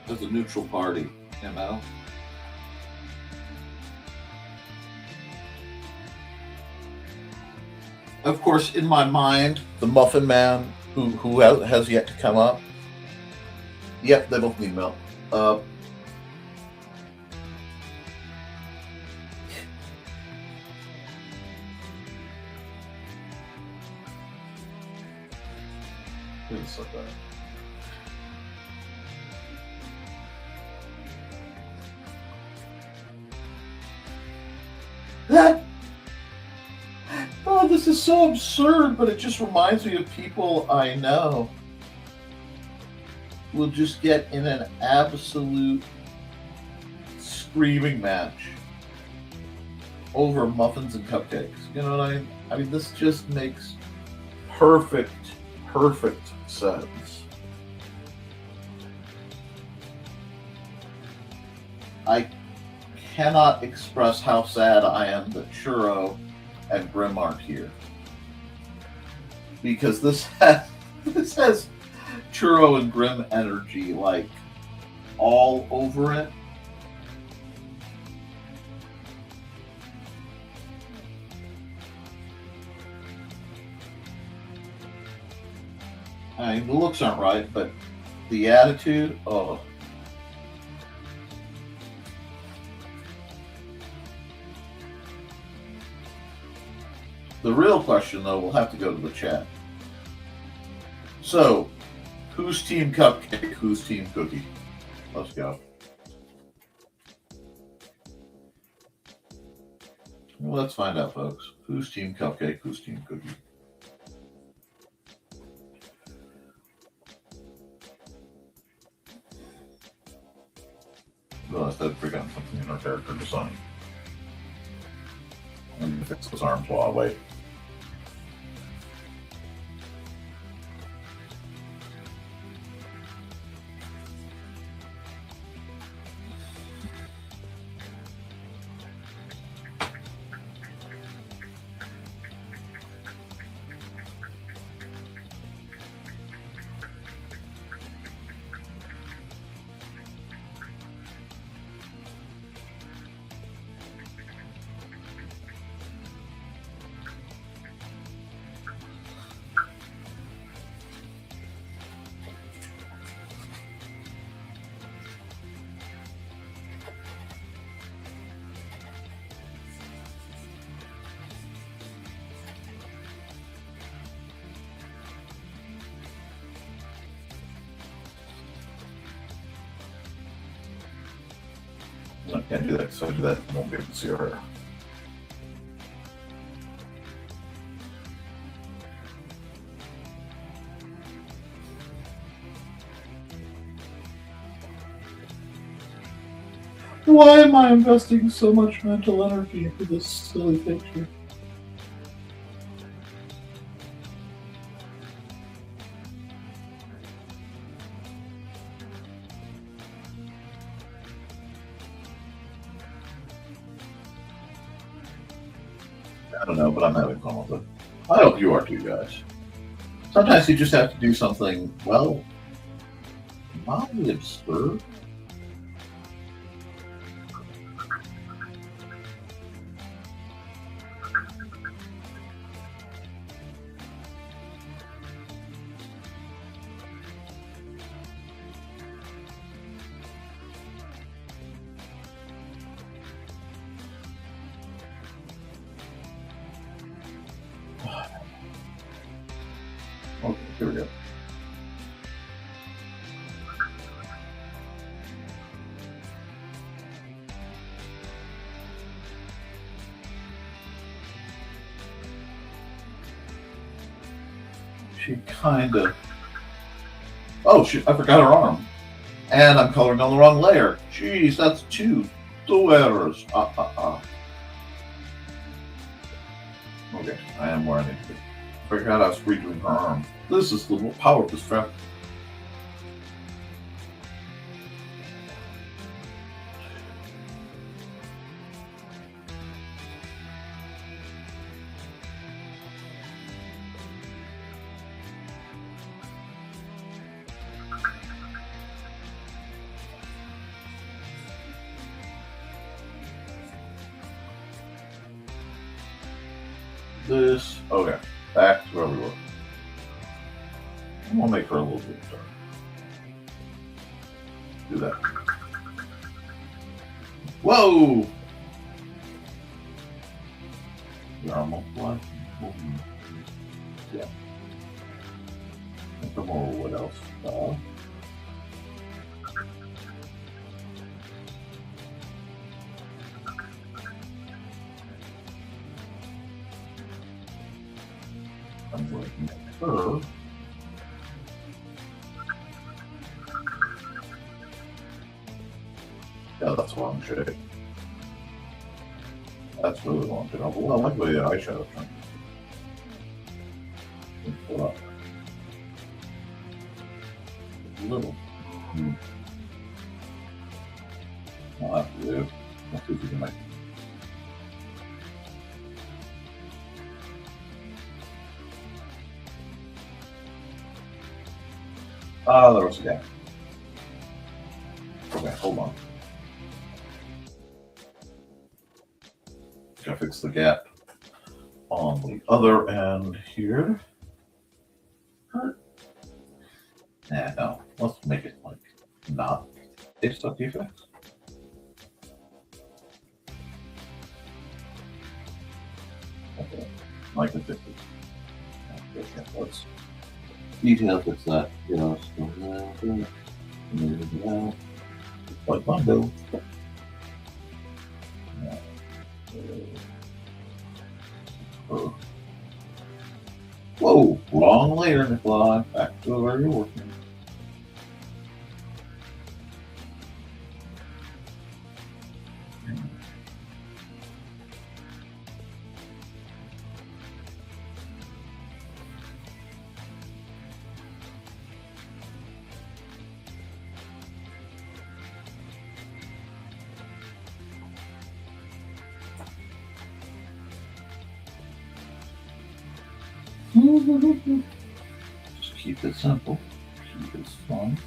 As a neutral party, you know. Of course, in my mind, the Muffin Man, who has yet to come up. Yep, they both need milk. It's like that. Oh, this is so absurd, but it just reminds me of people I know will just get in an absolute screaming match over muffins and cupcakes. You know what I mean? I mean, this just makes perfect sense. I cannot express how sad I am that Churro and Grim aren't here, because this has Churro and Grim energy like all over it. I mean, the looks aren't right, but the attitude, oh. The real question, though, will have to go to the chat. So, who's Team Cupcake? Who's Team Cookie? Let's go. Well, let's find out, folks. Who's Team Cupcake? Who's Team Cookie? Realized I'd forgotten something in our character design. Let me fix those arms while I wait. I can't do that because if I do that, I won't be able to see her. Why am I investing so much mental energy into this silly picture? I don't know, but I'm having fun with it. I hope you are too, guys. Sometimes you just have to do something, well, mildly absurd. Okay, here we go. She kind of... Oh, I forgot her arm. And I'm coloring on the wrong layer. Jeez, that's two errors. Okay, I am where I need to be. Forgot I was redoing her arm. This is the power of this trap. This, okay, back to where we were. I'm gonna make her a little bit dark. Do that. Whoa! You're almost black. Yeah. Some more, what else? I'm looking at her. Yeah, that's wrong shade. That's really wrong shade. Well, I like the way the eyeshadow turned. Pull up. A little. I'll have to do. Let's see if we can make. There was a gap. Okay, hold on. Gotta fix the gap on the other end here. Nah, no. Let's make it like not a stuck defect. Okay, I can fix it. Okay, let's detail fix that. You know, like Mondo. Whoa, wrong layer, Nikolai. Back to where you're working. Just keep it simple. Keep it fun.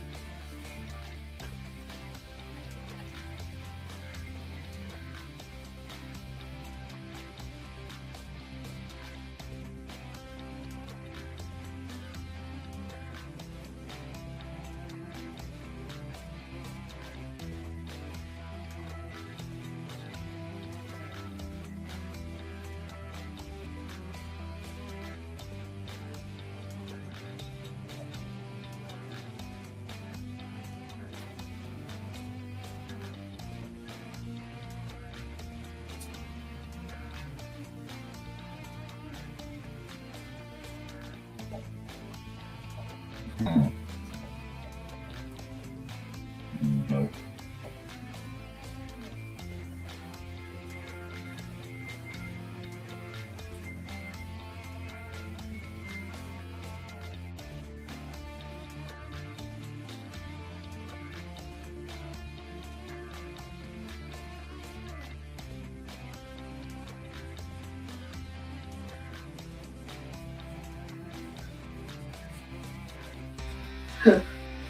No.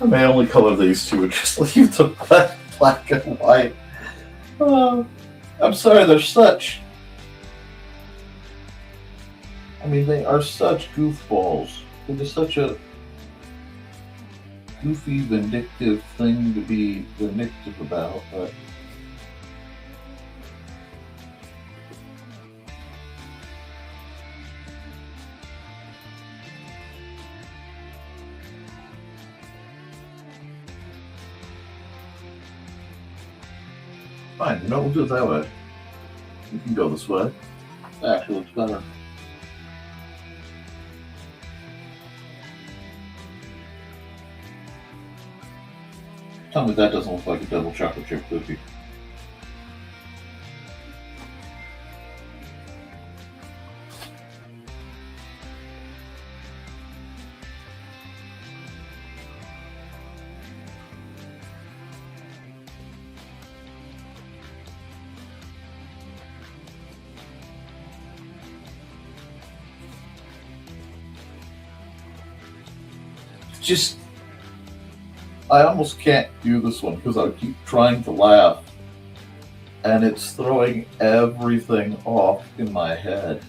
I may only color these two and just leave the black and white. Oh, I'm sorry, they're such. I mean, they are such goofballs. It is such a goofy, vindictive thing to be vindictive about, but. Fine, you know, we'll do it that way. We can go this way. Actually, looks better. Tell me that doesn't look like a double chocolate chip cookie. Just, I almost can't do this one because I keep trying to laugh and it's throwing everything off in my head.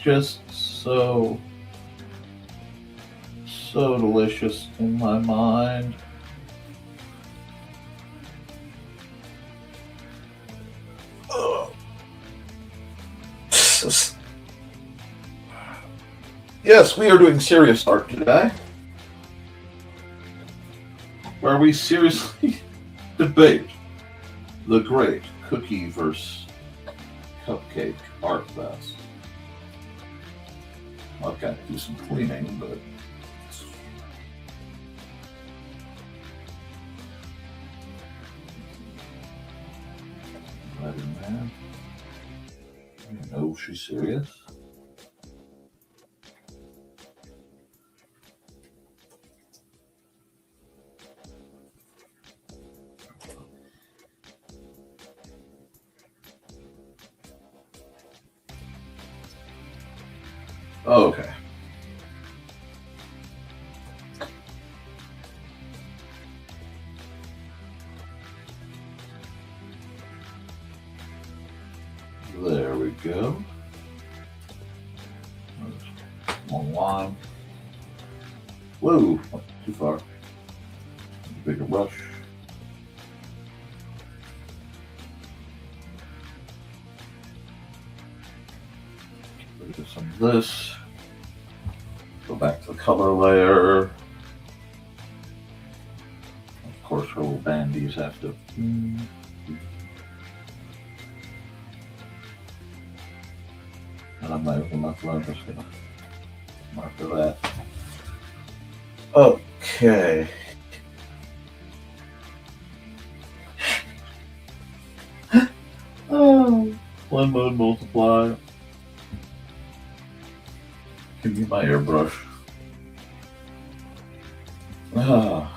Just so delicious in my mind. Ugh. Yes, we are doing serious art today, where we seriously debate the great cookie versus cupcake art fest. I've got to do some cleaning, but right in there. You know she's serious. Okay. go. Long line. Whoa, not too far. Bigger brush. Get rid of some of this. Go back to the color layer. Of course, her little bandies have to. And I'm not even I'm just gonna mark that. Okay. Oh, blend mode multiply. Give me my airbrush. Ah.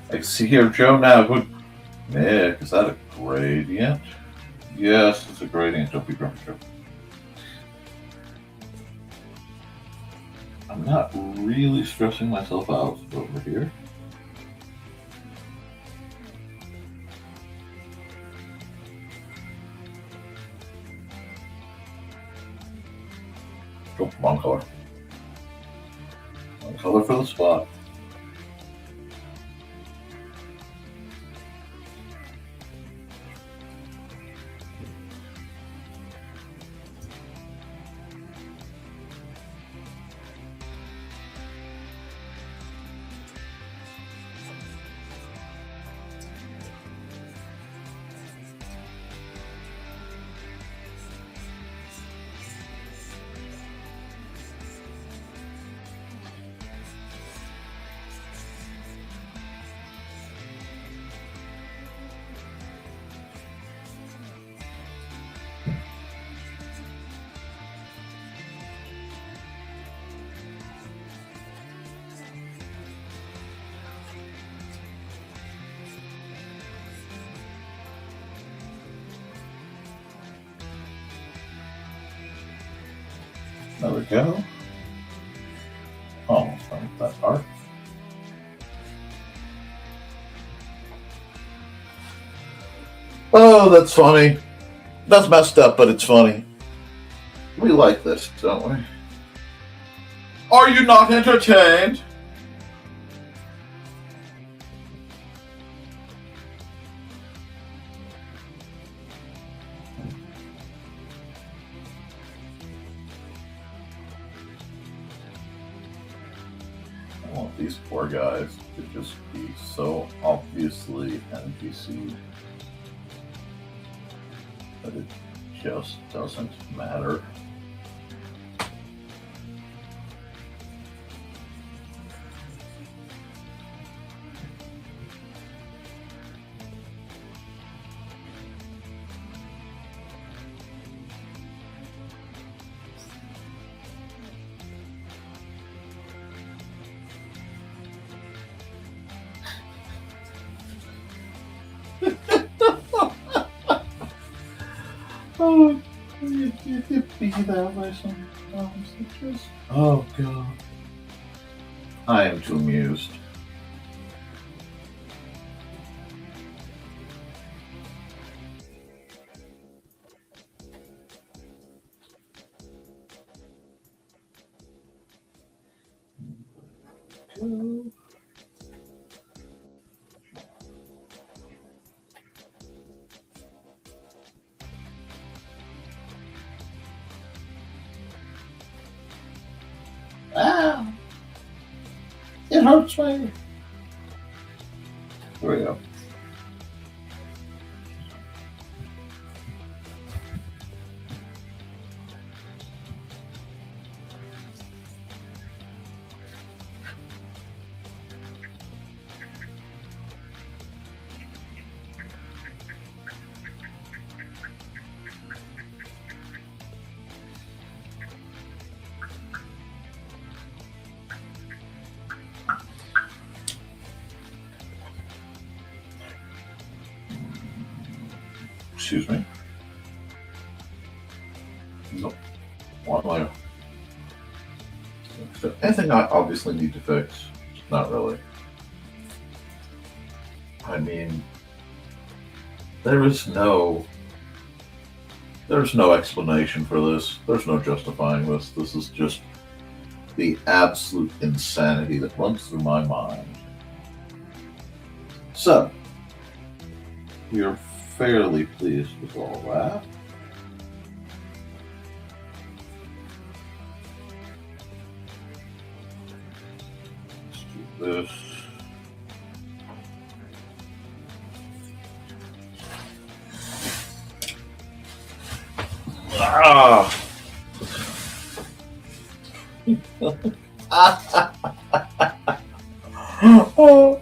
I can see here, Joe, now. Nick, is that a gradient? Yes, it's a gradient. Don't be grumpy, Joe. I'm not really stressing myself out over here. Oh, wrong color. Wrong color for the spot. There we go. Almost done with that part. Oh, that's funny. That's messed up, but it's funny. We like this, don't we? Are you not entertained? I want these poor guys to just be so obviously NPC that it just doesn't matter. Oh, you get beat out by some just. Oh god. I am too amused. Ah! It hurts me. There we go. Excuse me. No. Why am I? Anything I obviously need to fix? Not really. I mean, there's no explanation for this. There's no justifying this. This is just the absolute insanity that runs through my mind. So, we are fairly pleased with all that. Let's do this. Ah! Oh.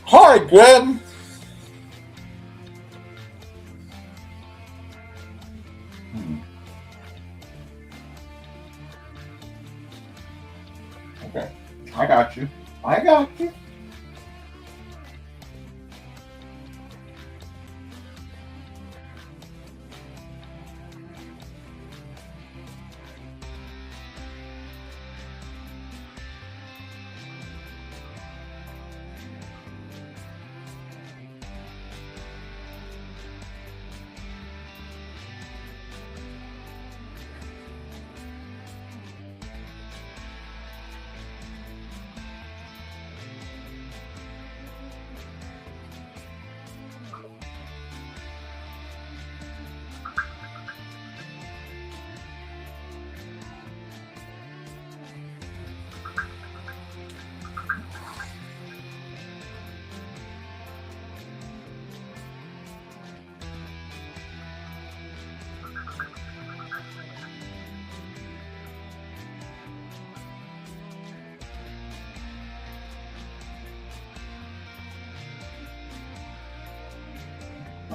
Hi, Gwen. Okay, I got you. I got you.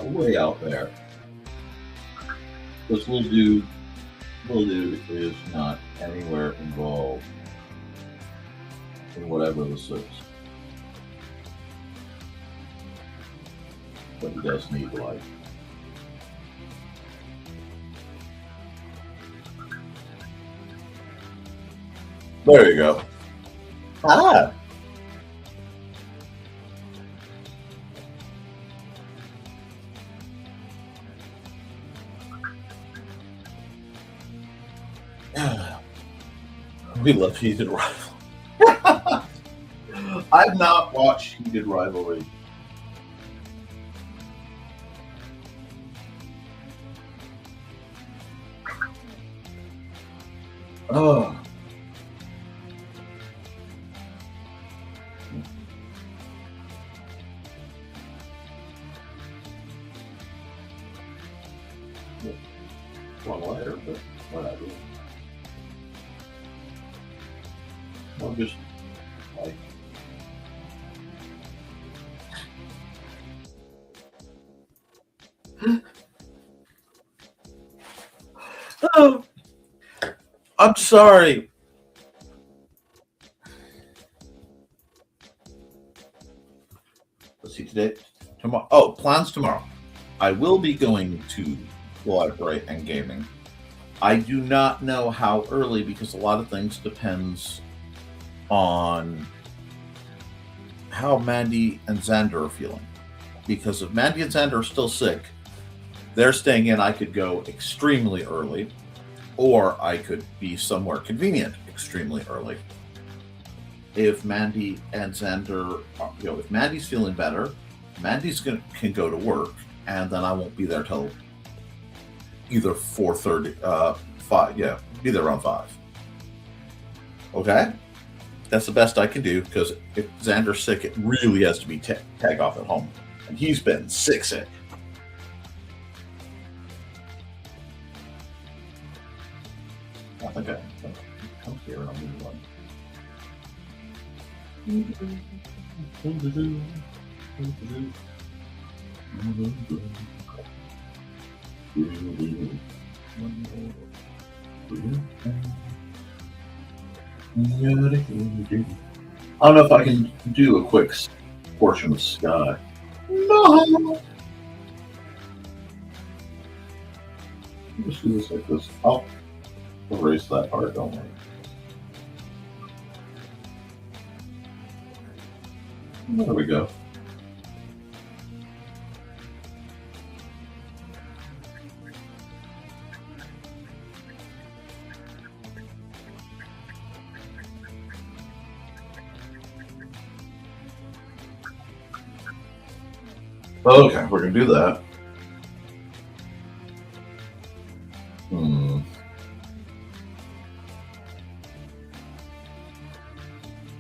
Way out there. This little dude is not anywhere involved in whatever this is. But he does need life. There you go. Ah! We love Heated Rivalry. I've not watched Heated Rivalry. Oh. One later, but whatever. I'll just like oh, I'm sorry. Let's see today. Tomorrow. Oh, plans tomorrow. I will be going to the library and gaming. I do not know how early because a lot of things depends on how Mandy and Xander are feeling. Because if Mandy and Xander are still sick, they're staying in, I could go extremely early, or I could be somewhere convenient extremely early. If Mandy and Xander, if Mandy's feeling better, Mandy's can go to work, and then I won't be there till either 4:30, 5. Yeah, be there around 5. Okay? That's the best I can do, because if Xander's sick, it really has to be tag off at home. And he's been sick. I think I come here and I'll move on. I don't know if I can do a quick portion of sky. No! Just do this like this. I'll erase that part, don't worry. There we go. Okay, we're gonna do that.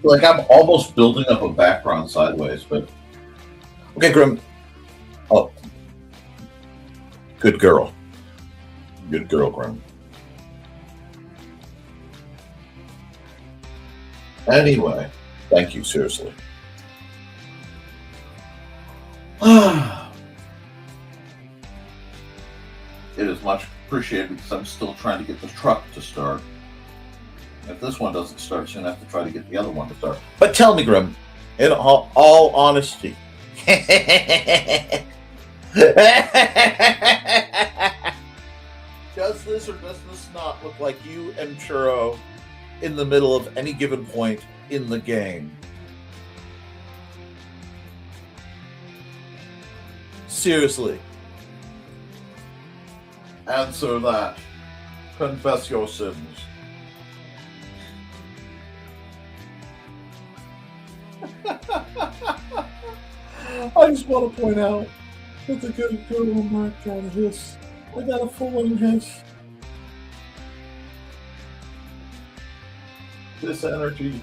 Like I'm almost building up a background sideways, but Okay, Grim. Oh. Good girl. Good girl, Grim. anyway. Thank you, seriously. It is much appreciated because I'm still trying to get the truck to start. If this one doesn't start soon, I have to try to get the other one to start. But tell me, Grim, in all honesty, does this or does this not look like you and Churro in the middle of any given point in the game? Seriously. Answer that. Confess your sins. I just want to point out that the good girl marked out of this. I got a full in his. This energy.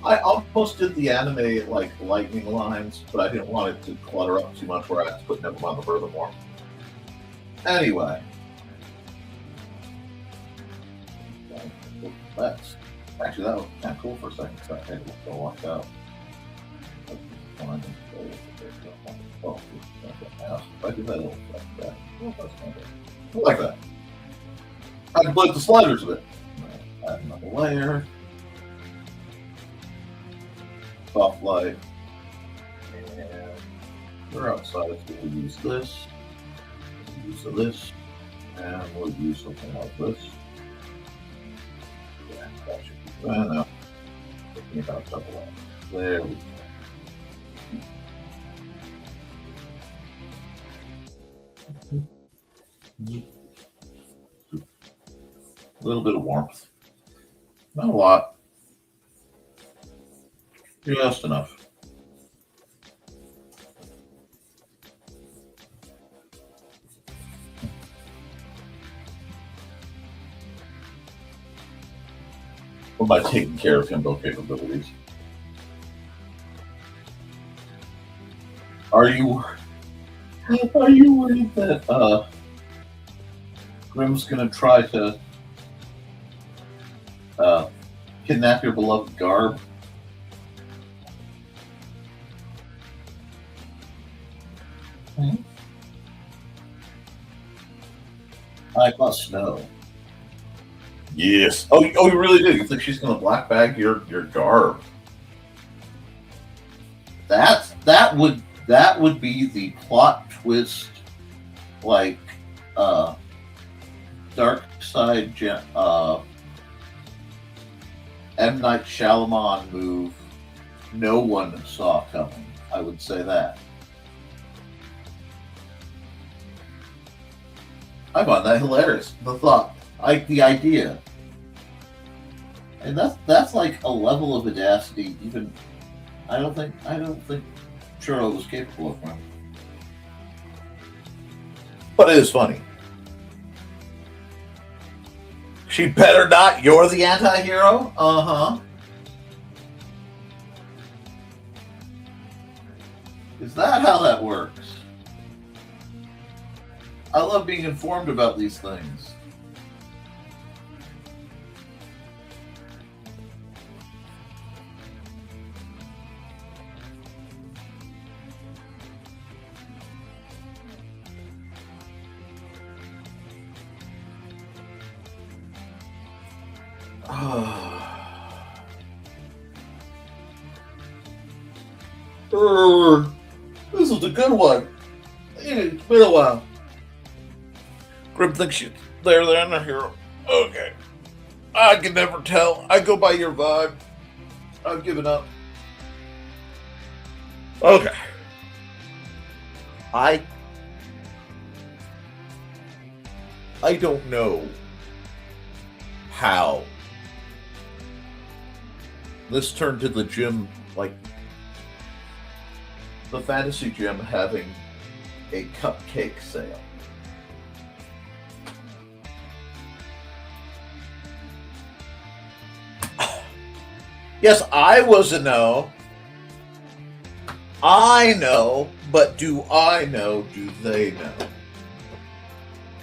I almost did the anime like lightning lines, but I didn't want it to clutter up too much where I had to put Nevermind the Furthermore. Anyway. That's actually that was kind of cool for a second, so I had to go walk out. I do that a little like that. I like that. I can play with the sliders a bit. Add another layer. Soft light. And we're outside, so we'll use this. We'll use this. And we'll use something like this. Yeah, that should be good enough. Thinking about double light. There we go. A little bit of warmth. Not a lot. Just enough. What about taking care of himbo capabilities? Are you worried that Grim's gonna try to kidnap your beloved Garb? Hmm? I must know. Yes. Oh, you really do? You think she's gonna black bag your Garb? That would be the plot twist, like Dark Side M. Night Shyamalan move no one saw coming. I would say that. I find that hilarious. The thought, the idea, and that's like a level of audacity. Even I don't think Churro was capable of one. But it is funny. She better not. You're the anti-hero? Uh-huh. Is that how that works? I love being informed about these things. This is a good one. It's been a while. Grim thinks they're a hero. Okay. I can never tell. I go by your vibe. I've given up. Okay. I don't know how this turned to the gym, like the fantasy gym having a cupcake sale. Yes, I was a no. I know, but do I know? Do they know?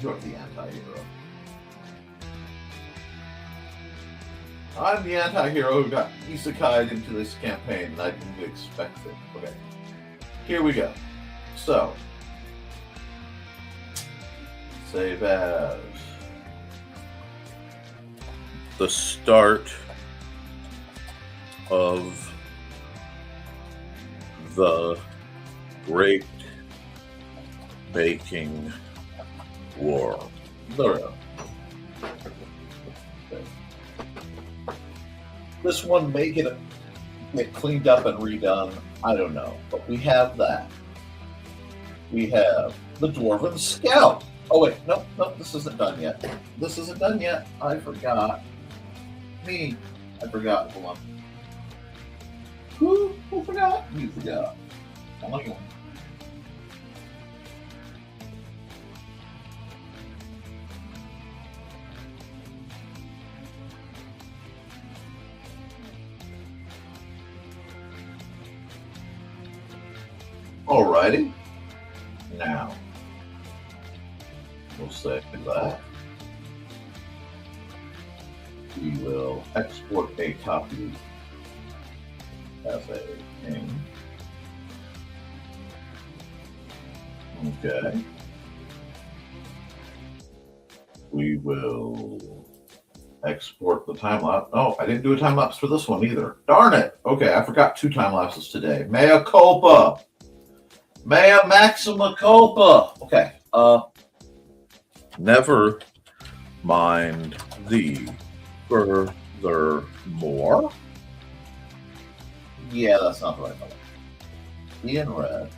You're the anti-hero. I'm the anti-hero who got isekai'd into this campaign, and I didn't expect it. Okay, here we go. So, save as the start of the Great Baking War. There we go. Okay. This one may get cleaned up and redone. I don't know. But we have that. We have the Dwarven Scout. Oh, wait. No, this isn't done yet. This isn't done yet. I forgot. I forgot. Hold on. Who forgot? You forgot. Alrighty. Now, we'll save that. We will export a copy as a thing. Okay. We will export the time lapse. Oh, I didn't do a time lapse for this one either. Darn it. Okay, I forgot 2 time lapses today. Mea culpa. Mea maxima culpa. Okay. Never mind the furthermore. Yeah, that's not the right color. In red.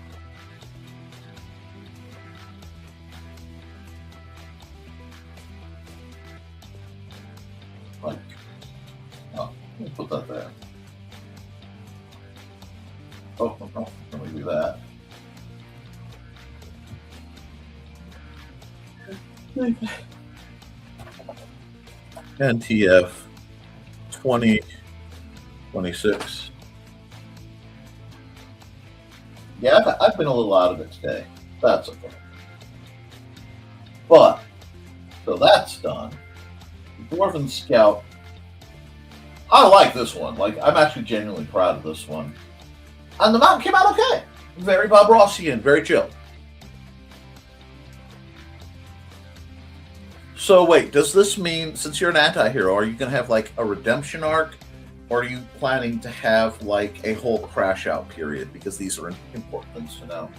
Like, oh, let me put that there. Oh, no, let me do that. NTF 2026. Yeah, I've been a little out of it today. That's okay. But, so that's done. Dwarven Scout. I like this one. Like, I'm actually genuinely proud of this one. And the mountain came out okay. Very Bob Rossian, very chill. So wait, does this mean, since you're an anti-hero, are you going to have like a redemption arc? Or are you planning to have like a whole crash out period? Because these are important things to know.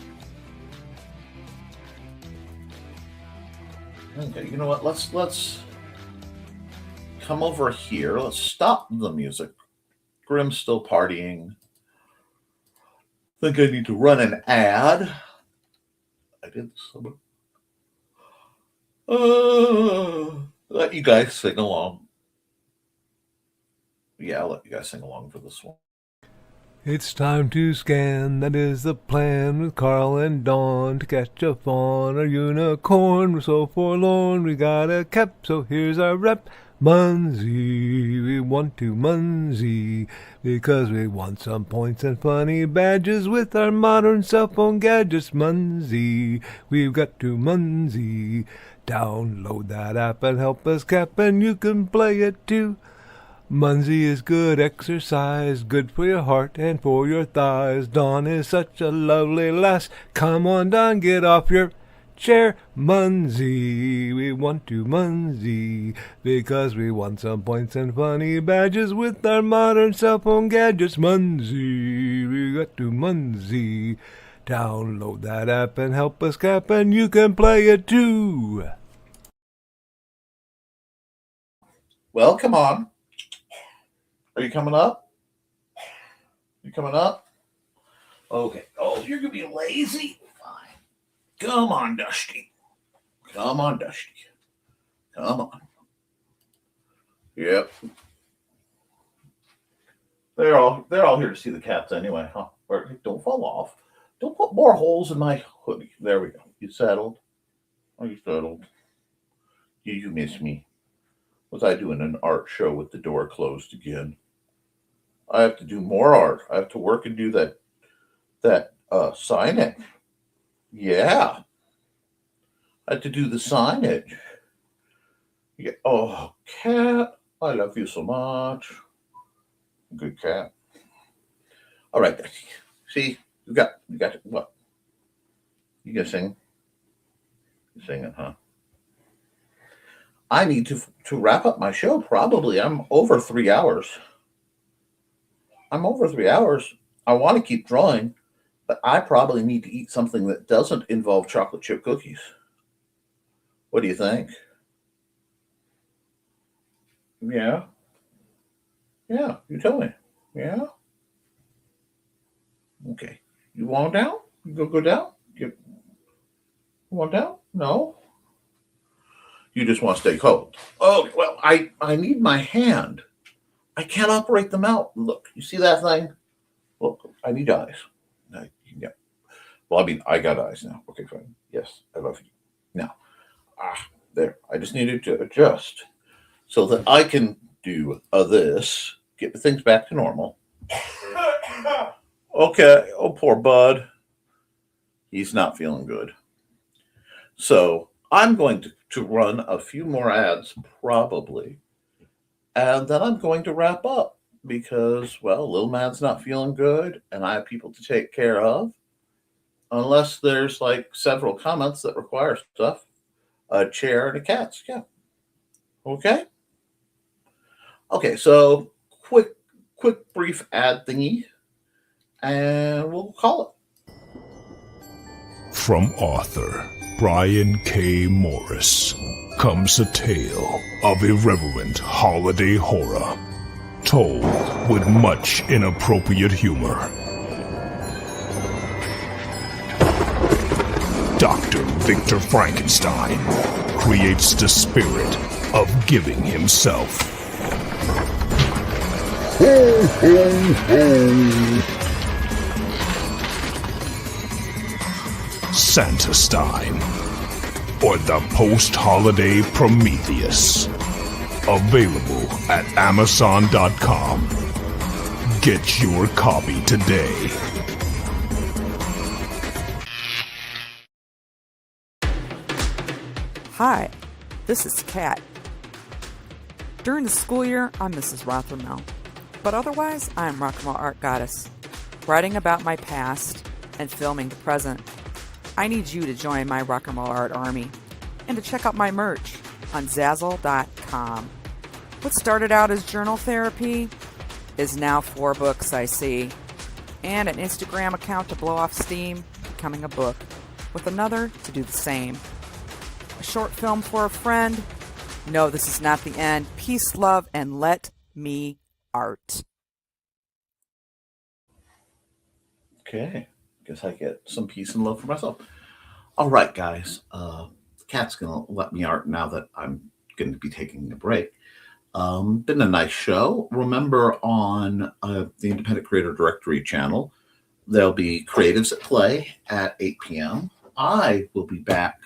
Okay, you know what? Let's come over here. Let's stop the music. Grim's still partying. I think I need to run an ad. I did something. Let you guys sing along. Yeah, I'll let you guys sing along for this one. It's time to scan, that is the plan, with Carl and Dawn to catch a fawn or unicorn. We're so forlorn, we got a cap, so here's our rep. Munsey, we want to Munsey, because we want some points and funny badges with our modern cell phone gadgets. Munsey, we've got to Munsey. Download that app and help us cap, and you can play it too. Munsey is good exercise, good for your heart and for your thighs. Dawn is such a lovely lass. Come on, Dawn, get off your Share Munsey, we want to Munsey, because we want some points and funny badges with our modern cell phone gadgets. Munsey, we got to Munsey. Download that app and help us cap, and you can play it too. Well, come on. Are you coming up? You coming up? Okay. Oh, you're going to be lazy? Fine. Come on, Dusty. Come on, Dusty. Come on. Yep. They're all here to see the cats anyway, huh? Don't fall off. Don't put more holes in my hoodie. There we go. You settled? Are you settled? You miss me? Was I doing an art show with the door closed again? I have to do more art. I have to work and do that signage. Yeah. I have to do the signage. Yeah. Oh, cat. I love you so much. Good cat. All right, Dusty. See, you got what? You gonna sing? You're singing, huh? I need to wrap up my show. Probably. I'm over 3 hours. I want to keep drawing, but I probably need to eat something that doesn't involve chocolate chip cookies. What do you think? Yeah. Yeah, you tell me. Yeah. Okay. You want down? You go down? You want down? No. You just want to stay cold. Oh, well, I need my hand. I can't operate the mouth. Look, you see that thing? Look, I need eyes. Yeah. Well, I mean, I got eyes now. Okay, fine. Yes, I love you. Now, there. I just needed to adjust so that I can do this. Get the things back to normal. Okay. Oh, poor bud. He's not feeling good. So I'm going to run a few more ads, probably. And then I'm going to wrap up because, well, Lil Man's not feeling good and I have people to take care of. Unless there's like several comments that require stuff. A chair and a cat. Yeah. Okay. Okay, so quick brief ad thingy. And we'll call it. From author Brian K. Morris comes a tale of irreverent holiday horror, told with much inappropriate humor. Dr. Victor Frankenstein creates the spirit of giving himself. Ho, ho, ho! Santastein, or the post-holiday Prometheus. Available at Amazon.com. Get your copy today. Hi, this is Kat. During the school year, I'm Mrs. Rothermel, but otherwise, I'm Rock and Roll Art Goddess, writing about my past and filming the present. I need you to join my Rock and Roll Art army and to check out my merch on Zazzle.com. What started out as journal therapy is now 4 books, I see, and an Instagram account to blow off steam, becoming a book, with another to do the same. A short film for a friend. No, this is not the end. Peace, love, and let me art. Okay. Guess I get some peace and love for myself. All right, guys. Kat's going to let me art now that I'm going to be taking a break. Been a nice show. Remember, on the Independent Creator Directory channel, there'll be Creatives at Play at 8 p.m. I will be back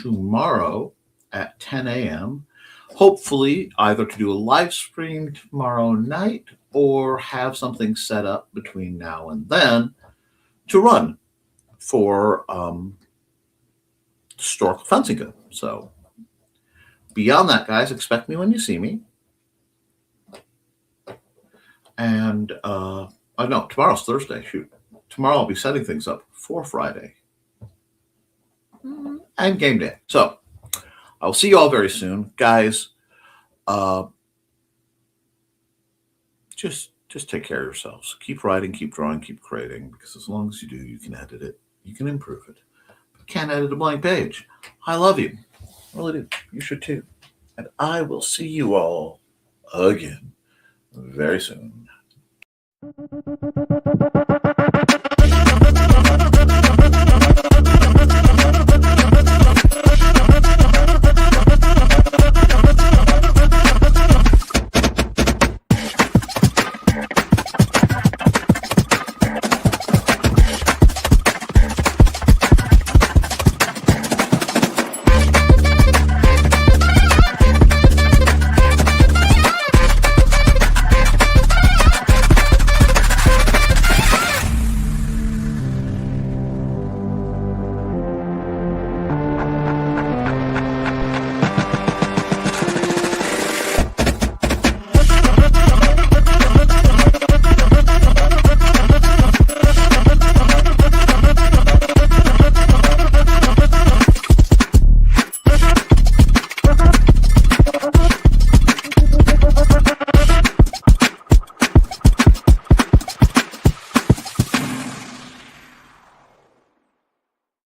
tomorrow at 10 a.m. Hopefully, either to do a live stream tomorrow night or have something set up between now and then to run for historical fencing good. So beyond that, guys, expect me when you see me. And I know tomorrow's Thursday. Shoot, tomorrow I'll be setting things up for Friday. and game day. So I'll see you all very soon, guys. Just take care of yourselves. Keep writing, keep drawing, keep creating, because as long as you do, you can edit it, you can improve it. But can't edit a blank page. I love you. I really do. You should too. And I will see you all again very soon.